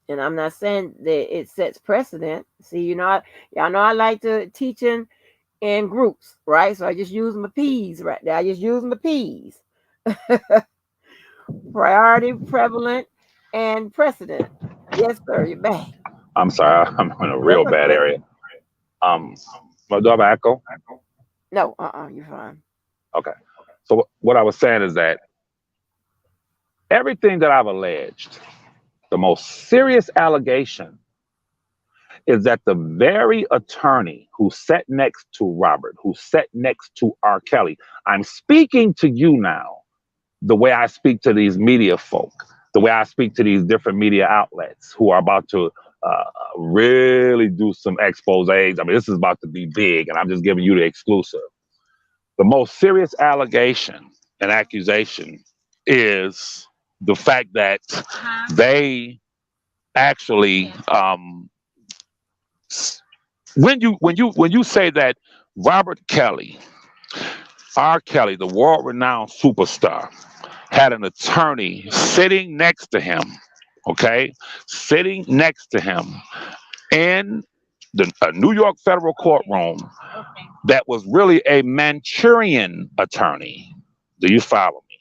And I'm not saying that it sets precedent. See, y'all know I like to teach in groups, right? So I just use my P's right there. I just use my P's. Priority, prevalent, and precedent. Yes, sir. You're back. I'm sorry, I'm in a That's real bad okay. area. Um, do I have an echo? No, you're fine. Okay. So what I was saying is that everything that I've alleged, the most serious allegation is that the very attorney who sat next to Robert, who sat next to R. Kelly, I'm speaking to you now the way I speak to these media folk, the way I speak to these different media outlets who are about to really do some exposés. I mean, this is about to be big, and I'm just giving you the exclusive. The most serious allegation and accusation is the fact that they actually when you say that Robert Kelly, R. Kelly, the world renowned superstar, had an attorney sitting next to him, okay, sitting next to him in a New York federal courtroom that was really a Manchurian attorney. Do you follow me?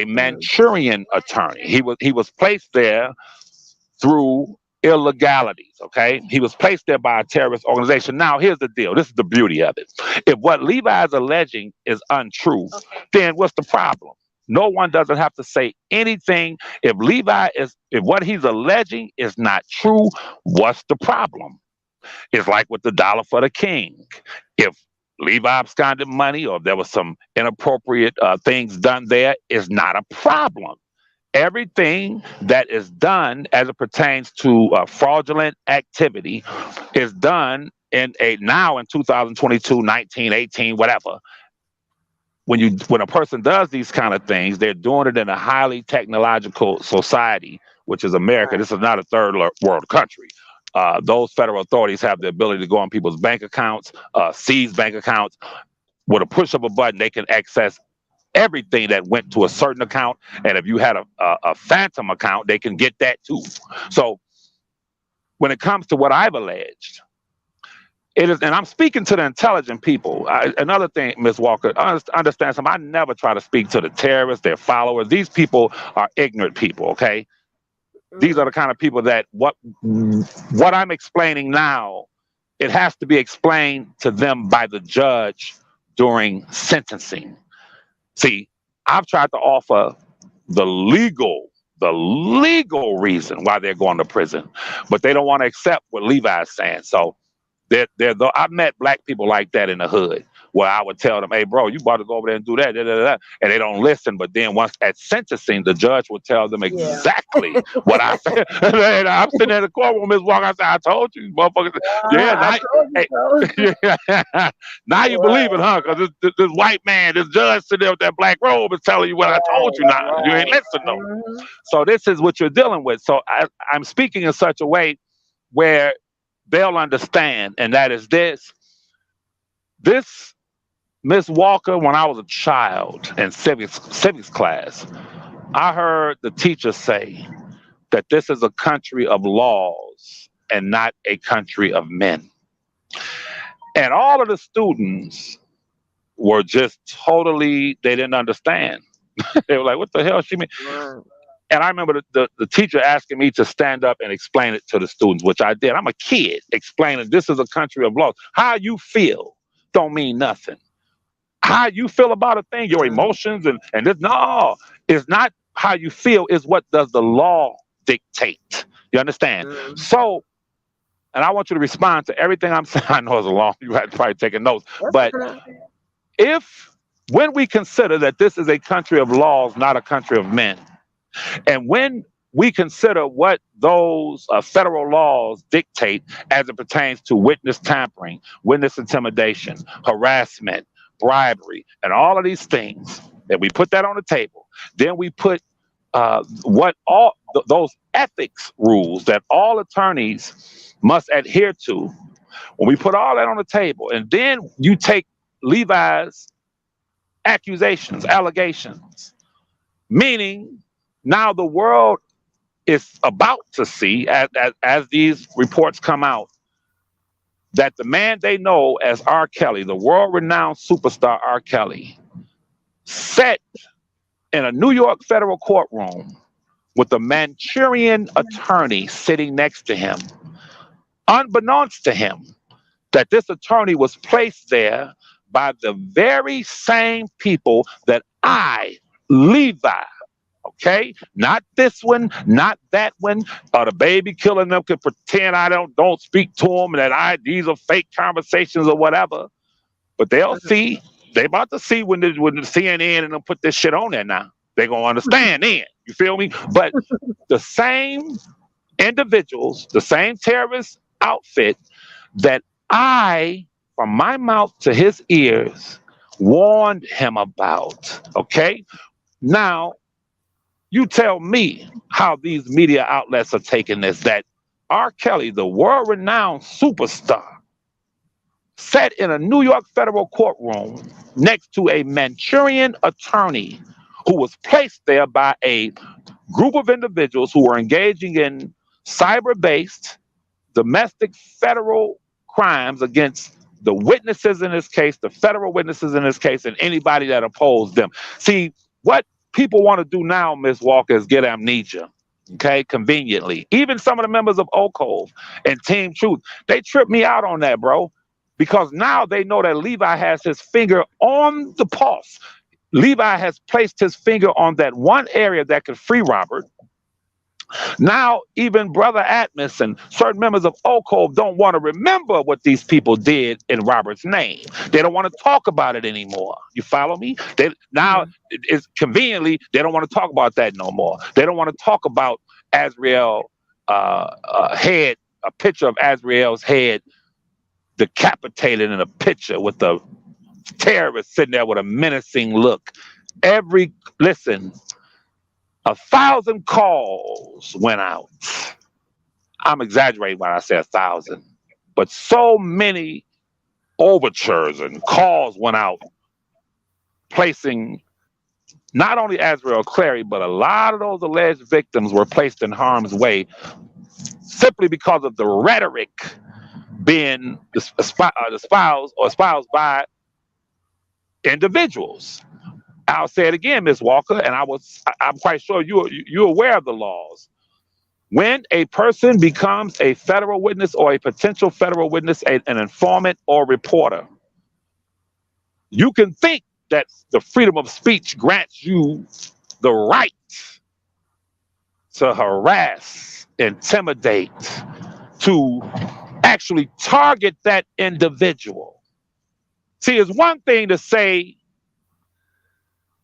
A Mm. Manchurian attorney. He was placed there through illegalities. Okay, he was placed there by a terrorist organization. Now, here's the deal. This is the beauty of it. If what Levi is alleging is untrue, then what's the problem? No one doesn't have to say anything. If what he's alleging is not true, what's the problem? It's like with the dollar for the king. If Levi absconded money or there was some inappropriate things done there, is not a problem. Everything that is done as it pertains to fraudulent activity is done in 2022, 19, 18, whatever. When a person does these kind of things, they're doing it in a highly technological society, which is America. Right. This is not a world country. Those federal authorities have the ability to go on people's bank accounts, seize bank accounts. With a push of a button, they can access everything that went to a certain account. And if you had a phantom account, they can get that too. So when it comes to what I've alleged, it is, and I'm speaking to the intelligent people. Another thing, Ms. Walker, understand something. I never try to speak to the terrorists, their followers. These people are ignorant people, okay? These are Mm. the kind of people that what I'm explaining now, it has to be explained to them by the judge during sentencing. See, I've tried to offer the legal, the legal reason why they're going to prison, but they don't want to accept what Levi's saying. So I've met black people like that in the hood where I would tell them, hey, bro, you about to go over there and do that, da, da, da, da," and they don't listen. But then once at sentencing, the judge would tell them Yeah. exactly what I said. And I'm sitting in the courtroom, Miss Walker, I said, I told you, motherfucker. Yeah, I now, told you hey, so. yeah, now you believe it, Right, huh? Because this white man, this judge sitting there with that black robe is telling you what I told you now. You ain't right. listening, though. Mm-hmm. So this is what you're dealing with. So I'm speaking in such a way where they'll understand, and that is this. This Miss Walker, when I was a child in civics class, I heard the teacher say that this is a country of laws and not a country of men. And all of the students were just totally, they didn't understand. They were like, what the hell she mean? Right. And I remember the teacher asking me to stand up and explain it to the students, which I did. I'm a kid explaining this is a country of laws. How you feel don't mean nothing. How you feel about a thing, your Mm-hmm. emotions and this, no, it's not how you feel, it's what does the law dictate. You understand? Mm-hmm. So, and I want you to respond to everything I'm saying. I know it's a long, you had to probably taking notes, That's but fine. if when we consider that this is a country of laws, not a country of men, and when we consider what those federal laws dictate as it pertains to witness tampering, witness intimidation, harassment, bribery, and all of these things, that we put that on the table, then we put what all those ethics rules that all attorneys must adhere to. When we put all that on the table, and then you take Levi's accusations, allegations, meaning now the world is about to see, as these reports come out, that the man they know as R. Kelly, the world renowned superstar R. Kelly, sat in a New York federal courtroom with a Manchurian attorney sitting next to him, unbeknownst to him that this attorney was placed there by the very same people that I, Levi, okay, not this one, not that one, or the baby killing them could pretend I don't speak to them and that these are fake conversations or whatever. But they'll see, they about to see when the CNN and them put this shit on there now. They're gonna understand then. You feel me? But the same individuals, the same terrorist outfit that I, from my mouth to his ears, warned him about. Okay? Now, you tell me how these media outlets are taking this, that R. Kelly, the world renowned superstar, sat in a New York federal courtroom next to a Manchurian attorney who was placed there by a group of individuals who were engaging in cyber based domestic federal crimes against the witnesses in this case, the federal witnesses in this case, and anybody that opposed them. See, what people want to do now, Miss Walker, is get amnesia. Okay, conveniently. Even some of the members of Oak Cove and Team Truth, they tripped me out on that, bro. Because now they know that Levi has his finger on the pulse. Levi has placed his finger on that one area that could free Robert. Now, even Brother Atmos and certain members of Oak Cove don't want to remember what these people did in Robert's name. They don't want to talk about it anymore. You follow me? Now, Mm-hmm. it's conveniently, they don't want to talk about that no more. They don't want to talk about Azrael head, a picture of Azrael's head decapitated in a picture with the terrorist sitting there with a menacing look. Listen, 1,000 calls went out. I'm exaggerating when I say 1,000, but so many overtures and calls went out, placing not only Azrael Clary, but a lot of those alleged victims were placed in harm's way simply because of the rhetoric being espoused by individuals. I'll say it again, Ms. Walker, and I'm quite sure you're aware of the laws. When a person becomes a federal witness or a potential federal witness, an informant or reporter, You can think that the freedom of speech grants you the right to harass, intimidate, to actually target that individual. See, it's one thing to say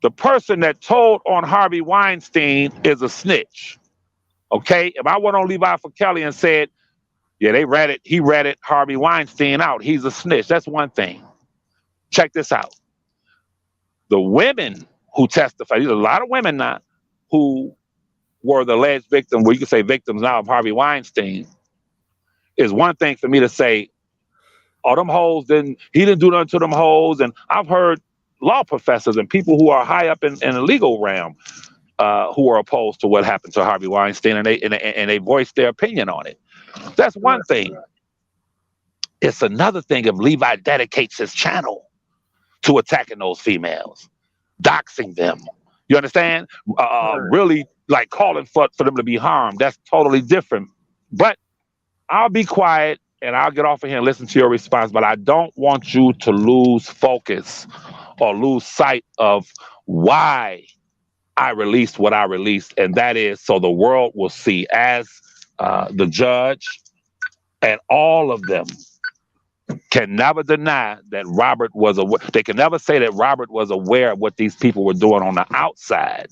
the person that told on Harvey Weinstein is a snitch. Okay? If I went on Levi for Kelly and said, yeah, he ratted Harvey Weinstein out, he's a snitch. That's one thing. Check this out. The women who testified, there's a lot of women now who were the alleged victim, well, you can say victims now of Harvey Weinstein, is one thing for me to say, oh, them hoes he didn't do nothing to them hoes. And I've heard law professors and people who are high up in the legal realm who are opposed to what happened to Harvey Weinstein, and they voiced their opinion on it. That's one thing. It's another thing if Levi dedicates his channel to attacking those females, doxing them. You understand? Really like calling for them to be harmed. That's totally different. But I'll be quiet and I'll get off of here and listen to your response. But I don't want you to lose focus or lose sight of why I released what I released. And that is so the world will see, as the judge and all of them can never deny that Robert was aware. They can never say that Robert was aware of what these people were doing on the outside.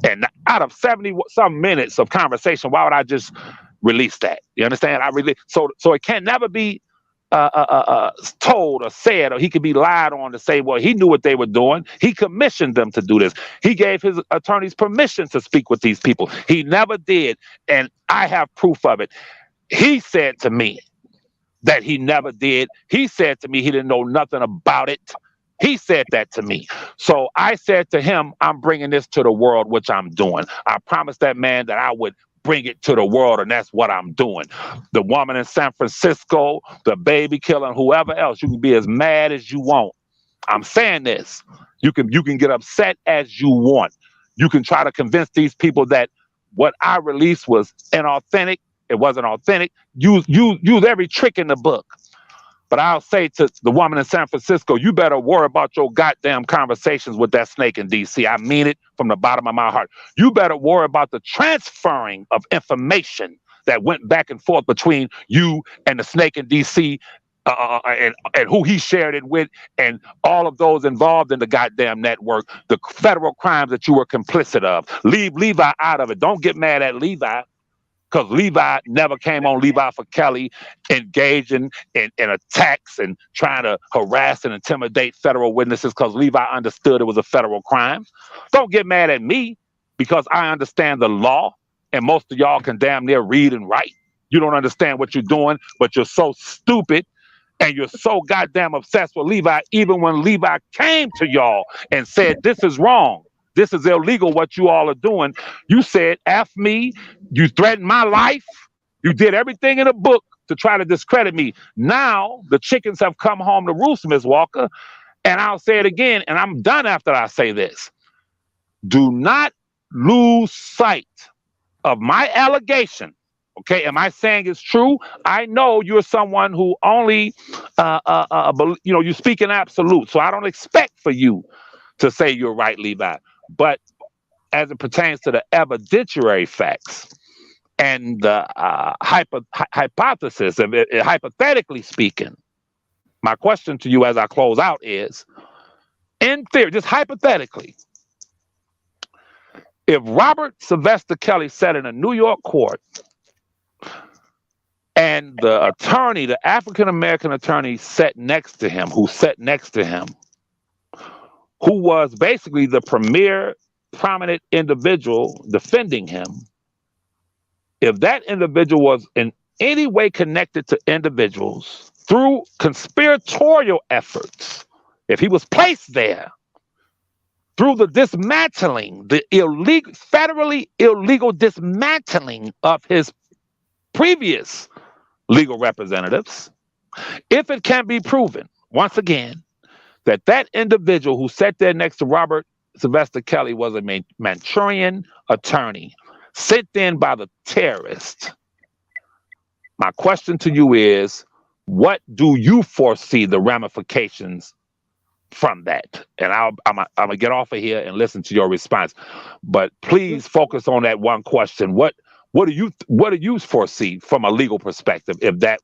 And out of 70 some minutes of conversation, why would I just release that? You understand? So it can never be told or said, or he could be lied on to say, well, he knew what they were doing. He commissioned them to do this. He gave his attorneys permission to speak with these people. He never did. And I have proof of it. He said to me that he never did. He said to me he didn't know nothing about it. He said that to me. So I said to him, I'm bringing this to the world, which I'm doing. I promised that man that I would bring it to the world, and that's what I'm doing. The woman in San Francisco, the baby killer, and whoever else, you can be as mad as you want. I'm saying this. You can get upset as you want. You can try to convince these people that what I released was inauthentic. It wasn't authentic. Use every trick in the book. But I'll say to the woman in San Francisco, you better worry about your goddamn conversations with that snake in D.C. I mean it from the bottom of my heart. You better worry about the transferring of information that went back and forth between you and the snake in D.C. And who he shared it with, and all of those involved in the goddamn network, the federal crimes that you were complicit of. Leave Levi out of it. Don't get mad at Levi, because Levi never came on Levi for Kelly engaging in attacks and trying to harass and intimidate federal witnesses, because Levi understood it was a federal crime. Don't get mad at me because I understand the law, and most of y'all can damn near read and write. You don't understand what you're doing, but you're so stupid and you're so goddamn obsessed with Levi. Even when Levi came to y'all and said, this is wrong, this is illegal, what you all are doing, you said, F me, you threatened my life, you did everything in the book to try to discredit me. Now, the chickens have come home to roost, Ms. Walker, and I'll say it again, and I'm done after I say this. Do not lose sight of my allegation. Okay, am I saying it's true? I know you're someone who only, you speak in absolute, so I don't expect for you to say you're right, Levi. But as it pertains to the evidentiary facts and the hypothesis, hypothetically speaking, my question to you as I close out is, in theory, just hypothetically, if Robert Sylvester Kelly sat in a New York court and the attorney, the African-American attorney who sat next to him, who was basically the premier prominent individual defending him, if that individual was in any way connected to individuals through conspiratorial efforts, if he was placed there through the dismantling, the federally illegal dismantling of his previous legal representatives, if it can be proven, once again, that that individual who sat there next to Robert Sylvester Kelly was a Manchurian attorney sent in by the terrorist, my question to you is, what do you foresee the ramifications from that. And I'm gonna get off of here and listen to your response. But please focus on that one question. What do you foresee from a legal perspective if that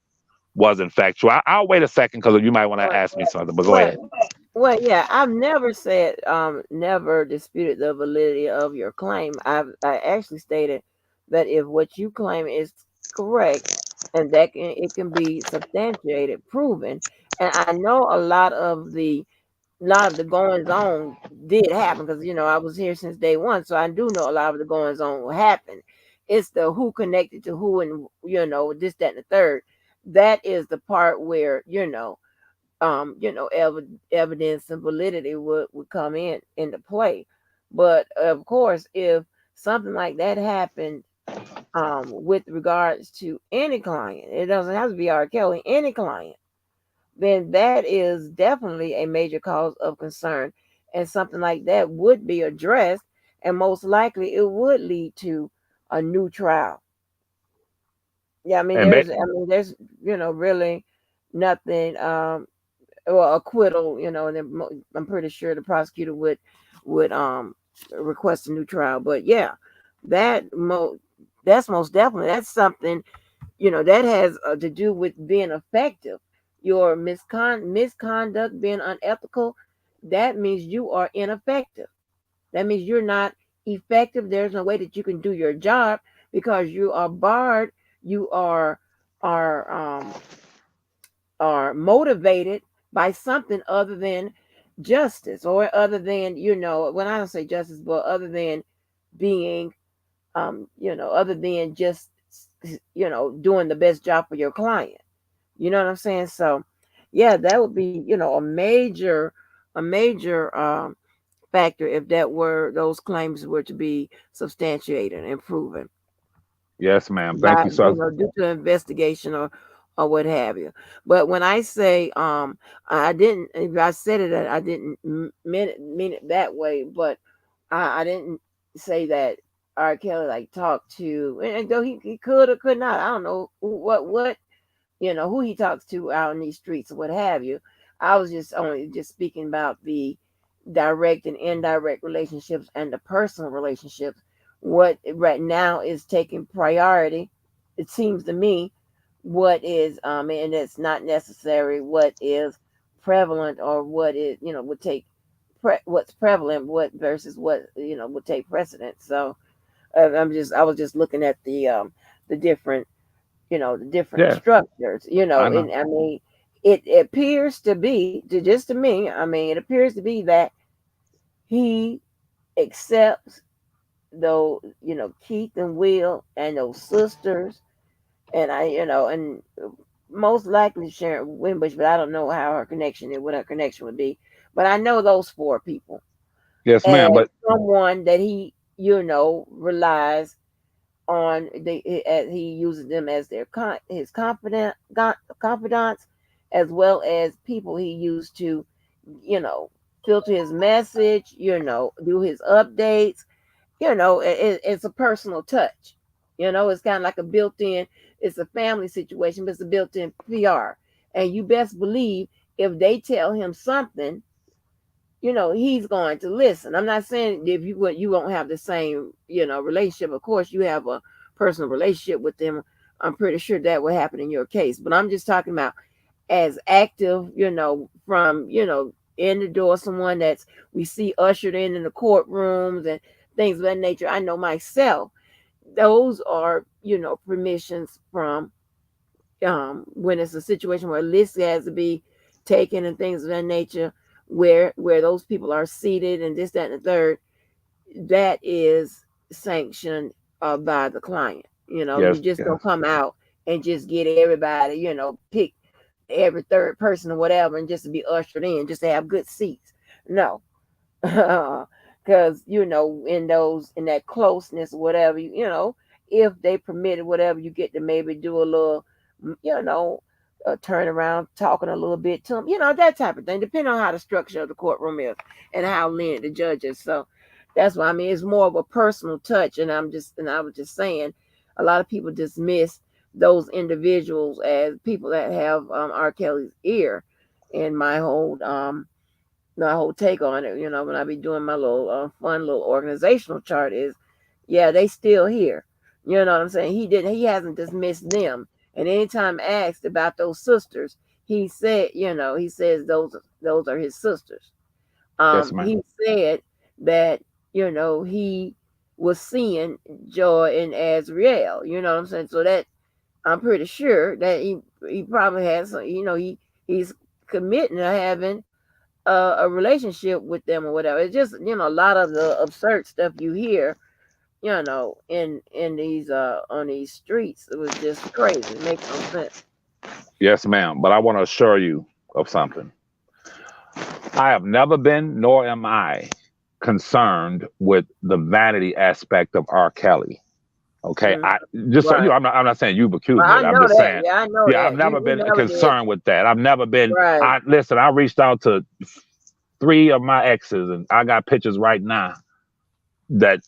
wasn't factual? I'll wait a second because you might want to Well, ask me something. But go well, ahead. well, yeah, I've never said, never disputed the validity of your claim. I actually stated that if what you claim is correct, and it can be substantiated, proven, and I know a lot of the goings on did happen because I was here since day one, so I do know a lot of the goings on will happen. It's the who connected to who, and this, that, and the third. That is the part where evidence and validity would come into play. But of course, if something like that happened, with regards to any client, it doesn't have to be R. Kelly, any client, then that is definitely a major cause of concern, and something like that would be addressed, and most likely it would lead to a new trial. Yeah, And there's really nothing. Well, acquittal, and then I'm pretty sure the prosecutor would request a new trial. But yeah, that mo that's most definitely, that's something, that has to do with being effective. Your misconduct, being unethical, that means you are ineffective. That means you're not effective. There's no way that you can do your job because you are barred. You are are motivated by something other than justice, or other than, when I don't say justice, but other than being, other than just, doing the best job for your client. You know what I'm saying? So, yeah, that would be, a major factor if those claims were to be substantiated and proven yes, ma'am. Thank by, you. So due to investigation, or what have you. But when I say, I didn't, if I said it, I didn't mean it that way. But I didn't say that R. Kelly like talked to, and though he could or could not, I don't know what who he talks to out in these streets or what have you. I was just only just speaking about the direct and indirect relationships and the personal relationships. What right now is taking priority, it seems to me, what is, and it's not necessary what is prevalent, or what is, would take what's prevalent, what versus what, would take precedence. So, I was just looking at the different, the different yes, structures, I know. and I mean, it appears to be, just to me, I mean, it appears to be that he accepts those, Keith and Will and those sisters, and and most likely Sharon Winbush, but I don't know how her connection is, what her connection would be. But I know those four people Yes, as ma'am. But someone that he, relies on. As he uses them as his confidants, as well as people he used to, you know, filter his message, do his updates. It's a personal touch. It's kind of like a built-in. It's a family situation, but it's a built-in PR. And you best believe if they tell him something, he's going to listen. I'm not saying if you won't have the same, relationship. Of course, you have a personal relationship with them. I'm pretty sure that will happen in your case. But I'm just talking about as active, from, in the door, someone that's we see ushered in the courtrooms and things of that nature. I know myself. Those are, permissions from, when it's a situation where a list has to be taken and things of that nature, where those people are seated and this, that, and the third, that is sanctioned, by the client. You yes, just don't yes, come out and just get everybody, pick every third person or whatever, and just to be ushered in, just to have good seats. No, because in that closeness or whatever, if they permitted whatever, you get to maybe do a little, you know turn around talking a little bit to them, that type of thing, depending on how the structure of the courtroom is and how lenient the judge is. So that's why, I mean, it's more of a personal touch. And I was just saying, a lot of people dismiss those individuals as people that have, R. Kelly's ear. And my whole, my whole take on it, when I be doing my little fun little organizational chart is, yeah, they still here. You know what I'm saying? He hasn't dismissed them. And anytime asked about those sisters, he said, he says those are his sisters. Yes, ma'am. He said that, he was seeing Joy and Azriel. You know what I'm saying? So that I'm pretty sure that he probably has some, he's committing to having a relationship with them or whatever. It's just, a lot of the absurd stuff you hear, in these on these streets. It was just crazy. It makes no sense. Yes, ma'am. But I want to assure you of something. I have never been, nor am I, concerned with the vanity aspect of R. Kelly. Okay, Mm, I just so you right. know, I'm not saying you've Well, accused me I of that. I'm know just that. saying, Yeah, I know yeah, I've that. never You been never did. concerned with that. I've never been. Right. I listen. I reached out to three of my exes, and I got pictures right now that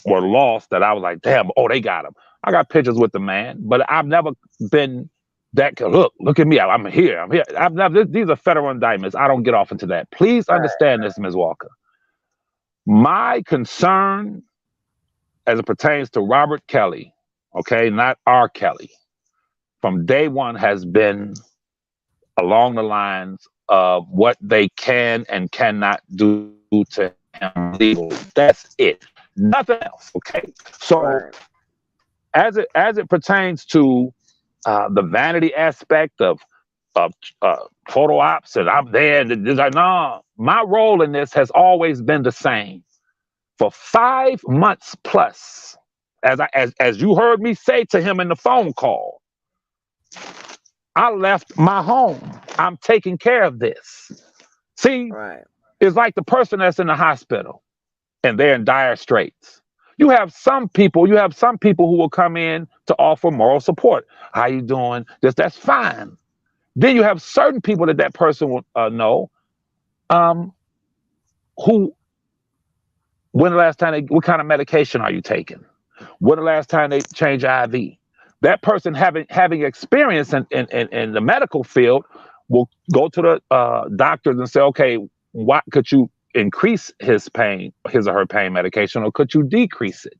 were lost. That I was like, damn, oh, they got him. I got pictures with the man, but I've never been that. Look at me. I'm here. I'm here. I've never. These are federal indictments. I don't get off into that. Please Right. understand this, Ms. Walker. My concern, as it pertains to Robert Kelly, okay, not R. Kelly, from day one has been along the lines of what they can and cannot do to him legally. That's it. Nothing else. Okay. So Right. as it pertains to the vanity aspect of photo ops and I'm there and it's like, no, my role in this has always been the same. For 5 months plus, as you heard me say to him in the phone call, I left my home. I'm taking care of this. See, Right. it's like the person that's in the hospital and they're in dire straits. You have some people who will come in to offer moral support. How you doing? That's fine. Then you have certain people that person will know, um, who, when the last time what kind of medication are you taking? When the last time they changed your IV? That person having experience in the medical field will go to the doctors and say, okay, what could you increase his or her pain medication, or could you decrease it?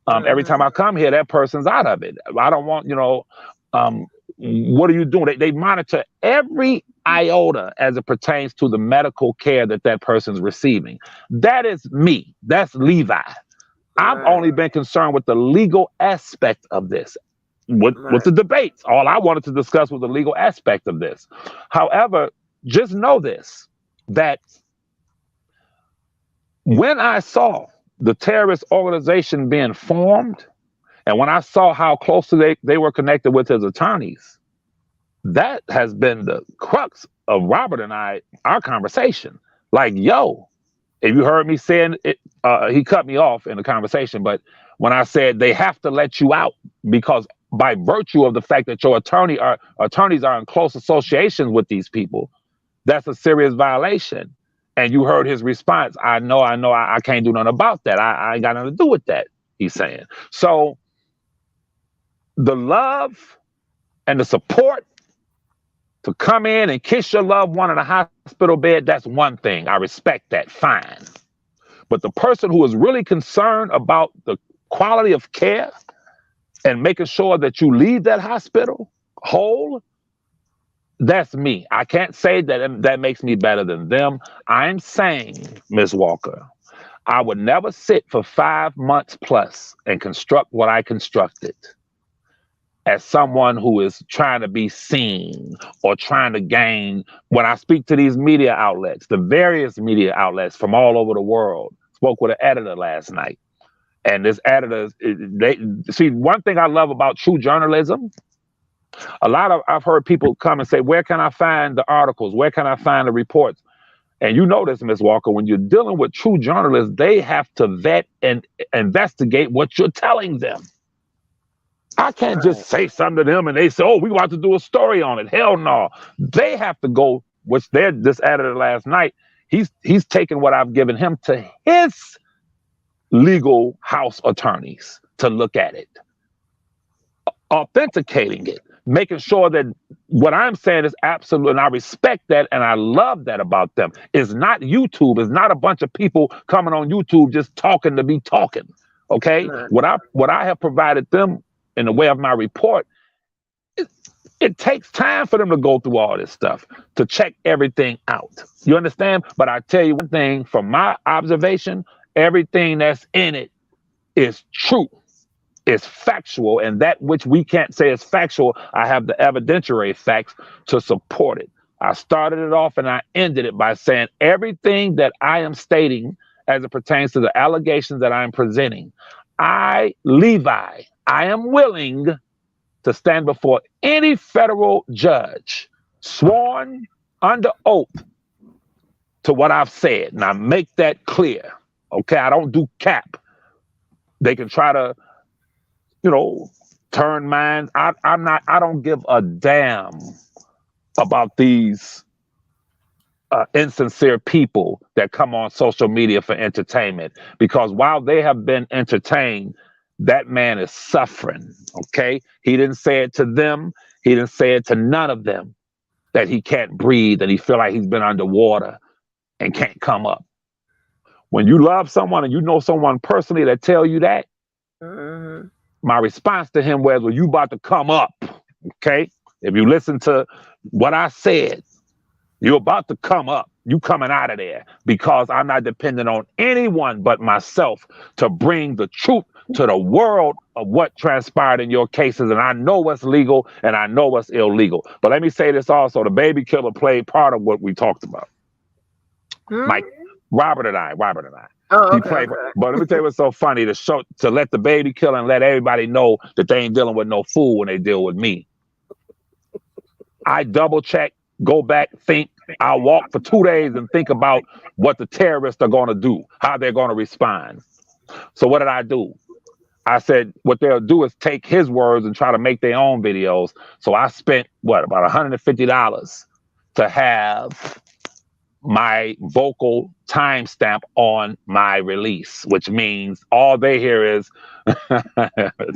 Every time Mm-hmm. I come here, that person's out of it. I don't want, um, what are you doing? They monitor every iota as it pertains to the medical care that person's receiving. That is me. That's Levi. I've Right. only been concerned with the legal aspect of this, with Right. the debates. All I wanted to discuss was the legal aspect of this. However, just know this, that when I saw the terrorist organization being formed, and when I saw how closely they were connected with his attorneys, that has been the crux of Robert and our conversation. Like, yo, if you heard me saying it, he cut me off in the conversation, but when I said they have to let you out because by virtue of the fact that your attorneys are in close associations with these people, that's a serious violation. And you heard his response. I know, I can't do nothing about that. I ain't got nothing to do with that, he's saying. So the love and the support to come in and kiss your loved one in a hospital bed, that's one thing. I respect that. Fine. But the person who is really concerned about the quality of care and making sure that you leave that hospital whole, that's me. I can't say that makes me better than them. I'm saying, Ms. Walker, I would never sit for 5 months plus and construct what I constructed as someone who is trying to be seen or trying to gain. When I speak to these media outlets, the various media outlets from all over the world, spoke with an editor last night. And this editor, they see, one thing I love about true journalism. I've heard people come and say, "Where can I find the articles? Where can I find the reports?" And you know this, Ms. Walker, when you're dealing with true journalists, they have to vet and investigate what you're telling them. I can't just Right. say something to them and they say, "Oh, we want to do a story on it." Hell no. They have to go, which they're this editor last night. He's taken what I've given him to his legal house attorneys to look at it, authenticating it, making sure that What I'm saying is absolute, and I respect that, and I love that about them. It's not YouTube. It's not a bunch of people coming on YouTube just talking to be talking. Okay, Right. what I have provided them in the way of my report, it, it takes time for them to go through all this stuff to check everything out. You understand? But I tell you one thing, from my observation, everything that's in it is true, is factual, and that which we can't say is factual, I have the evidentiary facts to support it. I started it off and I ended it by saying everything that I am stating as it pertains to the allegations that I am presenting, I, Levi, I am willing to stand before any federal judge, sworn under oath to what I've said. And I make that clear. Okay, I don't do cap. They can try to, you know, turn minds. I'm not. I don't give a damn about these insincere people that come on social media for entertainment. Because while they have been entertained, that man is suffering. Okay, he didn't say it to them. He didn't say it to none of them that he can't breathe and he feel like he's been underwater and can't come up. When you love someone and you know someone personally that tell you that, Mm-hmm. my response to him was, well, you about to come up. Okay. If you listen to what I said, you're about to come up. You coming out of there because I'm not dependent on anyone but myself to bring the truth to the world of what transpired in your cases. And I know what's legal and I know what's illegal. But let me say this also. The baby killer played part of what we talked about. Hmm? Mike, Robert and I. Oh, He okay, played, okay. but let me tell you what's so funny to let the baby killer and let everybody know that they ain't dealing with no fool when they deal with me. I double check, go back, think. I'll walk for 2 days and think about what the terrorists are going to do, how they're going to respond. So what did I do? I said what they'll do is take his words and try to make their own videos. So I spent about $150 to have my vocal timestamp on my release, which means all they hear is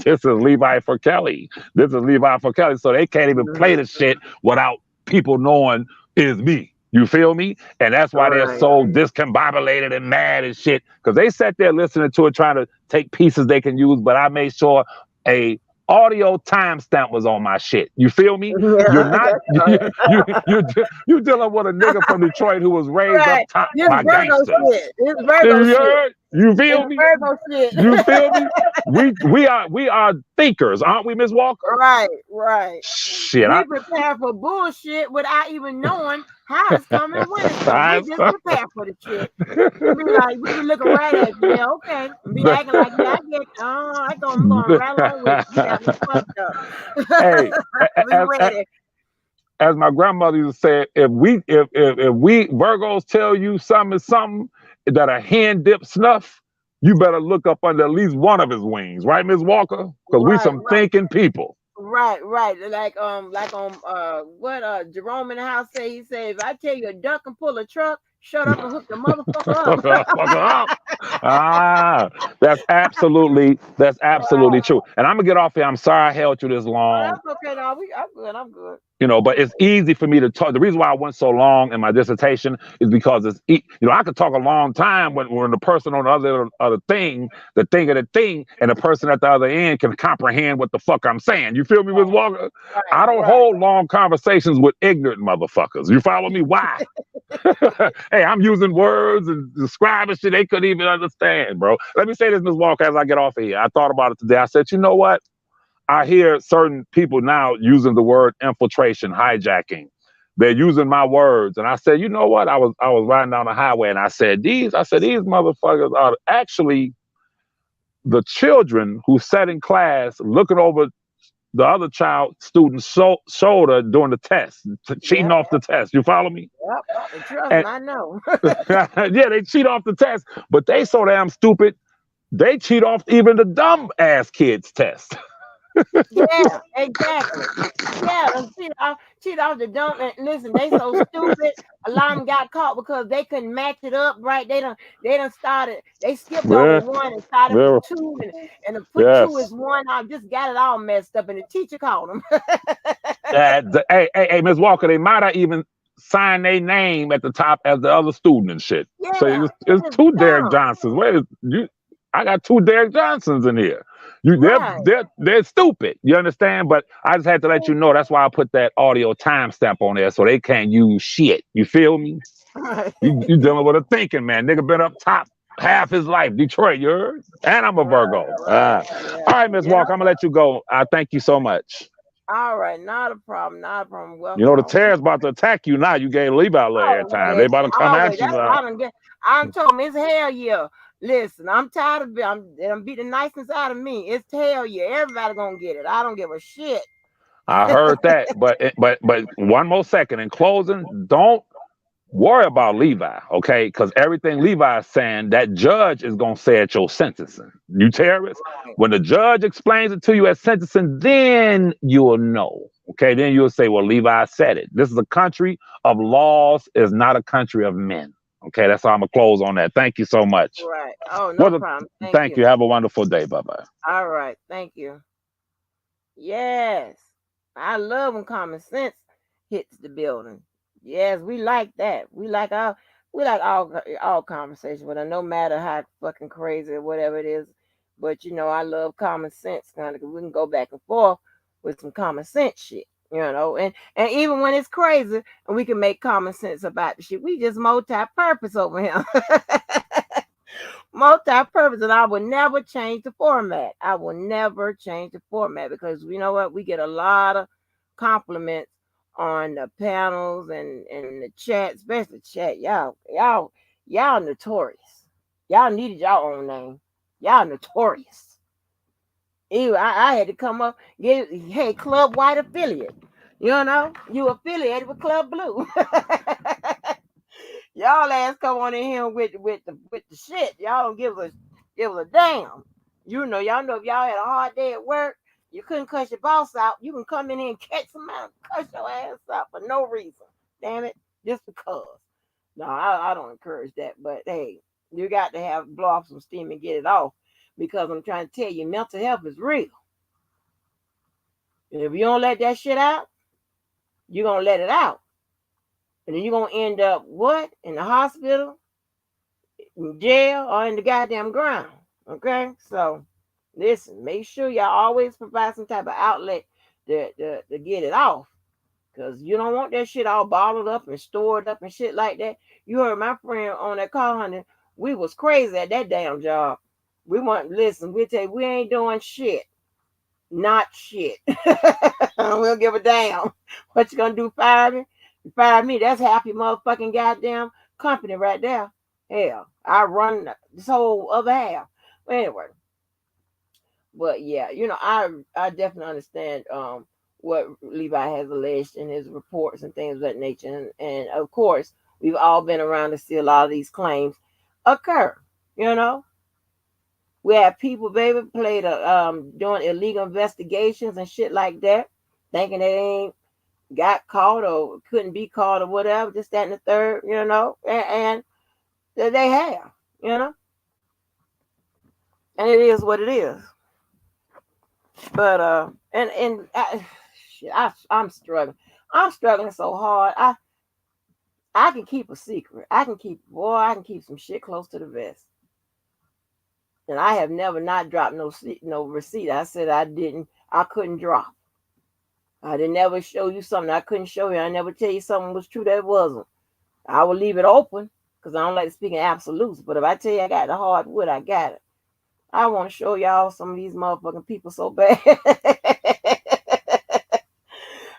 this is Levi for Kelly. This is Levi for Kelly. So they can't even play the shit without people knowing is me. You feel me? And that's All why they're right. so discombobulated and mad and shit. Because they sat there listening to it, trying to take pieces they can use. But I made sure a audio timestamp was on my shit. You feel me? You're Yeah, not that's all you're dealing with a nigga from Detroit who was raised up right. top This by Virgo gangsters. shit. This Virgo shit. You This feel me? Virgo shit. You feel me? We are thinkers, aren't we, Miss Walker? Right, right. Shit, We prepare for bullshit without even knowing how it's coming, when it's coming. We just prepare for the shit. And be like, we be looking right at you. Yeah, okay. And be acting like, yeah, I get, I'm going right along with you. You got me fucked up. hey, Be as, ready. as my grandmother used to say, if we Virgos tell you something is something that a hen dip snuff, you better look up under at least one of his wings, right, Miss Walker? Because we Right, some right. thinking people. Right, right. Like on what Jerome in the house say, he said, if I tell you a duck and pull a truck, shut up and hook the motherfucker up. Fucker up. Ah, that's absolutely Right. true. And I'm gonna get off here. I'm sorry I held you this Oh, long. that's okay, no, I'm good, I'm good. But it's easy for me to talk. The reason why I went so long in my dissertation is because I could talk a long time when the person on the other thing, the thing of the thing, and the person at the other end can comprehend what the fuck I'm saying. You feel me, Ms. Walker? Right, I don't right. hold long conversations with ignorant motherfuckers. You follow me? Why? Hey, I'm using words and describing shit they couldn't even understand, bro. Let me say this, Ms. Walker, as I get off of here. I thought about it today. I said, you know what? I hear certain people now using the word infiltration, hijacking. They're using my words, and I said, you know what? I was riding down the highway, and these motherfuckers are actually the children who sat in class looking over the other child student's shoulder during the test, cheating Yep, off the test. You follow me? yep. And trust me, And I know. yeah, they cheat off the test, but they so damn stupid. They cheat off even the dumb ass kids' test. Yeah, exactly. Yeah, and cheat off the dump. And listen, they so stupid. A lot of them got caught because they couldn't match it up right. They done started. They skipped over Yeah, one and started from yeah, two, and to put two yes. is one. I just got it all messed up, and the teacher called them. Hey, Miss Walker, they might have even signed their name at the top as the other student and shit. So Yeah, it's it's two Derek dumb. Johnsons. Where is you? I got two Derek Johnsons in here. You, Right. they're stupid. You understand? But I just had to let you know. That's why I put that audio timestamp on there so they can't use shit. You feel me? Right. You dealing with a thinking man. Nigga been up top half his life. Detroit, you heard? And I'm a Right. Virgo. Right. All Yeah. right, Miss Yeah. Walker, I'm gonna let you go. I thank you so much. All right. Not a problem. Not a problem. You Welcome know the always. terror's about to attack you now. You gave Levi a little Always. airtime. They about to come Always. at you That's what I now. don't get. I done told him it's hell yeah. Listen, I'm tired of it. I'm beating the niceness out of me. It's hell yeah. Everybody gonna get it. I don't give a shit. I heard that, but one more second. In closing, don't worry about Levi, okay? Because everything Levi is saying, that judge is gonna say at your sentencing. You terrorist. Right. When the judge explains it to you at sentencing, then you'll know. Okay, then you'll say, well, Levi said it. This is a country of laws, is not a country of men. Okay, that's how I'm gonna close on that. Thank you so much. Right. Oh, no What a, problem. Thank thank you. you. Have a wonderful day. Bye bye. All right. Thank you. Yes. I love when common sense hits the building. Yes, we like that. We like all conversation, but no matter how fucking crazy or whatever it is. But I love common sense kind of. We can go back and forth with some common sense shit. And even when it's crazy, and we can make common sense about the shit. We just multi-purpose over here. Multi-purpose, and I will never change the format. I will never change the format because you know what? We get a lot of compliments on the panels and the chat, especially chat. Y'all notorious. Y'all needed y'all own name. Y'all notorious. Ew, I had to come up get hey Club White affiliate. You affiliated with Club Blue. Y'all ass come on in here with the shit. Y'all don't give us a damn. Y'all know if y'all had a hard day at work, you couldn't cuss your boss out. You can come in here and catch somebody and cuss your ass out for no reason. Damn it, just because. No, I don't encourage that. But hey, you got to blow off some steam and get it off because I'm trying to tell you, mental health is real. And if you don't let that shit out, you're gonna let it out, and then you're gonna end up what in the hospital, in jail, or in the goddamn ground. Okay? So listen, make sure y'all always provide some type of outlet to get it off. Cause you don't want that shit all bottled up and stored up and shit like that. You heard my friend on that call, honey. We was crazy at that damn job. We want listen, we tell you we ain't doing shit. Not shit. We'll give a damn. What you gonna do? Fire me? You fire me? That's half your motherfucking goddamn company right there. Hell, I run this whole other half. But anyway, but yeah, I definitely understand what Levi has alleged in his reports and things of that nature, and of course we've all been around to see a lot of these claims occur. You know, we have people, baby, doing illegal investigations and shit like that, thinking they ain't got caught or couldn't be caught or whatever, just that and the third, and they have, you know, and it is what it is. But shit, I'm struggling. I'm struggling so hard. I can keep a secret. I can keep some shit close to the vest. And I have never not dropped no receipt. I said I couldn't drop. I didn't never show you something I couldn't show you. I never tell you something was true that wasn't. I will leave it open because I don't like to speak in absolutes. But if I tell you I got the hardwood, I got it. I want to show y'all some of these motherfucking people so bad.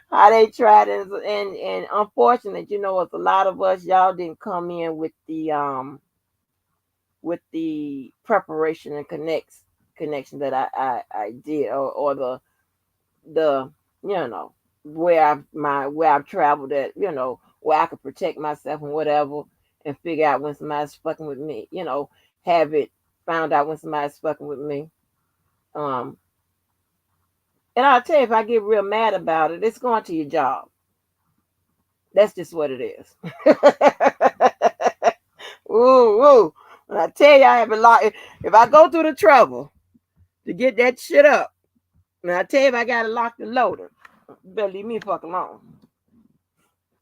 How they tried and unfortunate, it's a lot of us y'all didn't come in with the preparation and connection that I did or the where I've traveled at, where I could protect myself and whatever and figure out when somebody's fucking with me, have it found out when somebody's fucking with me. Um and I'll tell you if I get real mad about it, it's going to your job. That's just what it is. Ooh, ooh. When I tell you I have a lot, if I go through the trouble to get that shit up, and I tell you if I gotta lock the loader, Better leave me the fuck alone.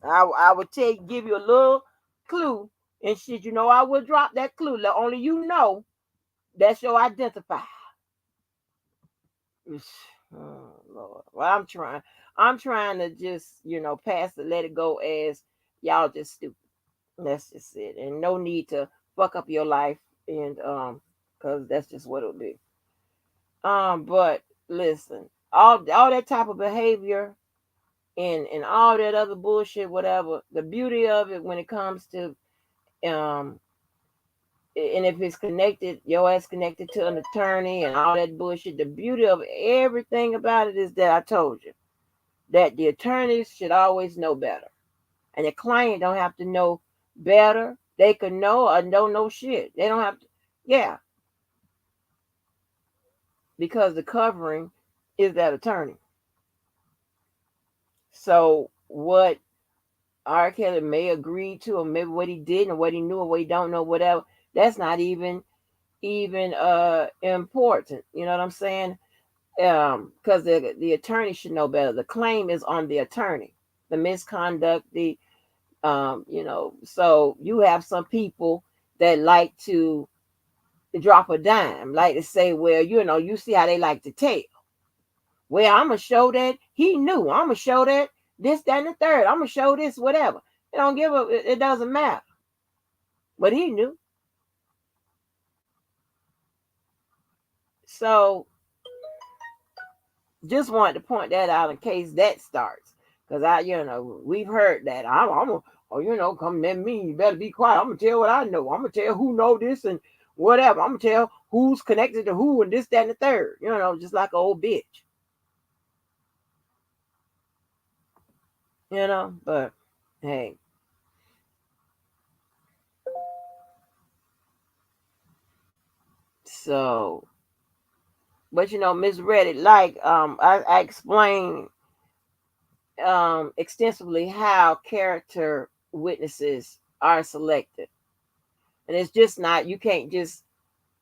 I would give you a little clue and shit. You know, I would drop that clue. Let only you know that's your identifier. Oh, Lord. Well, I'm trying. I'm trying to just, pass it, let it go as y'all just stupid. That's just it. And no need to fuck up your life and cause that's just what it'll do. But listen, all that type of behavior and all that other bullshit, whatever, the beauty of it when it comes to um and if it's connected, your ass connected to an attorney and all that bullshit, the beauty of everything about it is that I told you that the attorneys should always know better. And the client don't have to know better. They can know or don't know shit. They don't have to, yeah, because the covering is that attorney. So what R. Kelly may agree to, or maybe what he did and what he knew or what he don't know, whatever, that's not even important. You know what I'm saying? Because the attorney should know better. The claim is on the attorney. The misconduct, so you have some people that like to drop a dime, like to say, well, you see how they like to tell. Well, I'm gonna show that he knew. I'm gonna show that this, that, and the third. I'm gonna show this, whatever. It don't give a. It doesn't matter. But he knew. So just wanted to point that out in case that starts, because we've heard that. I'm gonna, oh, come at me. You better be quiet. I'm gonna tell what I know. I'm gonna tell who know this and whatever. I'm gonna tell who's connected to who and this, that, and the third. Just like an old bitch. But hey, so but Miss Reddit, like I explained extensively how character witnesses are selected, and it's just not, you can't just,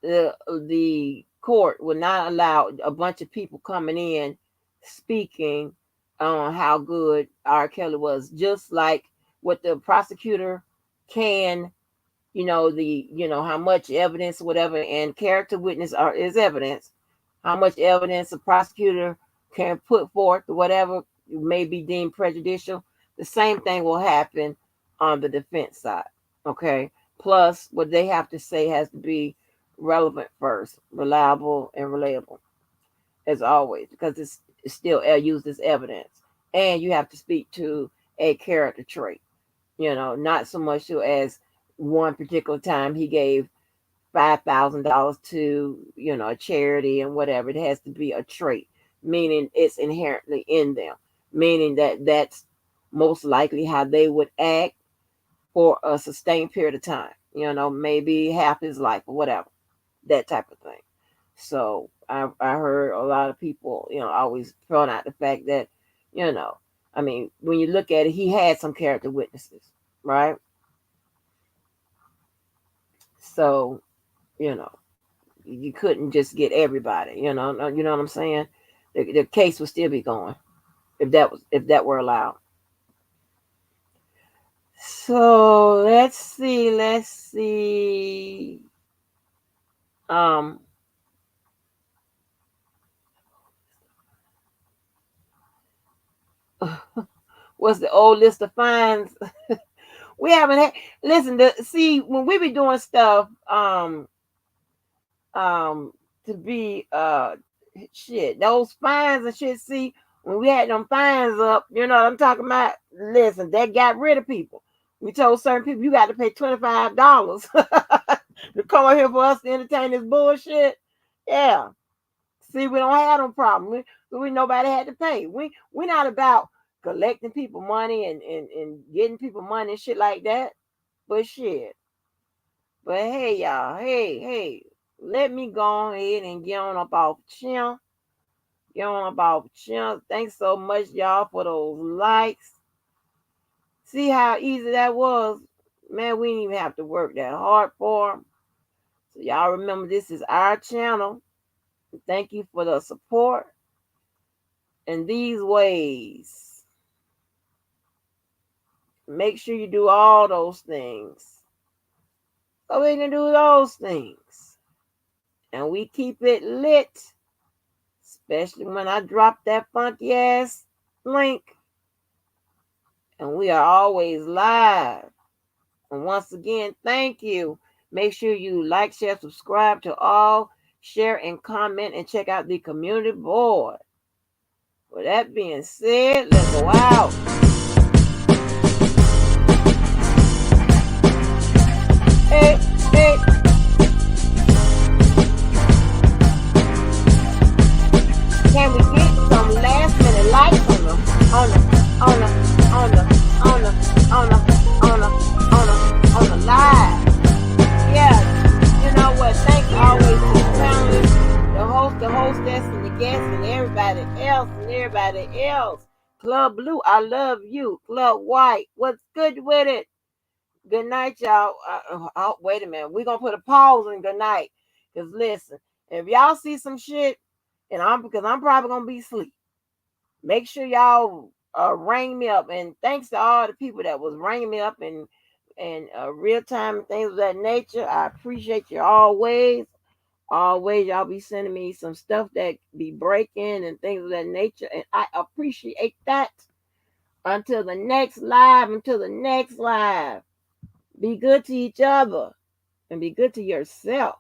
the court will not allow a bunch of people coming in speaking on how good R. Kelly was, just like what the prosecutor can, how much evidence, whatever, and character witness is evidence, how much evidence a prosecutor can put forth, whatever may be deemed prejudicial. The same thing will happen on the defense side. Okay. Plus, what they have to say has to be relevant first, reliable and relatable, as always, because it's still used as evidence. And you have to speak to a character trait, not so much so as one particular time he gave $5,000 to a charity and whatever. It has to be a trait, meaning it's inherently in them, meaning that that's most likely how they would act for a sustained period of time. Maybe half his life or whatever, that type of thing. So I heard a lot of people always throwing out the fact that you know I mean, when you look at it, he had some character witnesses, right? So you know you couldn't just get everybody. You know what I'm saying? The case would still be going if that were allowed. So let's see. Um, what's the old list of fines? We haven't had. Listen, see when we be doing stuff. Um, to be shit, those fines and shit. See, when we had them fines up, you know what I'm talking about. Listen, that got rid of people. We told certain people you got to pay $25 to come out here for us to entertain this bullshit. Yeah. See, we don't have no problem. We nobody had to pay. We're not about collecting people money and getting people money and shit like that. But shit. But hey, y'all. Hey. Let me go ahead and get on up off channel. Get on up off channel. Thanks so much, y'all, for those likes. See how easy that was? Man, we didn't even have to work that hard for them. So y'all remember this is our channel. Thank you for the support. in these ways. Make sure you do all those things. So we can do those things. And we keep it lit. Especially when I drop that funky ass link. And we are always live. And once again, thank you. Make sure you like, share, subscribe to all, share and comment, and check out the community board. With that being said, let's go out. Hey, hey. Can we get some last minute likes on the on the on the on the on the on the on the on the live? Yeah, you know what? Thank you always to the panelists, the host, the hostess, and the guests, and everybody else, and everybody else. Club Blue, I love you. Club White, what's good with it? Good night, y'all. Oh, wait a minute. We're gonna put a pause in good night. Cause listen, if y'all see some shit, and because I'm probably gonna be asleep, make sure y'all ring me up. And thanks to all the people that was ringing me up and real time and things of that nature. I appreciate you always. Always, y'all be sending me some stuff that be breaking and things of that nature, and I appreciate that. Until the next live, until the next live. Be good to each other and be good to yourself.